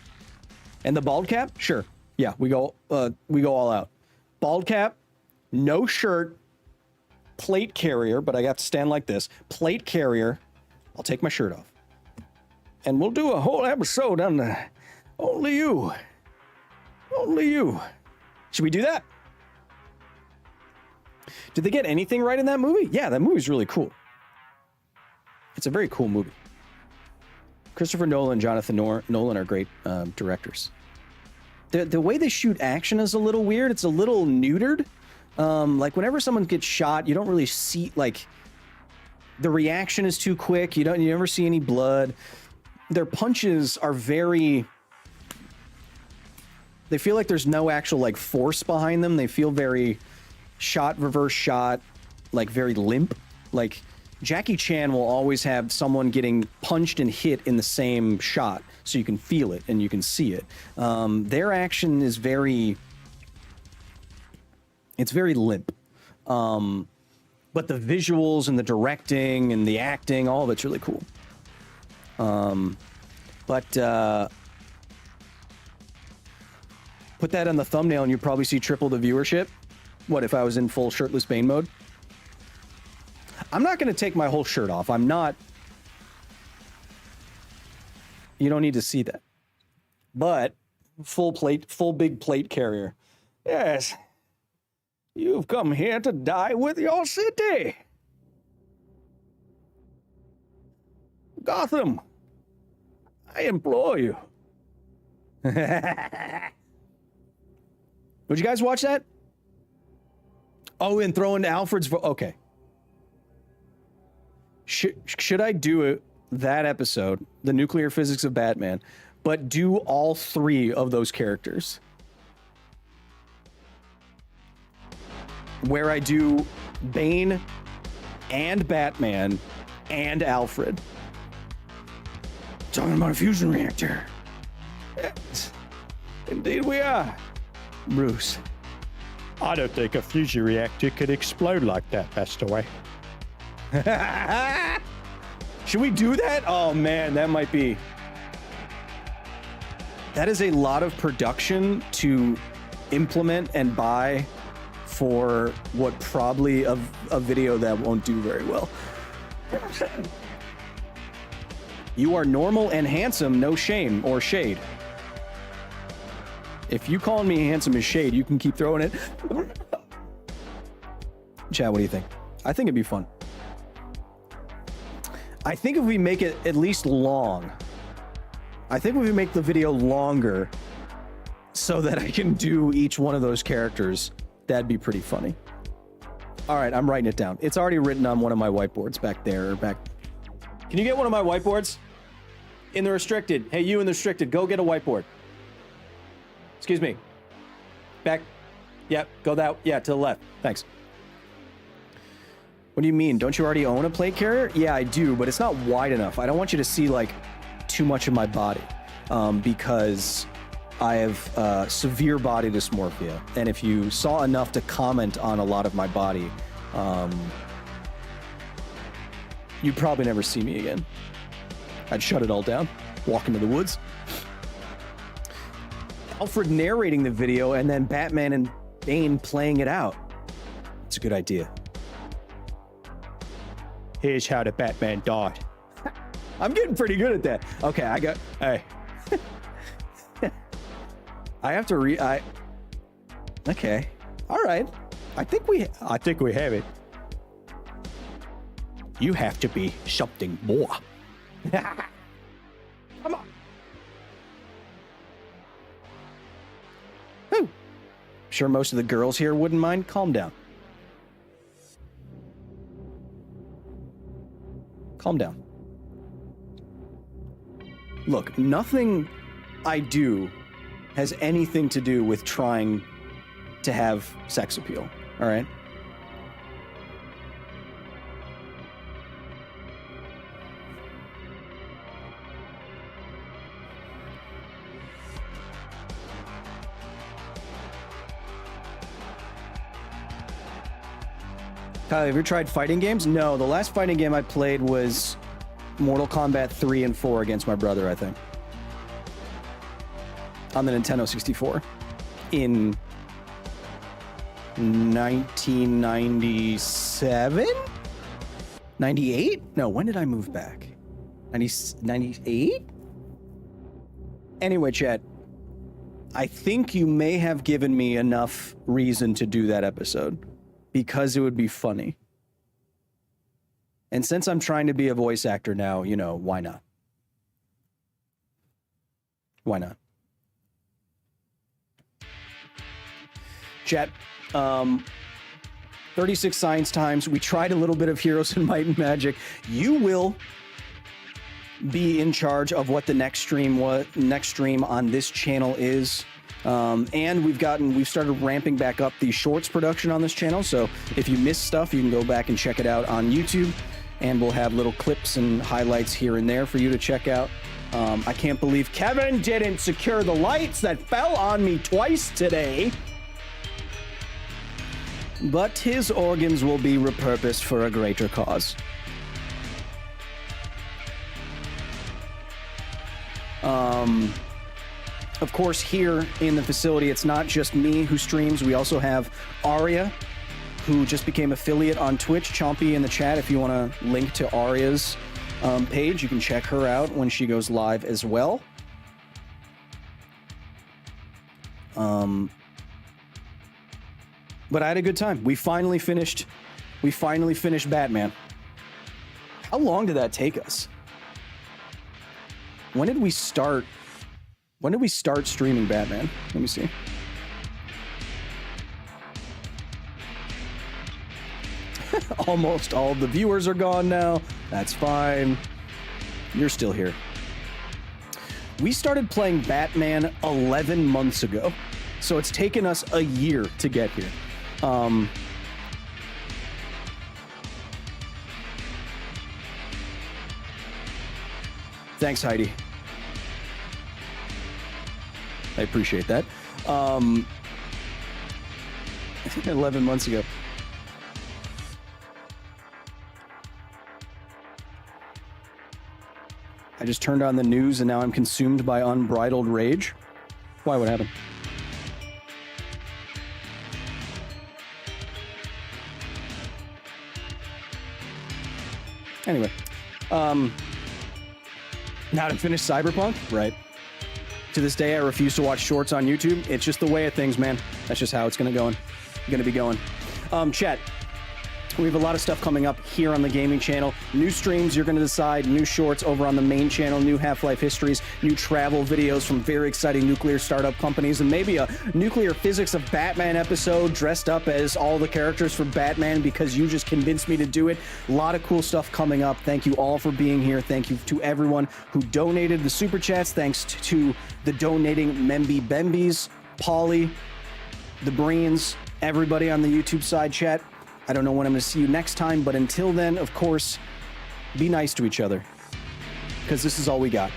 And the bald cap? Sure. Yeah, we go all out. Bald cap, no shirt, plate carrier, but I have to stand like this. Plate carrier. I'll take my shirt off. And we'll do a whole episode on the only you. Only you. Should we do that? Did they get anything right in that movie? Yeah, that movie's really cool. It's a very cool movie. Christopher Nolan and Jonathan Nolan are great directors. The way they shoot action is a little weird. It's a little neutered. Like whenever someone gets shot, you don't really see, like, the reaction is too quick. You never see any blood. Their punches are very... They feel like there's no actual, like, force behind them. They feel very shot, reverse shot, like very limp. Like Jackie Chan will always have someone getting punched and hit in the same shot, so you can feel it and you can see it. Their action is very... It's very limp. But the visuals and the directing and the acting, all of it's really cool. Put that on the thumbnail and you'd probably see triple the viewership. What if I was in full shirtless Bane mode? I'm not going to take my whole shirt off. I'm not... You don't need to see that. But full big plate carrier. Yes. You've come here to die with your city. Gotham. I implore you. Would you guys watch that? Oh, and throw into Alfred's... Okay. Should I do that episode, the nuclear physics of Batman, but do all three of those characters? Where I do Bane and Batman and Alfred. Talking about a fusion reactor. Yes. Indeed we are. Bruce. I don't think a fusion reactor could explode like that, Master Wayne. Should we do that? Oh man, that might be... That is a lot of production to implement and buy for what probably a video that won't do very well. You are normal and handsome, no shame or shade. If you calling me handsome is shade, you can keep throwing it. Chad, what do you think? I think it'd be fun. I think if we make it at least long, I think if we make the video longer so that I can do each one of those characters, that'd be pretty funny. All right, I'm writing it down. It's already written on one of my whiteboards back there. Or back. Can you get one of my whiteboards? In the restricted. Hey, you in the restricted, go get a whiteboard. Excuse me. Back. Yep, go that. Yeah, to the left. Thanks. What do you mean? Don't you already own a plate carrier? Yeah, I do, but it's not wide enough. I don't want you to see, like, too much of my body because I have severe body dysmorphia. And if you saw enough to comment on a lot of my body, you'd probably never see me again. I'd shut it all down, walk into the woods. Alfred narrating the video and then Batman and Bane playing it out. It's a good idea. Here's how the Batman died. I'm getting pretty good at that. Okay, hey. I have to okay. All right. I think we have it. You have to be something more. Come on. Whew. Sure most of the girls here wouldn't mind. Calm down. Calm down. Look, nothing I do has anything to do with trying to have sex appeal, all right? Kyle, have you tried fighting games? No, the last fighting game I played was Mortal Kombat 3 and 4 against my brother, I think. On the Nintendo 64. In 1997? 98? No, when did I move back? 98? Anyway, chat. I think you may have given me enough reason to do that episode. Because it would be funny. And since I'm trying to be a voice actor now, you know, why not? Why not? Chat, 36 science times. We tried a little bit of Heroes and Might and Magic. You will be in charge of what the next stream on this channel is. And we've started ramping back up the shorts production on this channel. So if you missed stuff, you can go back and check it out on YouTube. And we'll have little clips and highlights here and there for you to check out. I can't believe Kevin didn't secure the lights that fell on me twice today. But his organs will be repurposed for a greater cause. Of course, here in the facility, it's not just me who streams. We also have Aria, who just became affiliate on Twitch. Chompy in the chat, if you want to link to Aria's page, you can check her out when she goes live as well. But I had a good time. We finally finished Batman. How long did that take us? When did we start streaming Batman? Let me see. Almost all of the viewers are gone now. That's fine. You're still here. We started playing Batman 11 months ago. So it's taken us a year to get here. Thanks, Heidi. I appreciate that. 11 months ago. I just turned on the news and now I'm consumed by unbridled rage. Why? What happened? Anyway, now to finish Cyberpunk, right? To this day, I refuse to watch shorts on YouTube. It's just the way of things, man. That's just how it's gonna be going. Chat. We have a lot of stuff coming up here on the gaming channel. New streams, you're going to decide. New shorts over on the main channel. New Half-Life histories. New travel videos from very exciting nuclear startup companies. And maybe a nuclear physics of Batman episode dressed up as all the characters from Batman because you just convinced me to do it. A lot of cool stuff coming up. Thank you all for being here. Thank you to everyone who donated the super chats. Thanks to the donating Memby Bembies, Pauly, the Brains, everybody on the YouTube side chat. I don't know when I'm going to see you next time, but until then, of course, be nice to each other. Because this is all we got.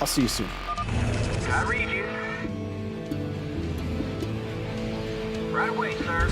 I'll see you soon. I read you. Right away, sir.